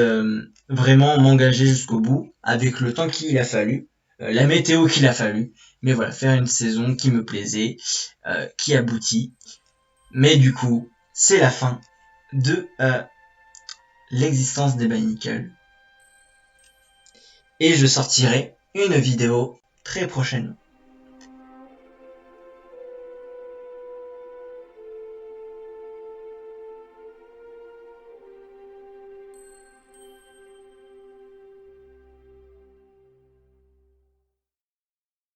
vraiment m'engager jusqu'au bout, avec le temps qu'il a fallu, la météo qu'il a fallu, mais voilà, faire une saison qui me plaisait, qui aboutit. Mais du coup, c'est la fin de l'existence des Bionicle. Et je sortirai une vidéo très prochainement.